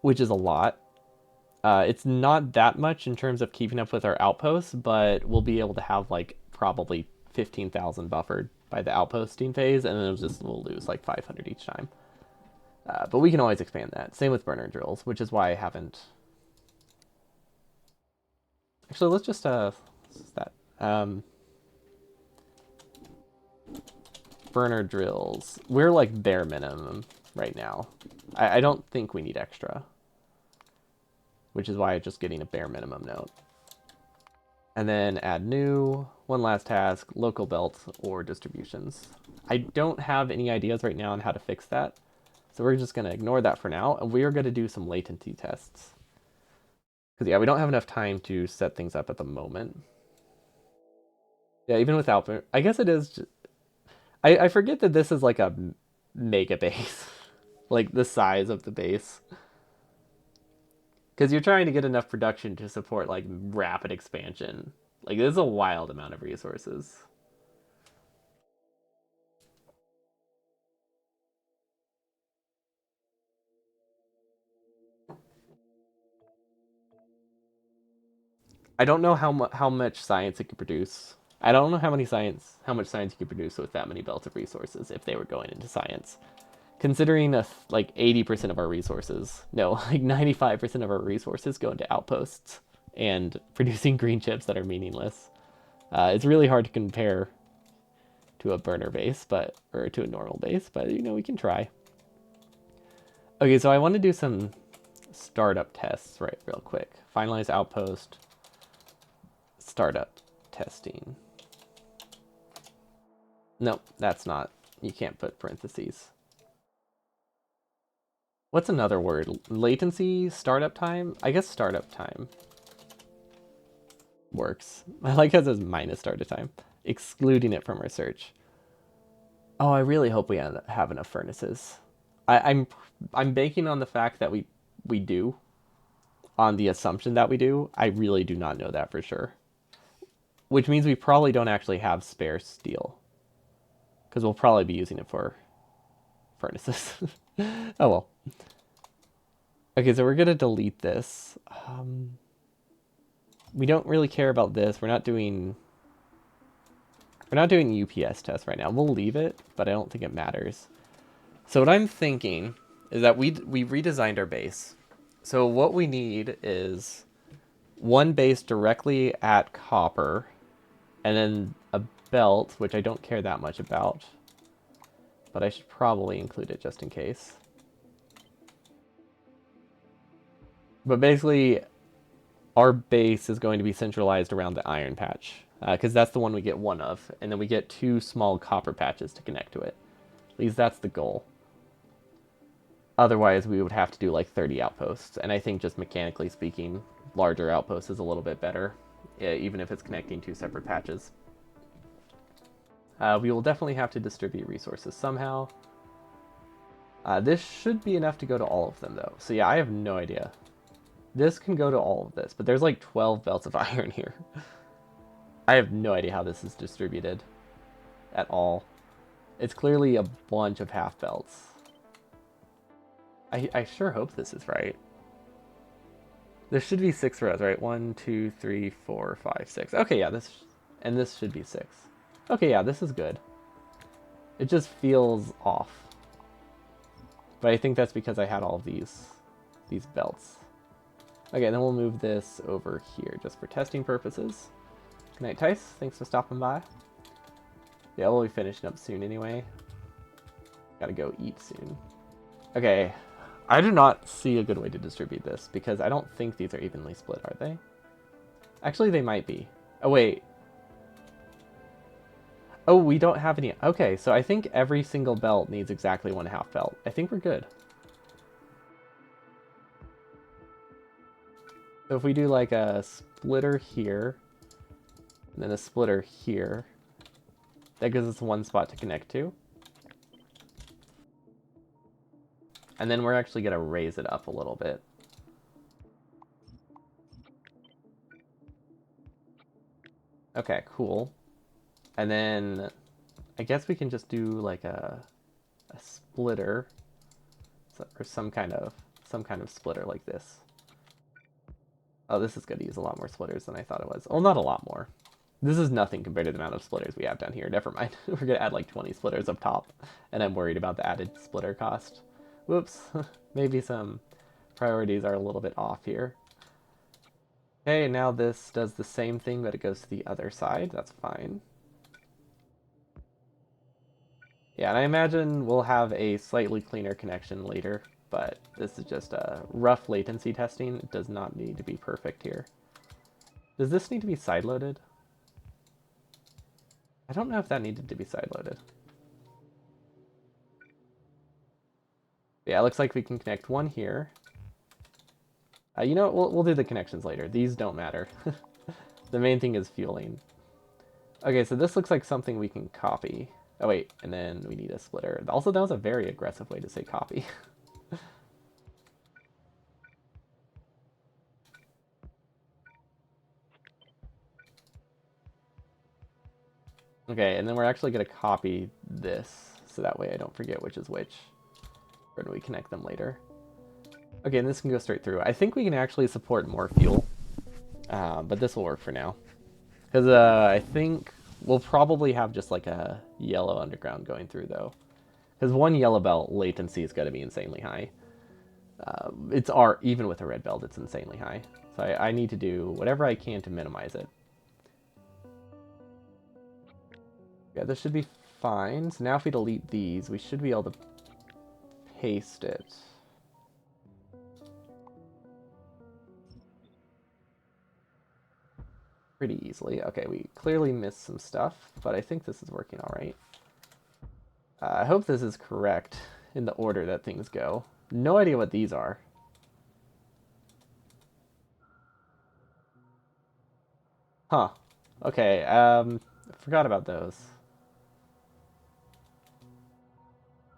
which is a lot. It's not that much in terms of keeping up with our outposts, but we'll be able to have like probably 15,000 buffered by the outposting phase, and then we'll lose like 500 each time. But we can always expand that. Same with burner drills, which is why I haven't. Actually, let's just that burner drills. We're like bare minimum right now. I don't think we need extra, which is why I'm just getting a bare minimum note. And then add new, one last task, local belts or distributions. I don't have any ideas right now on how to fix that. So we're just going to ignore that for now. And we are going to do some latency tests. Because yeah, we don't have enough time to set things up at the moment. Yeah, even without, I guess it is. I forget that this is like a mega base. Like the size of the base. Because you're trying to get enough production to support like rapid expansion. Like this is a wild amount of resources. I don't know how much science it could produce. I don't know how much science you could produce with that many belts of resources if they were going into science. Considering like 80% of our resources, no, like 95% of our resources go into outposts and producing green chips that are meaningless. It's really hard to compare to a burner base, or to a normal base, but we can try. Okay, so I want to do some startup tests real quick. Finalize outpost, startup testing. No, that's not. You can't put parentheses. What's another word? Latency? Startup time? I guess startup time works. I like how it says minus startup time, excluding it from our search. Oh, I really hope we have enough furnaces. I'm banking on the fact that we do, on the assumption that we do. I really do not know that for sure. Which means we probably don't actually have spare steel. Because we'll probably be using it for furnaces. Oh well. Okay, so we're going to delete this. We don't really care about this. We're not doing UPS tests right now. We'll leave it, but I don't think it matters. So what I'm thinking is that we redesigned our base. So what we need is one base directly at copper, and then a belt, which I don't care that much about, but I should probably include it just in case. But basically, our base is going to be centralized around the iron patch, because that's the one we get one of, and then we get 2 small copper patches to connect to it. At least that's the goal. Otherwise, we would have to do like 30 outposts, and I think just mechanically speaking, larger outposts is a little bit better, even if it's connecting 2 separate patches. We will definitely have to distribute resources somehow. This should be enough to go to all of them, though. So yeah, I have no idea. This can go to all of this, but there's like 12 belts of iron here. I have no idea how this is distributed at all. It's clearly a bunch of half belts. I sure hope this is right. There should be 6 rows, right? 1, 2, 3, 4, 5, 6. Okay, yeah, this should be 6. Okay, yeah, this is good. It just feels off. But I think that's because I had all of these belts. Okay, then we'll move this over here just for testing purposes. Good night, Tice. Thanks for stopping by. Yeah, we'll be finishing up soon anyway. Gotta go eat soon. Okay, I do not see a good way to distribute this because I don't think these are evenly split, are they? Actually, they might be. Oh, wait. Oh, we don't have any. Okay, so I think every single belt needs exactly 1/2 belt. I think we're good. So if we do like a splitter here, and then a splitter here, that gives us 1 spot to connect to. And then we're actually going to raise it up a little bit. Okay, cool. And then I guess we can just do like a splitter, or some kind of splitter like this. Oh, this is going to use a lot more splitters than I thought it was. Well, not a lot more. This is nothing compared to the amount of splitters we have down here. Never mind. We're going to add like 20 splitters up top, and I'm worried about the added splitter cost. Whoops. Maybe some priorities are a little bit off here. Okay, now this does the same thing, but it goes to the other side. That's fine. Yeah, and I imagine we'll have a slightly cleaner connection later, but this is just a rough latency testing. It does not need to be perfect here. Does this need to be sideloaded? I don't know if that needed to be sideloaded. Yeah, it looks like we can connect one here. You know what? We'll do the connections later. These don't matter. The main thing is fueling. Okay, so this looks like something we can copy. Oh wait, and then we need a splitter. Also, that was a very aggressive way to say copy. Okay, and then we're actually going to copy this, so that way I don't forget which is which. Or do we connect them later? Okay, and this can go straight through. I think we can actually support more fuel, but this will work for now. Because I think we'll probably have just like a yellow underground going through, though. Because one yellow belt latency is going to be insanely high. Even with a red belt, it's insanely high. So I need to do whatever I can to minimize it. Yeah, this should be fine. So now if we delete these, we should be able to paste it. Pretty easily. Okay, we clearly missed some stuff, but I think this is working all right. I hope this is correct in the order that things go. No idea what these are. Huh. Okay, forgot about those.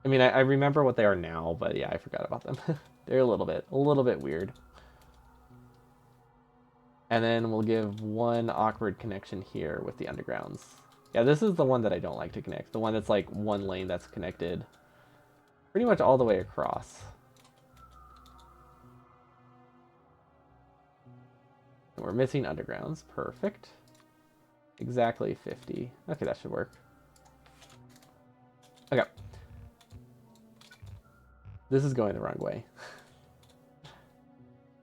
I mean, I remember what they are now, but yeah, I forgot about them. They're a little bit weird. And then we'll give one awkward connection here with the undergrounds. Yeah, this is the one that I don't like to connect. The one that's like one lane that's connected pretty much all the way across. And we're missing undergrounds. Perfect. Exactly 50. Okay, that should work. Okay. This is going the wrong way.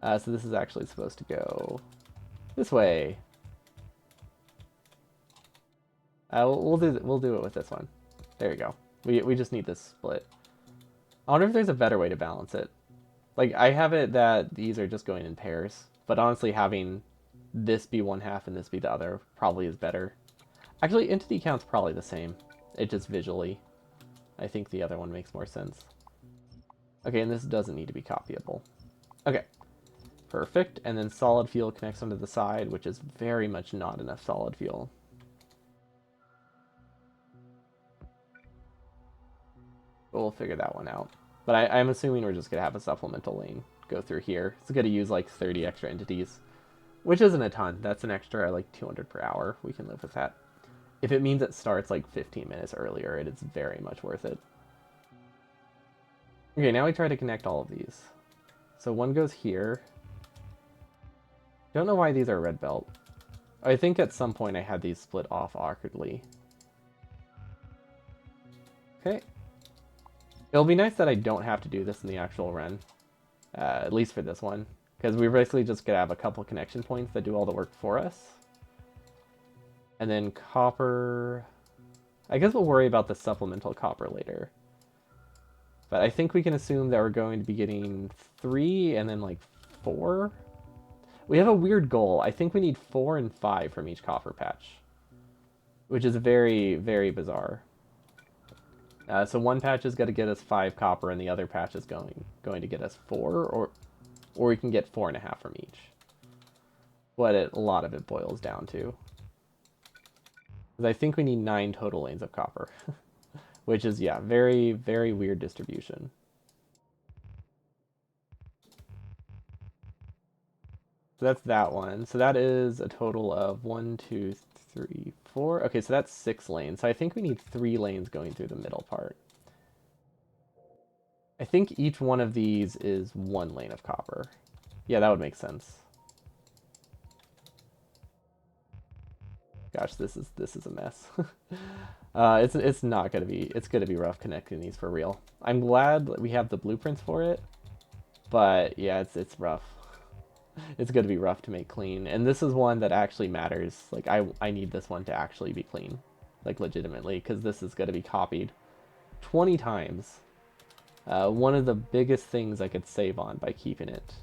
So this is actually supposed to go this way. We'll do it with this one. There you go. We just need this split. I wonder if there's a better way to balance it. Like, I have it that these are just going in pairs, but honestly having this be one half and this be the other probably is better. Actually, entity count's probably the same. It just visually. I think the other one makes more sense. Okay, and this doesn't need to be copyable. Okay, perfect. And then solid fuel connects onto the side, which is very much not enough solid fuel. But we'll figure that one out. But I'm assuming we're just going to have a supplemental lane go through here. It's going to use like 30 extra entities, which isn't a ton. That's an extra like 200 per hour. We can live with that. If it means it starts like 15 minutes earlier, it is very much worth it. Okay, now we try to connect all of these. So one goes here. Don't know why these are red belt. I think at some point I had these split off awkwardly. Okay. It'll be nice that I don't have to do this in the actual run. At least for this one. Because we're basically just going to have a couple connection points that do all the work for us. And then copper... I guess we'll worry about the supplemental copper later. But I think we can assume that we're going to be getting 3 and then like 4. We have a weird goal. I think we need 4 and 5 from each copper patch. Which is very, very bizarre. So one patch is going to get us 5 copper and the other patch is going to get us 4. Or we can get 4.5 from each. What a lot of it boils down to. Because I think we need 9 total lanes of copper. Which is, yeah, very, very weird distribution. So that's that one. So that is a total of 1, 2, 3, 4. Okay, so that's 6 lanes. So I think we need 3 lanes going through the middle part. I think each one of these is 1 lane of copper. Yeah, that would make sense. Gosh, this is a mess. It's not gonna be, it's gonna be rough connecting these for real. I'm glad that we have the blueprints for it, but yeah, it's rough. It's gonna be rough to make clean, and this is one that actually matters. Like I need this one to actually be clean, like legitimately, because this is gonna be copied 20 times. One of the biggest things I could save on by keeping it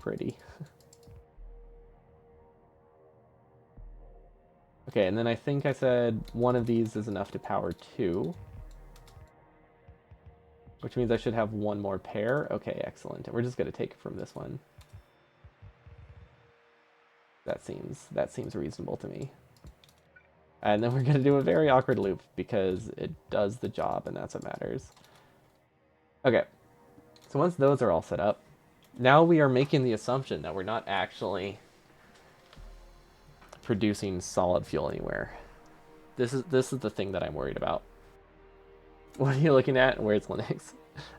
pretty. Okay, and then I think I said one of these is enough to power 2. Which means I should have 1 more pair. Okay, excellent. And we're just going to take it from this one. That seems reasonable to me. And then we're going to do a very awkward loop because it does the job and that's what matters. Okay, so once those are all set up, now we are making the assumption that we're not actually producing solid fuel anywhere. This is the thing that I'm worried about. What are you looking at? Where's Linux?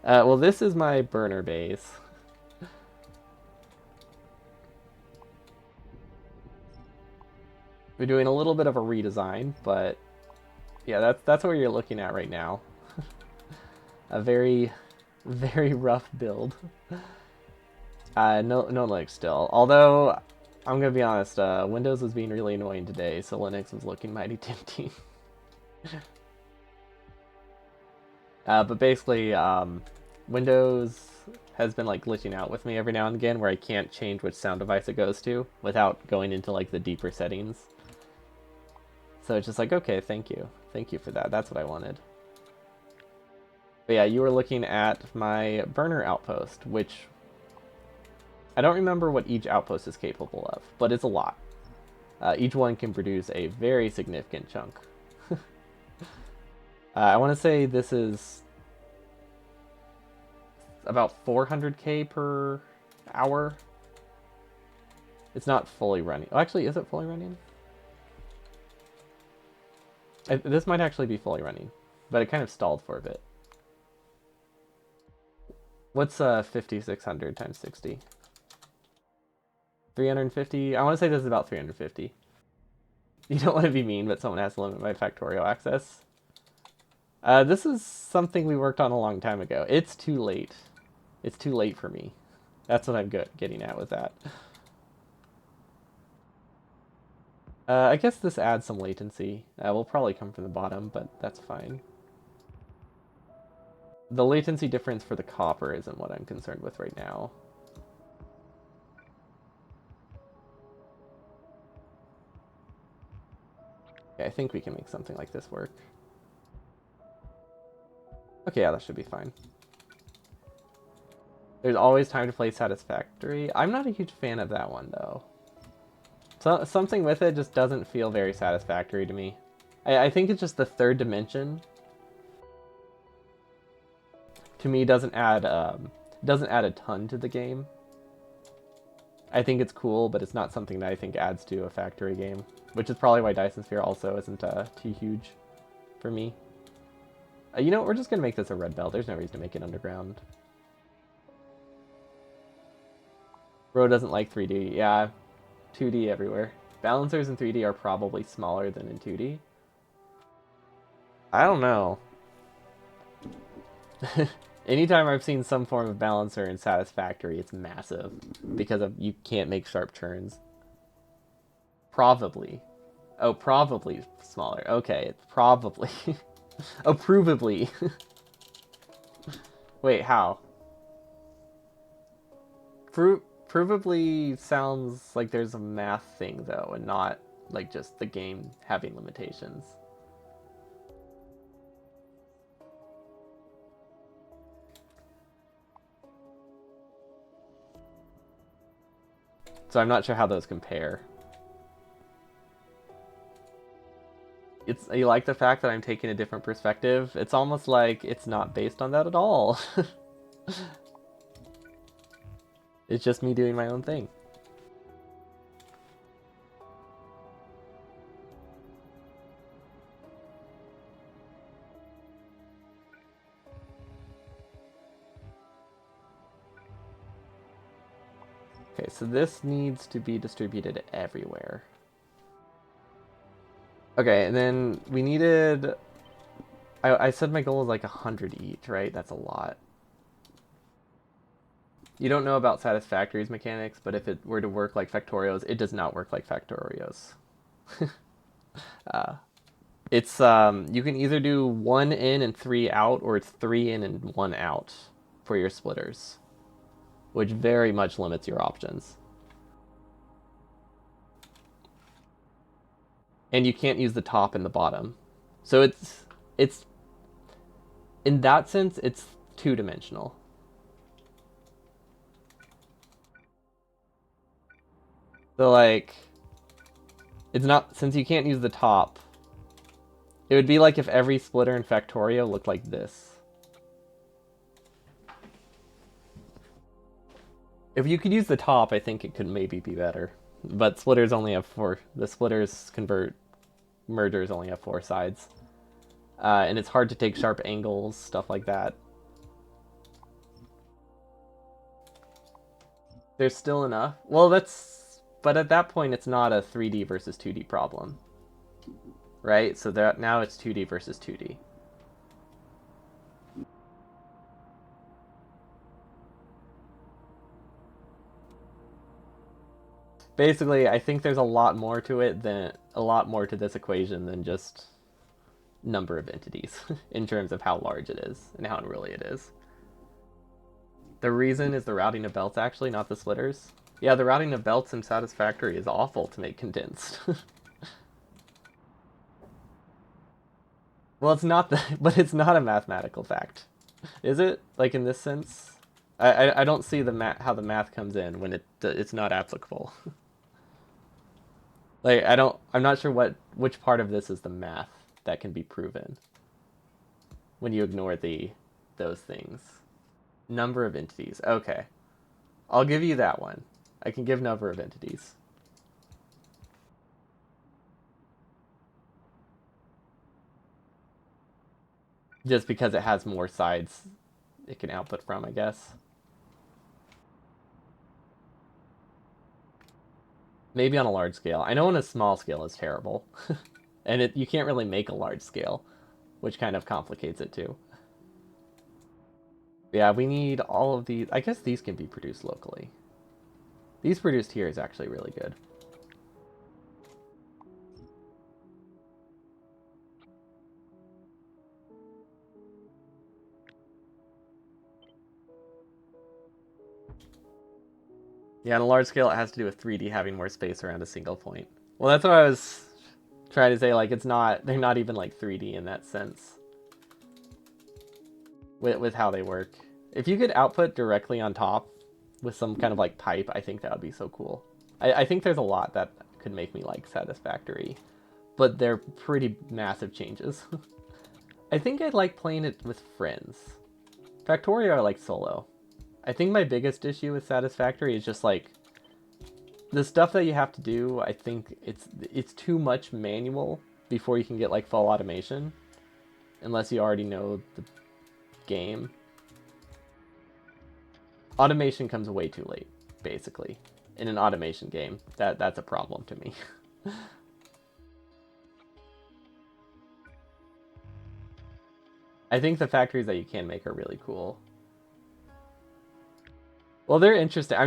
Well, this is my burner base. We're doing a little bit of a redesign, but yeah, that's what you're looking at right now. A very, very rough build. No Linux still. Although, I'm gonna be honest, Windows was being really annoying today, so Linux was looking mighty tempting. But basically, Windows has been like glitching out with me every now and again, where I can't change which sound device it goes to without going into like the deeper settings. So it's just like, okay, thank you for that. That's what I wanted. But yeah, you were looking at my burner outpost, which I don't remember what each outpost is capable of, but it's a lot. Each one can produce a very significant chunk. I want to say this is about 400k per hour. It's not fully running. Oh, actually, is it fully running? This might actually be fully running, but it kind of stalled for a bit. What's 5600 times 60? 350? I want to say this is about 350. You don't want to be mean, but someone has to limit my factorial access. This is something we worked on a long time ago. It's too late. It's too late for me. That's what I'm getting at with that. I guess this adds some latency. Will probably come from the bottom, but that's fine. The latency difference for the copper isn't what I'm concerned with right now. Okay, I think we can make something like this work. Okay, yeah, that should be fine. There's always time to play satisfactory. I'm not a huge fan of that one, though. So, something with it just doesn't feel very satisfactory to me. I think it's just the third dimension. To me, doesn't add a ton to the game. I think it's cool, but it's not something that I think adds to a factory game, which is probably why Dyson Sphere also isn't too huge for me. You know what, we're just gonna make this a red belt. There's no reason to make it underground. Bro doesn't like 3D. Yeah, 2D everywhere. Balancers in 3D are probably smaller than in 2D. I don't know. Anytime I've seen some form of balancer in Satisfactory, it's massive because you can't make sharp turns. Probably. Oh, probably smaller. Okay, it's probably. Oh, provably. Wait, how? Provably sounds like there's a math thing, though, and not like just the game having limitations. So I'm not sure how those compare. You like the fact that I'm taking a different perspective? It's almost like it's not based on that at all. It's just me doing my own thing. Okay, so this needs to be distributed everywhere. Okay, and then we needed... I said my goal is like 100 each, right? That's a lot. You don't know about Satisfactory's mechanics, but if it were to work like Factorio's, it does not work like Factorio's. It's you can either do 1 in and 3 out, or it's 3 in and 1 out for your splitters, which very much limits your options. And you can't use the top and the bottom. So it's in that sense it's two-dimensional. So like it's not, since you can't use the top, it would be like if every splitter in Factorio looked like this. If you could use the top, I think it could maybe be better. But splitters only have 4. The splitters convert mergers only have 4 sides. And it's hard to take sharp angles, stuff like that. There's still enough. Well, but at that point, it's not a 3D versus 2D problem, right? So that now it's 2D versus 2D. Basically, I think there's a lot more to it than a lot more to this equation than just number of entities in terms of how large it is and how unruly it is. The reason is the routing of belts, actually, not the splitters. Yeah, the routing of belts in Satisfactory is awful to make condensed. Well, it's not but it's not a mathematical fact, is it? Like in this sense, I don't see how the math comes in when it's not applicable. Like I'm not sure which part of this is the math that can be proven when you ignore those things. Number of entities. Okay, I'll give you that one. I can give number of entities. Just because it has more sides it can output from, I guess. Maybe on a large scale. I know on a small scale is terrible. And you can't really make a large scale, which kind of complicates it too. Yeah, we need all of these. I guess these can be produced locally. These produced here is actually really good. Yeah, on a large scale, it has to do with 3D having more space around a single point. Well, that's what I was trying to say. Like, they're not even like 3D in that sense with how they work. If you could output directly on top with some kind of like pipe, I think that would be so cool. I think there's a lot that could make me like Satisfactory, but they're pretty massive changes. I think I'd like playing it with friends. Factorio I like solo. I think my biggest issue with Satisfactory is just like the stuff that you have to do. I think it's too much manual before you can get like full automation, unless you already know the game. Automation comes way too late, basically. In an automation game, that's a problem to me. I think the factories that you can make are really cool. Well, they're interesting.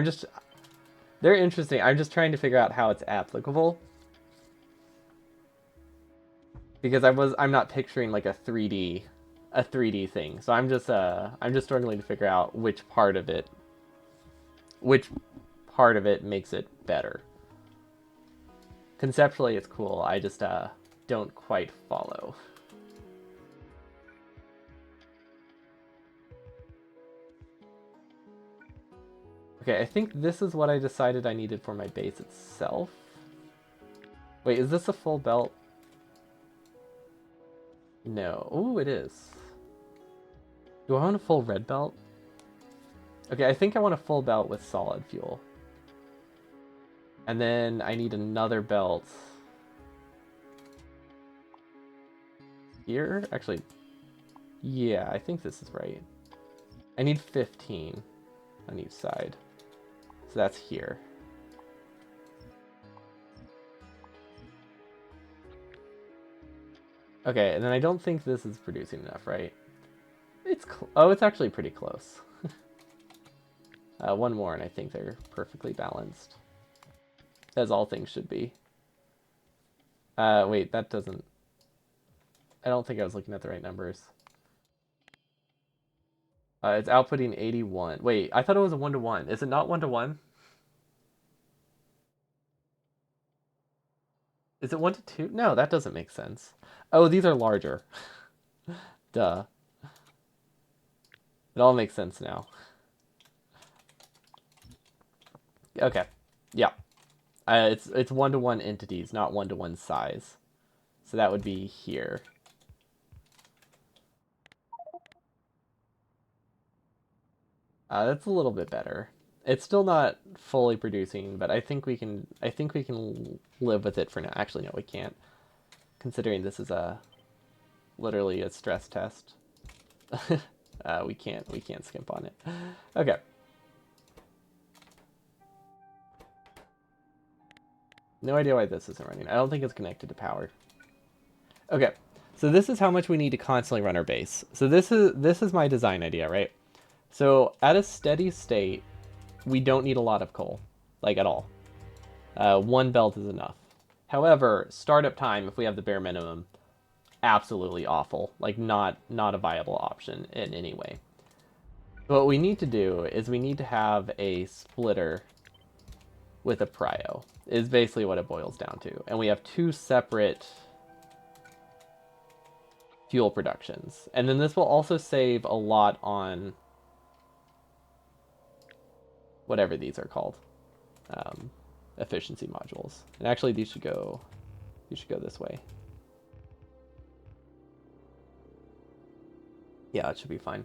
They're interesting. I'm just trying to figure out how it's applicable. Because I'm not picturing like a 3D thing. So I'm just struggling to figure out which part of it makes it better. Conceptually it's cool. I just don't quite follow. Okay, I think this is what I decided I needed for my base itself. Wait, is this a full belt? No. Oh, it is. Do I want a full red belt? Okay, I think I want a full belt with solid fuel. And then I need another belt here. Actually, yeah, I think this is right. I need 15 on each side. So that's here. Okay, and then I don't think this is producing enough, right? Oh, it's actually pretty close. One more, and I think they're perfectly balanced, as all things should be. Wait, that doesn't... I don't think I was looking at the right numbers. It's outputting 81. Wait, I thought it was a 1-to-1. Is it not 1-to-1? Is it 1-to-2? No, that doesn't make sense. Oh, these are larger. Duh. It all makes sense now. Okay. Yeah. It's 1-to-1 entities, not 1-to-1 size. So that would be here. That's a little bit better. It's still not fully producing, but I think we can. I think we can live with it for now. Actually, no, we can't. Considering this is literally a stress test. We can't skimp on it. Okay. No idea why this isn't running. I don't think it's connected to power. Okay. So this is how much we need to constantly run our base. So this is my design idea, right? So at a steady state, we don't need a lot of coal, like at all. One belt is enough. However, startup time, if we have the bare minimum, absolutely awful. Like not a viable option in any way. What we need to do is we need to have a splitter with a prio, is basically what it boils down to. And we have two separate fuel productions. And then this will also save a lot on whatever these are called. Efficiency modules. And actually these should go this way. Yeah, it should be fine.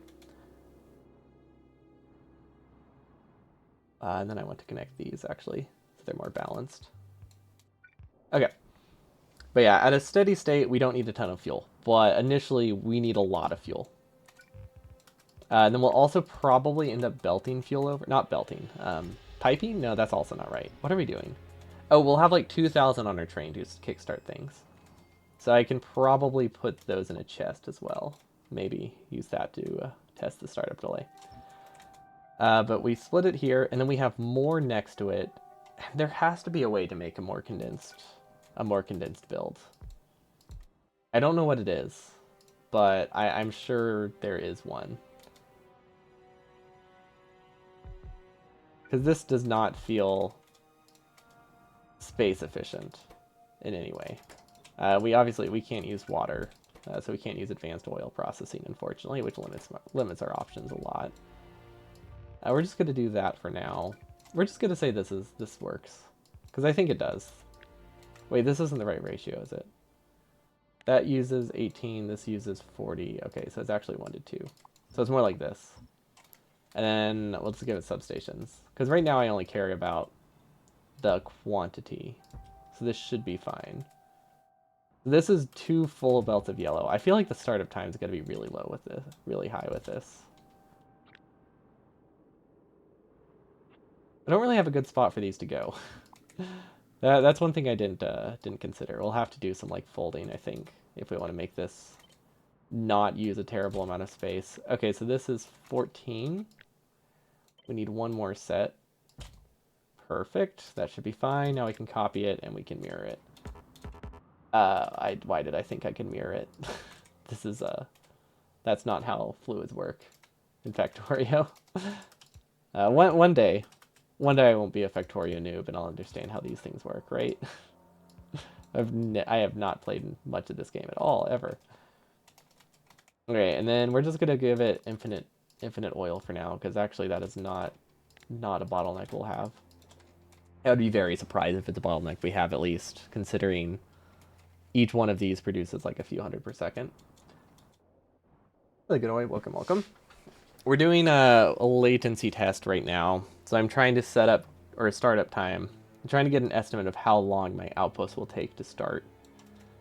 And then I want to connect these actually, so they're more balanced. Okay. But yeah, at a steady state, we don't need a ton of fuel. But initially, we need a lot of fuel. And then we'll also probably end up belting fuel over... Not belting. Piping? No, that's also not right. What are we doing? Oh, we'll have like 2,000 on our train to kickstart things. So I can probably put those in a chest as well. Maybe use that to test the startup delay. But we split it here, and then we have more next to it. There has to be a way to make a more condensed build. I don't know what it is, but I'm sure there is one. Because this does not feel space efficient in any way. We can't use water, so we can't use advanced oil processing, unfortunately, which limits our options a lot. We're just gonna do that for now. We're just gonna say this works, because I think it does. Wait, this isn't the right ratio, is it? That uses 18, this uses 40. Okay, so it's actually 1-to-2. So it's more like this. And then let's give it substations. Because right now I only care about the quantity. So this should be fine. This is 2 full belts of yellow. I feel like the startup time is going to be really low with this, really high with this. I don't really have a good spot for these to go. That's one thing I didn't consider. We'll have to do some like folding, I think, if we want to make this not use a terrible amount of space. Okay, so this is 14. We need one more set. Perfect. That should be fine. Now we can copy it and we can mirror it. Why did I think I could mirror it? This is that's not how fluids work in Factorio. One day I won't be a Factorio noob and I'll understand how these things work, right? I have not played much of this game at all, ever. Okay, and then we're just gonna give it infinite oil for now, because actually that is not a bottleneck we'll have. I would be very surprised if it's a bottleneck we have, at least, considering each one of these produces like a few hundred per second. Really good, oil. Welcome, welcome. We're doing a latency test right now, so I'm trying to set up, or startup time. I'm trying to get an estimate of how long my outpost will take to start.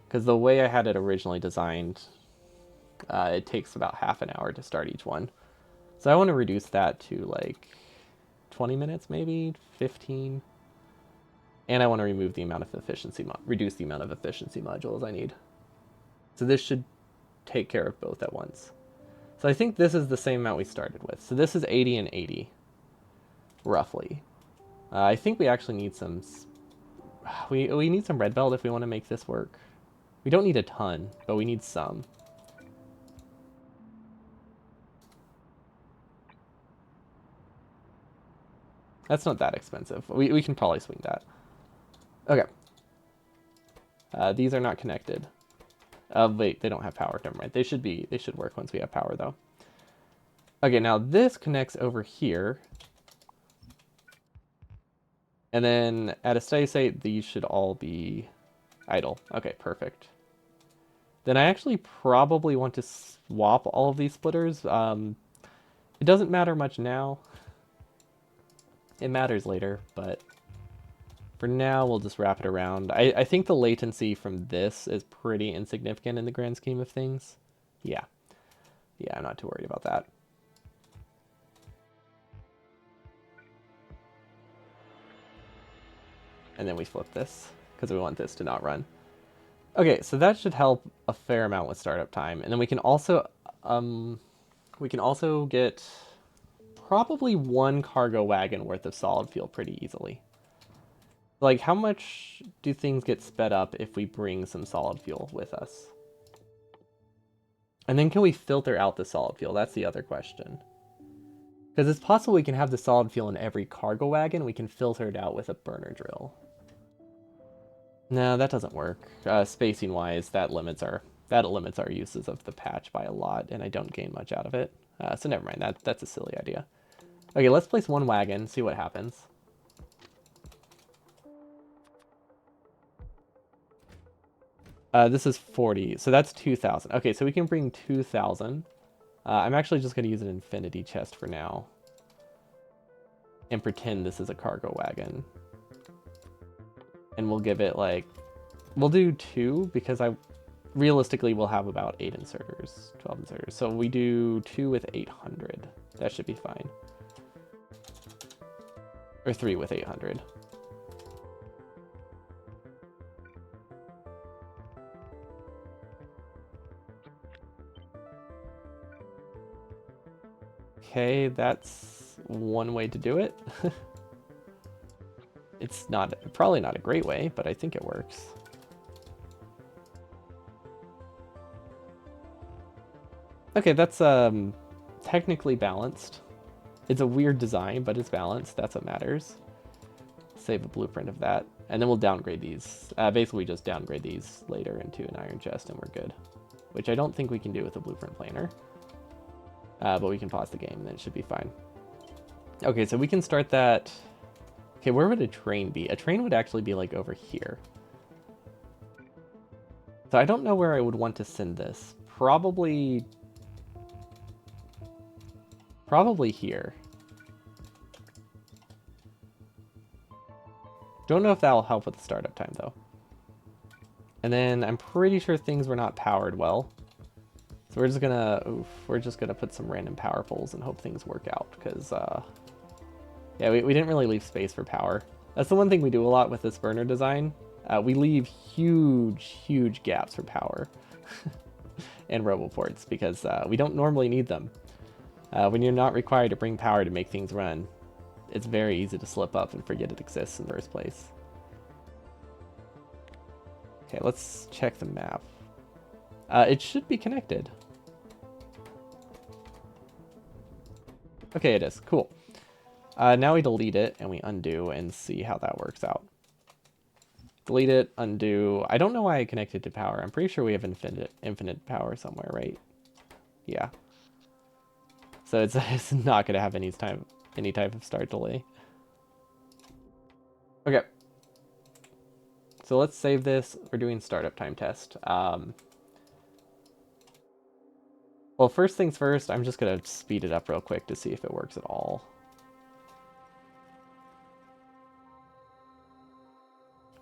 Because the way I had it originally designed, it takes about half an hour to start each one. So I want to reduce that to like 20 minutes, maybe 15. And I want to remove the amount of reduce the amount of efficiency modules I need. So this should take care of both at once. So I think this is the same amount we started with. So this is 80 and 80, roughly. I think we actually need some... We need some red belt if we want to make this work. We don't need a ton, but we need some. That's not that expensive. We can probably swing that. Okay. These are not connected. Wait, they don't have power. Never mind. They should work once we have power, though. Okay, now this connects over here. And then at a steady state, these should all be idle. Okay, perfect. Then I actually probably want to swap all of these splitters. It doesn't matter much now. It matters later, but for now, we'll just wrap it around. I think the latency from this is pretty insignificant in the grand scheme of things. Yeah. Yeah, I'm not too worried about that. And then we flip this, because we want this to not run. Okay, so that should help a fair amount with startup time. And then we can also get probably one cargo wagon worth of solid fuel pretty easily. Like, how much do things get sped up if we bring some solid fuel with us? And then can we filter out the solid fuel? That's the other question. Because it's possible we can have the solid fuel in every cargo wagon. We can filter it out with a burner drill. No, that doesn't work. Spacing-wise, that limits our uses of the patch by a lot, and I don't gain much out of it. So never mind. That's a silly idea. Okay, let's place one wagon, see what happens. This is 40, so that's 2,000. Okay, so we can bring 2,000. I'm actually just going to use an infinity chest for now. And pretend this is a cargo wagon. And we'll give it, like... We'll do 2, because realistically, we'll have about 8 inserters. 12 inserters. So we do 2 with 800. That should be fine. Or 3 with 800. Okay, that's one way to do it. It's probably not a great way, but I think it works. Okay, that's technically balanced. It's a weird design, but it's balanced. That's what matters. Save a blueprint of that. And then we'll downgrade these. Basically, just downgrade these later into an iron chest, and we're good. Which I don't think we can do with a blueprint planer. But we can pause the game, and it should be fine. Okay, so we can start that... Okay, where would a train be? A train would actually be, like, over here. So I don't know where I would want to send this. Probably here. Don't know if that'll help with the startup time, though. And then I'm pretty sure things were not powered well. So we're just gonna put some random power poles and hope things work out, because yeah, we didn't really leave space for power. That's the one thing we do a lot with this burner design. We leave huge gaps for power and roboports, because we don't normally need them. When you're not required to bring power to make things run, it's very easy to slip up and forget it exists in the first place. Okay, let's check the map. It should be connected. Okay, it is. Cool. Now we delete it and we undo and see how that works out. Delete it, undo. I don't know why I connected to power. I'm pretty sure we have infinite power somewhere, right? Yeah. So it's not going to have any type of start delay. Okay. So let's save this. We're doing startup time test. Well, first things first, I'm just going to speed it up real quick to see if it works at all.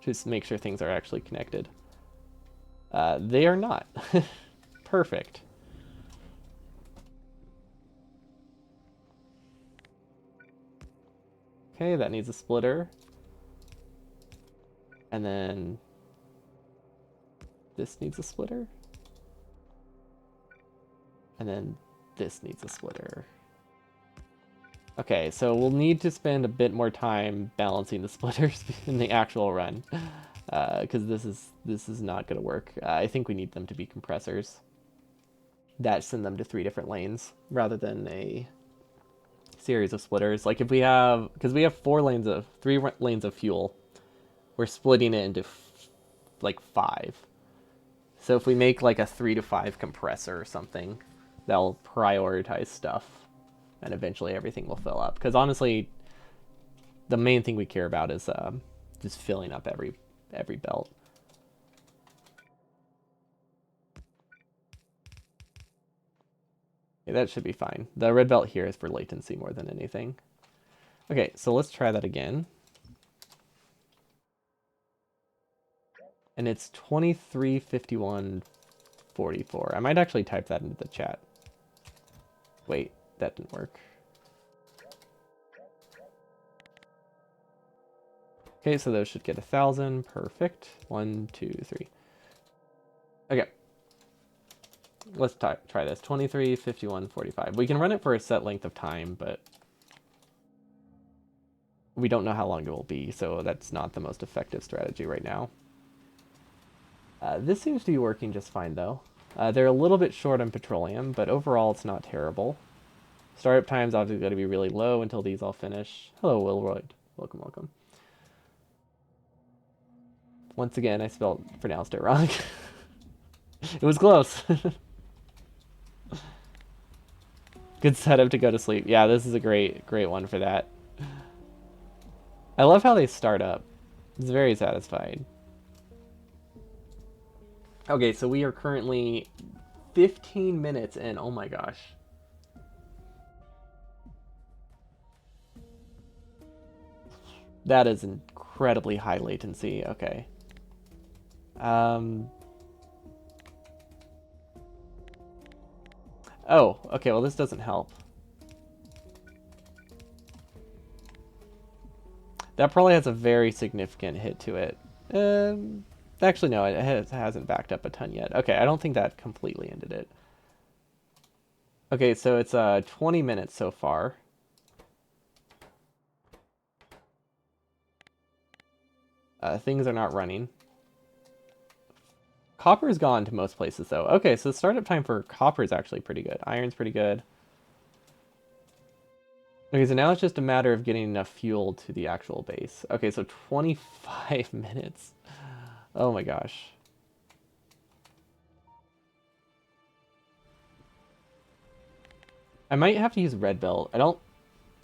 Just make sure things are actually connected. They are not. Perfect. Okay, that needs a splitter. And then this needs a splitter. And then this needs a splitter. Okay, so we'll need to spend a bit more time balancing the splitters in the actual run, because this is not going to work. I think we need them to be compressors that send them to 3 different lanes rather than a series of splitters. Like if we have, because we have 3 lanes of fuel, we're splitting it into like 5. So if we make like a 3 to 5 compressor or something, that'll prioritize stuff. And eventually everything will fill up. Because honestly, the main thing we care about is just filling up every belt. Okay, that should be fine. The red belt here is for latency more than anything. Okay, so let's try that again. And it's 23:51:44. I might actually type that into the chat. Wait, that didn't work. Okay, so those should get 1,000. Perfect. 1, 2, 3. Okay. Let's try this. 23:51:45. We can run it for a set length of time, but we don't know how long it will be, so that's not the most effective strategy right now. This seems to be working just fine, though. They're a little bit short on petroleum, but overall it's not terrible. Startup time's obviously going to be really low until these all finish. Hello, Wilroyd. Welcome, welcome. Once again, I pronounced it wrong. It was close. Good setup to go to sleep. Yeah, this is a great one for that. I love how they start up. It's very satisfying. Okay, so we are currently 15 minutes in. Oh my gosh. That is incredibly high latency. Okay. Oh, okay, well this doesn't help. That probably has a very significant hit to it. Actually, no, it hasn't backed up a ton yet. Okay, I don't think that completely ended it. Okay, so it's 20 minutes so far. Things are not running. Copper is gone to most places, though. Okay, so the startup time for copper is actually pretty good. Iron's pretty good. Okay, so now it's just a matter of getting enough fuel to the actual base. Okay, so 25 minutes. Oh my gosh. I might have to use red belt.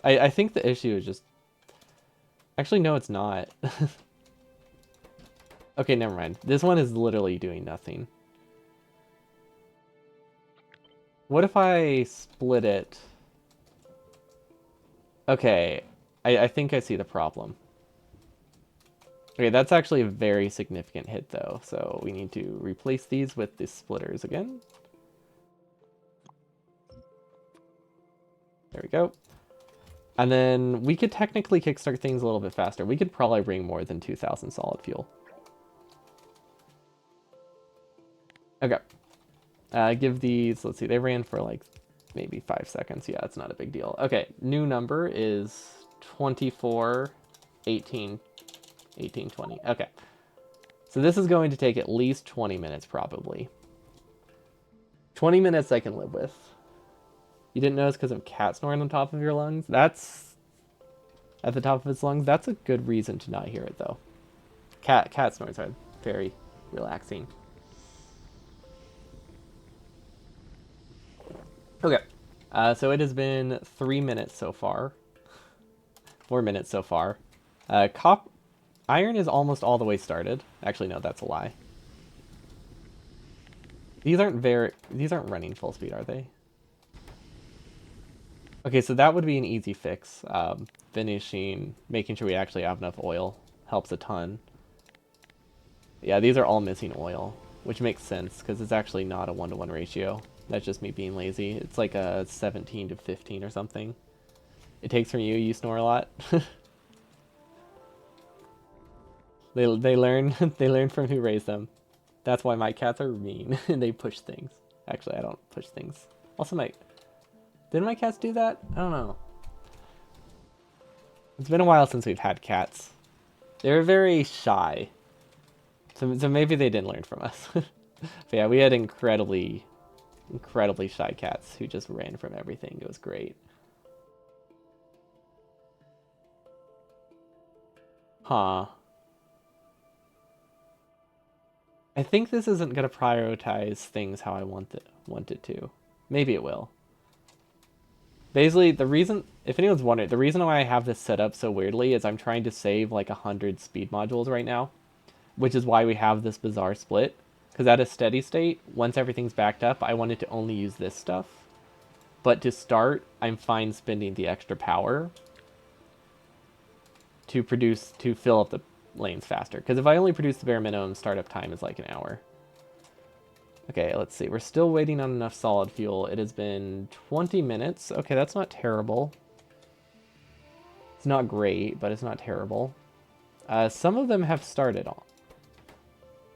I think the issue is just... Actually, no, it's not. Okay, never mind. This one is literally doing nothing. What if I split it? Okay, I think I see the problem. Okay, that's actually a very significant hit, though. So we need to replace these with the splitters again. There we go. And then we could technically kickstart things a little bit faster. We could probably bring more than 2,000 solid fuel. Okay. Give these, let's see, they ran for like maybe 5 seconds. Yeah, it's not a big deal. Okay, new number is 24, 18, 18, 20. Okay. So this is going to take at least 20 minutes probably. 20 minutes I can live with. You didn't notice because of cat snoring on top of your lungs? That's at the top of its lungs. That's a good reason to not hear it though. Cat snores are very relaxing. Okay, so it has been 3 minutes so far. 4 minutes so far. Iron is almost all the way started. Actually, no, that's a lie. These aren't running full speed, are they? Okay, so that would be an easy fix. Making sure we actually have enough oil helps a ton. Yeah, these are all missing oil, which makes sense because it's actually not a 1-to-1 ratio. That's just me being lazy. It's like a 17 to 15 or something. It takes from you. You snore a lot. They learn they learn from who raised them. That's why my cats are mean and they push things. Actually, I don't push things. Also, didn't my cats do that? I don't know. It's been a while since we've had cats. They're very shy, so maybe they didn't learn from us. But yeah, we had incredibly shy cats who just ran from everything. It was great. Huh. I think this isn't gonna prioritize things how I want it to. Maybe it will. Basically, the reason, if anyone's wondering, the reason why I have this set up so weirdly is I'm trying to save like 100 speed modules right now, which is why we have this bizarre split. Because at a steady state, once everything's backed up, I wanted to only use this stuff. But to start, I'm fine spending the extra power to fill up the lanes faster. Because if I only produce the bare minimum, startup time is like an hour. Okay, let's see. We're still waiting on enough solid fuel. It has been 20 minutes. Okay, that's not terrible. It's not great, but it's not terrible. Some of them have started on.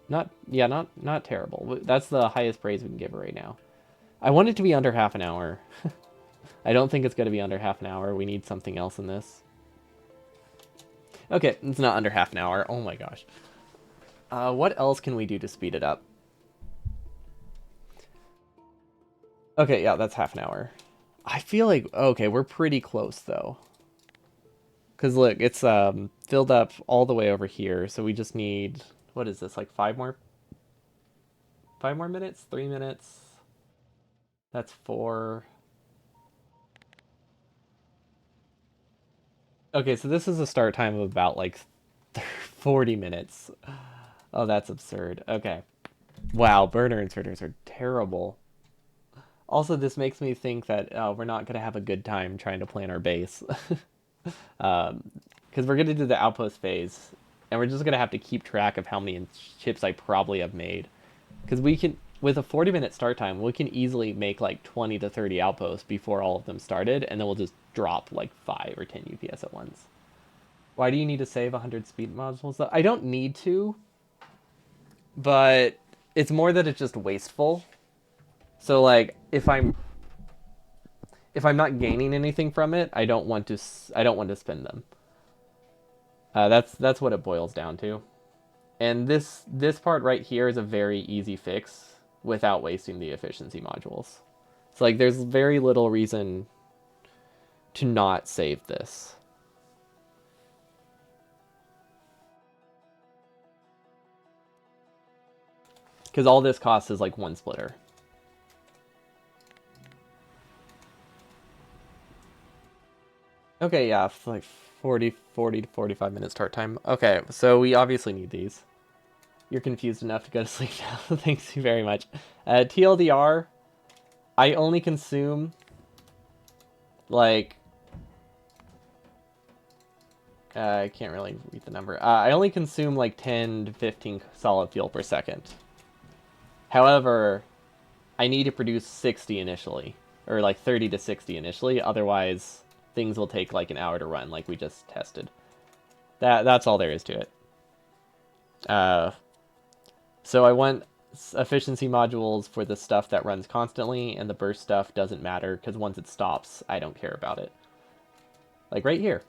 Not terrible. That's the highest praise we can give it right now. I want it to be under half an hour. I don't think it's going to be under half an hour. We need something else in this. Okay, it's not under half an hour. Oh my gosh. What else can we do to speed it up? Okay, yeah, that's half an hour. I feel like, okay, we're pretty close though. Because look, it's filled up all the way over here, so we just need, what is this, like 5 more minutes? 3 minutes? That's 4. Okay, so this is a start time of about like 40 minutes. Oh, that's absurd. Okay. Wow, burner inserters are terrible. Also, this makes me think that we're not going to have a good time trying to plan our base. Because we're going to do the outpost phase, and we're just going to have to keep track of how many chips I probably have made. Because we can, with a 40-minute start time, we can easily make like 20 to 30 outposts before all of them started, and then we'll just drop like 5 or 10 UPS at once. Why do you need to save 100 speed modules though? I don't need to, but it's more that it's just wasteful. So like if I'm not gaining anything from it, I don't want to spend them. That's what it boils down to. And this part right here is a very easy fix without wasting the efficiency modules. So like there's very little reason to not save this. Because all this costs is like one splitter. Okay, yeah, it's like 40 to 45 minute start time. Okay, so we obviously need these. You're confused enough to go to sleep now. Thanks you very much. TLDR, I only consume like I can't really read the number. I only consume like 10 to 15 solid fuel per second. However, I need to produce 60 initially, or like 30 to 60 initially. Otherwise, things will take like an hour to run, like we just tested. That's all there is to it. So I want efficiency modules for the stuff that runs constantly, and the burst stuff doesn't matter because once it stops, I don't care about it. Like right here,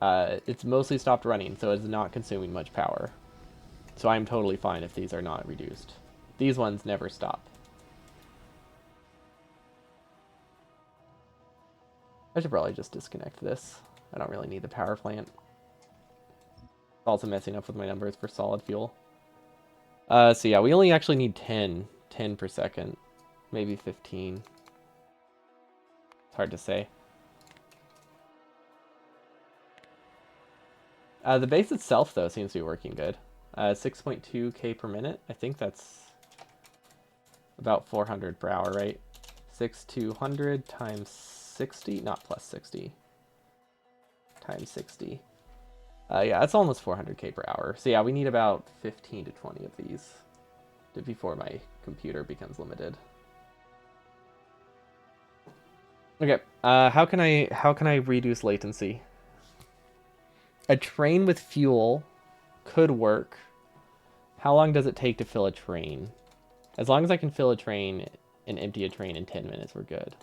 it's mostly stopped running, so it's not consuming much power. So I'm totally fine if these are not reduced. These ones never stop. I should probably just disconnect this. I don't really need the power plant. It's also messing up with my numbers for solid fuel. So yeah, we only actually need 10 per second. Maybe 15. It's hard to say. The base itself, though, seems to be working good. 6.2k per minute. I think that's about 400 per hour, right? 6200 times 60, not plus 60, times 60. Yeah, it's almost 400k per hour. So yeah, we need about 15 to 20 of these before my computer becomes limited. Okay, how can I reduce latency? A train with fuel could work. How long does it take to fill a train? As long as I can fill a train and empty a train in 10 minutes, we're good.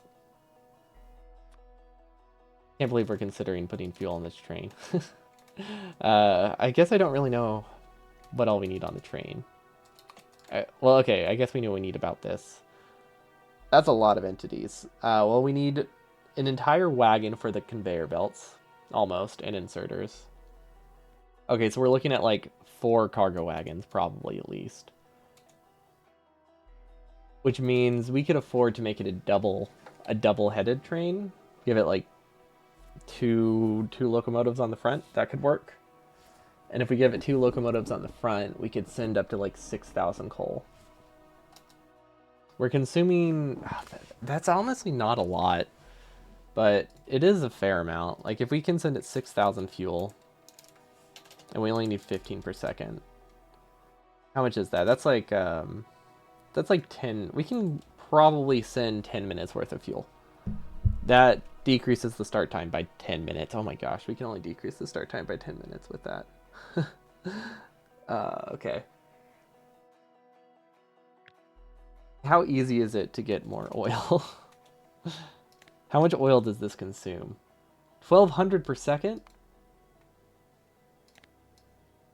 Can't believe we're considering putting fuel on this train. I guess I don't really know what all we need on the train. Well, okay, I guess we know we need about this. That's a lot of entities. Well, we need an entire wagon for the conveyor belts, almost, and inserters. Okay, so we're looking at like 4 cargo wagons, probably at least. Which means we could afford to make it a double-headed train. Give it like two locomotives on the front. That could work. And if we give it 2 locomotives on the front, we could send up to like 6,000 coal. We're consuming... That's honestly not a lot, but it is a fair amount. Like if we can send it 6,000 fuel, and we only need 15 per second. How much is that? That's like 10. We can probably send 10 minutes worth of fuel. That decreases the start time by 10 minutes. Oh my gosh, we can only decrease the start time by 10 minutes with that. Okay. How easy is it to get more oil? How much oil does this consume? 1,200 per second?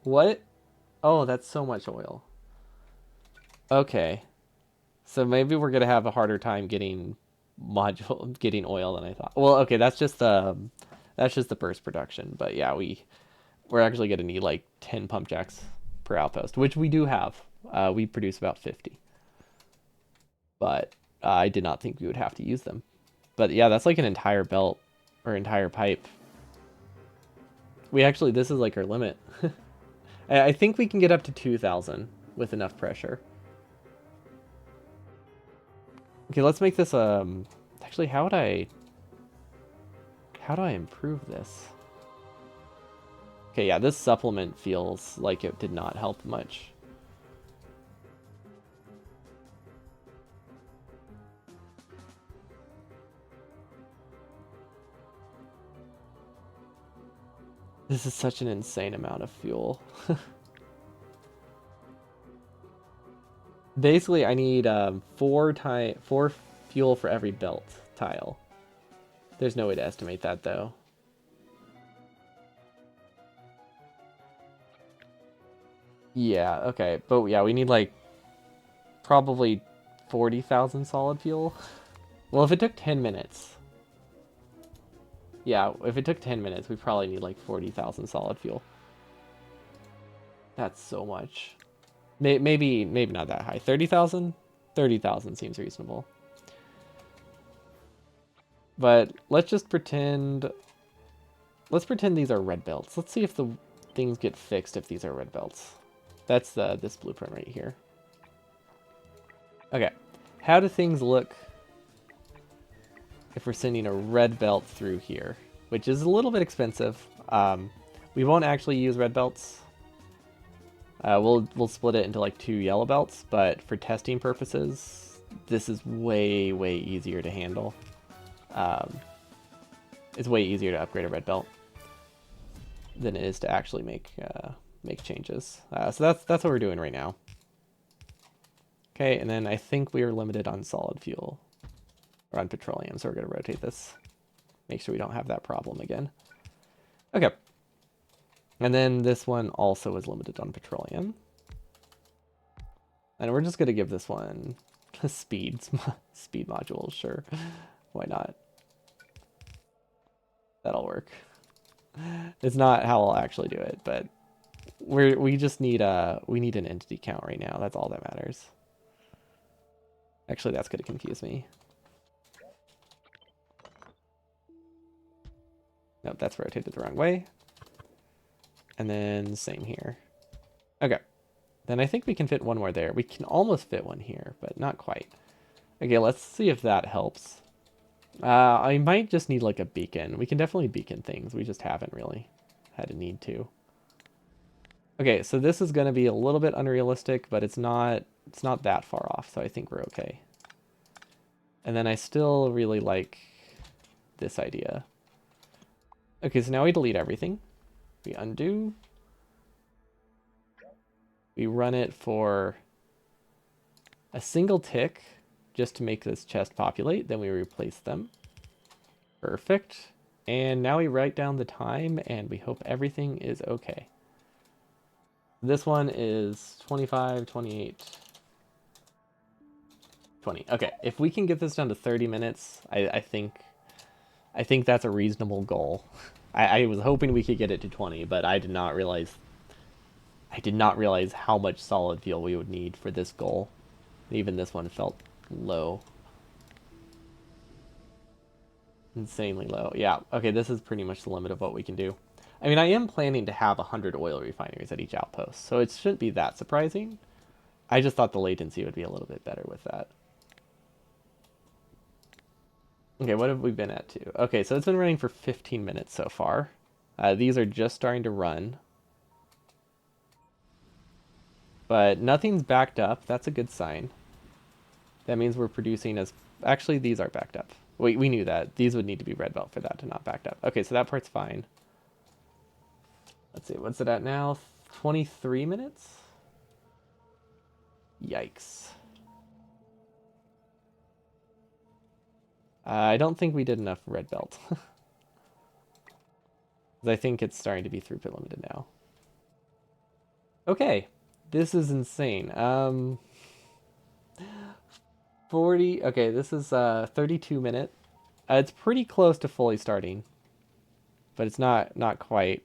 What? Oh, that's so much oil. Okay. So maybe we're gonna have a harder time getting oil than I thought. Well, okay, that's just the burst production. But yeah, we're actually gonna need like 10 pump jacks per outpost, which we do have. We produce about 50. But I did not think we would have to use them. But yeah, that's like an entire belt or entire pipe. This is like our limit. I think we can get up to 2,000 with enough pressure. Okay, let's make this, actually, how do I improve this? Okay, yeah, this supplement feels like it did not help much. This is such an insane amount of fuel. Basically, I need 4 fuel for every belt tile. There's no way to estimate that, though. Yeah, okay. But yeah, we need like probably 40,000 solid fuel. Well, if it took 10 minutes. Yeah, if it took 10 minutes, we probably need like 40,000 solid fuel. That's so much. Maybe not that high. 30,000? 30,000 seems reasonable. But let's just pretend... Let's pretend these are red belts. Let's see if the things get fixed if these are red belts. That's this blueprint right here. Okay. How do things look if we're sending a red belt through here? Which is a little bit expensive. We won't actually use red belts. We'll split it into like 2 yellow belts, but for testing purposes, this is way easier to handle. It's way easier to upgrade a red belt than it is to actually make changes. So that's what we're doing right now. Okay, and then I think we are limited on solid fuel or on petroleum, so we're gonna rotate this. Make sure we don't have that problem again. Okay. And then this one also is limited on petroleum. And we're just going to give this one speed modules, sure. Why not? That'll work. It's not how I'll actually do it, but we just need an entity count right now. That's all that matters. Actually, that's going to confuse me. Nope, that's rotated the wrong way. And then same here. Okay. Then I think we can fit one more there. We can almost fit one here, but not quite. Okay, let's see if that helps. I might just need like a beacon. We can definitely beacon things. We just haven't really had a need to. Okay, so this is going to be a little bit unrealistic, but it's not that far off, so I think we're okay. And then I still really like this idea. Okay, so now we delete everything. We undo. We run it for a single tick just to make this chest populate. Then we replace them. Perfect. And now we write down the time and we hope everything is okay. This one is 25, 28, 20. Okay, if we can get this down to 30 minutes, I think that's a reasonable goal. I was hoping we could get it to 20, but I did not realize how much solid fuel we would need for this goal. Even this one felt low. Insanely low. Yeah, okay, this is pretty much the limit of what we can do. I mean, I am planning to have 100 oil refineries at each outpost, so it shouldn't be that surprising. I just thought the latency would be a little bit better with that. Okay, what have we been at to? Okay, so it's been running for 15 minutes so far. These are just starting to run. But nothing's backed up. That's a good sign. That means we're producing as... Actually, these are backed up. We knew that. These would need to be red belt for that to not backed up. Okay, so that part's fine. Let's see, what's it at now? 23 minutes? Yikes. I don't think we did enough red belt. I think it's starting to be throughput limited now. Okay, this is insane. 40, okay, this is 32 minute. It's pretty close to fully starting, but it's not quite.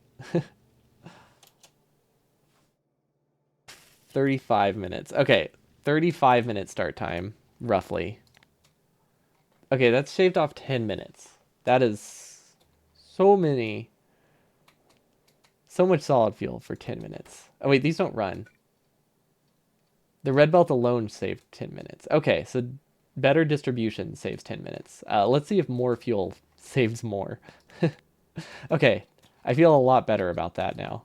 35 minutes. Okay, 35 minute start time, roughly. Okay, that's shaved off 10 minutes. That is so much solid fuel for 10 minutes. Oh wait, these don't run. The red belt alone saved 10 minutes. Okay, so better distribution saves 10 minutes. Let's see if more fuel saves more. Okay, I feel a lot better about that now.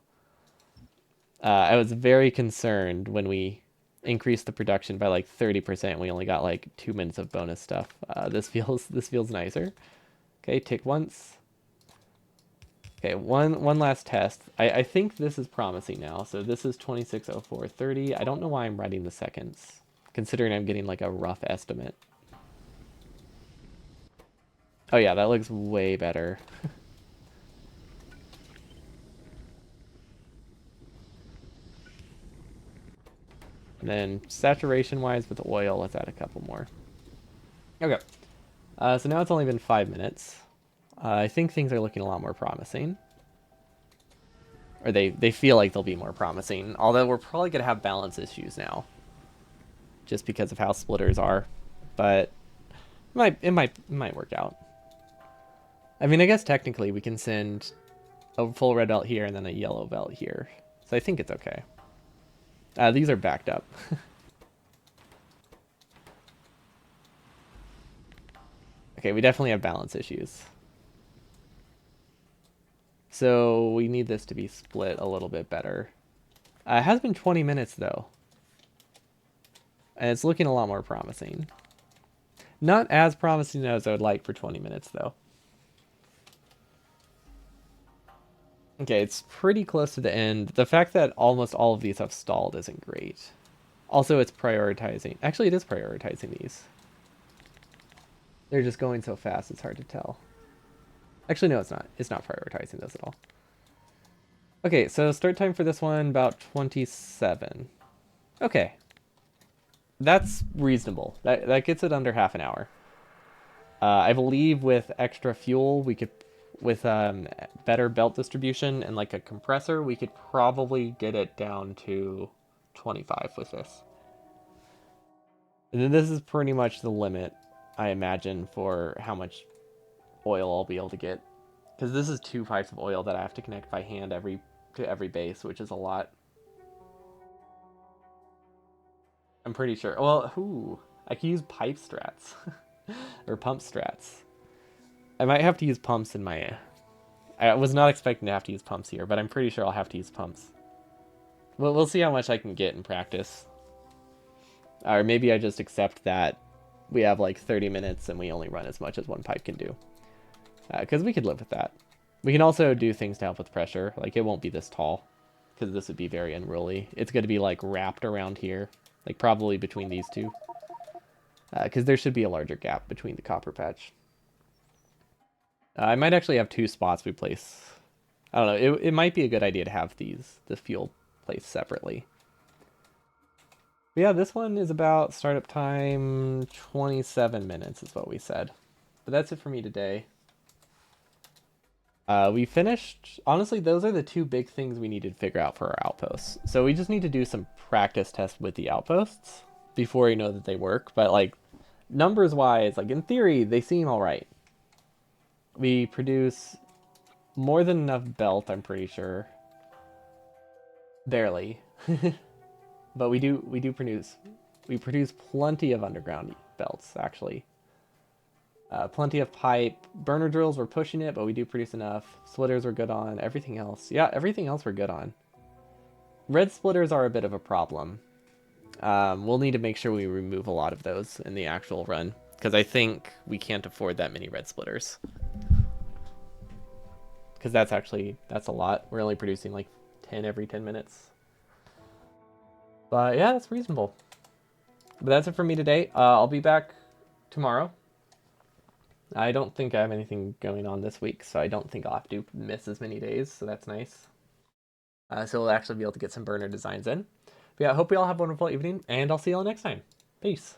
I was very concerned when we increased the production by like 30%. We only got like 2 minutes of bonus stuff. This feels nicer. Okay, tick once. Okay, one last test. I think this is promising now. So this is 26:04:30. I don't know why I'm writing the seconds, considering I'm getting like a rough estimate. Oh yeah, that looks way better. And then saturation-wise with oil, let's add a couple more. Okay. So now it's only been 5 minutes. I think things are looking a lot more promising. Or they feel like they'll be more promising. Although we're probably going to have balance issues now. Just because of how splitters are. But it might work out. I mean, I guess technically we can send a full red belt here and then a yellow belt here. So I think it's okay. These are backed up. Okay, we definitely have balance issues. So we need this to be split a little bit better. It has been 20 minutes though. And it's looking a lot more promising. Not as promising as I would like for 20 minutes though. Okay, it's pretty close to the end. The fact that almost all of these have stalled isn't great. Also, it's prioritizing. Actually, it is prioritizing these. They're just going so fast, it's hard to tell. Actually, no, it's not. It's not prioritizing those at all. Okay, so start time for this one, about 27. Okay. That's reasonable. That gets it under half an hour. I believe with extra fuel, we could... With better belt distribution and like a compressor, we could probably get it down to 25 with this. And then this is pretty much the limit, I imagine, for how much oil I'll be able to get. Because this is 2 pipes of oil that I have to connect by hand to every base, which is a lot. I'm pretty sure. Well, I could use pipe strats. Or pump strats. I might have to use pumps in my... I was not expecting to have to use pumps here, but I'm pretty sure I'll have to use pumps. We'll see how much I can get in practice. Or maybe I just accept that we have like 30 minutes and we only run as much as one pipe can do. Because we could live with that. We can also do things to help with pressure. Like, it won't be this tall. because this would be very unruly. It's going to be like wrapped around here, like probably between these two, because there should be a larger gap between the copper patch. I might actually have two spots we place. I don't know. It might be a good idea to have the fuel placed separately. But yeah, this one is about startup time 27 minutes is what we said. But that's it for me today. We finished, honestly, those are the two big things we need to figure out for our outposts. So we just need to do some practice tests with the outposts before we know that they work. But like numbers wise, like in theory, they seem all right. We produce more than enough belt, I'm pretty sure. Barely. But we do produce plenty of underground belts actually. Plenty of pipe. Burner drills, we're pushing it, but we do produce enough. Splitters we're good on. Everything else. Yeah, everything else we're good on. Red splitters are a bit of a problem. We'll need to make sure we remove a lot of those in the actual run, because I think we can't afford that many red splitters. Because that's a lot. We're only producing like 10 every 10 minutes. But yeah, that's reasonable. But that's it for me today. I'll be back tomorrow. I don't think I have anything going on this week, so I don't think I'll have to miss as many days, so that's nice. So we'll actually be able to get some burner designs in. But yeah, I hope we all have a wonderful evening, and I'll see you all next time. Peace.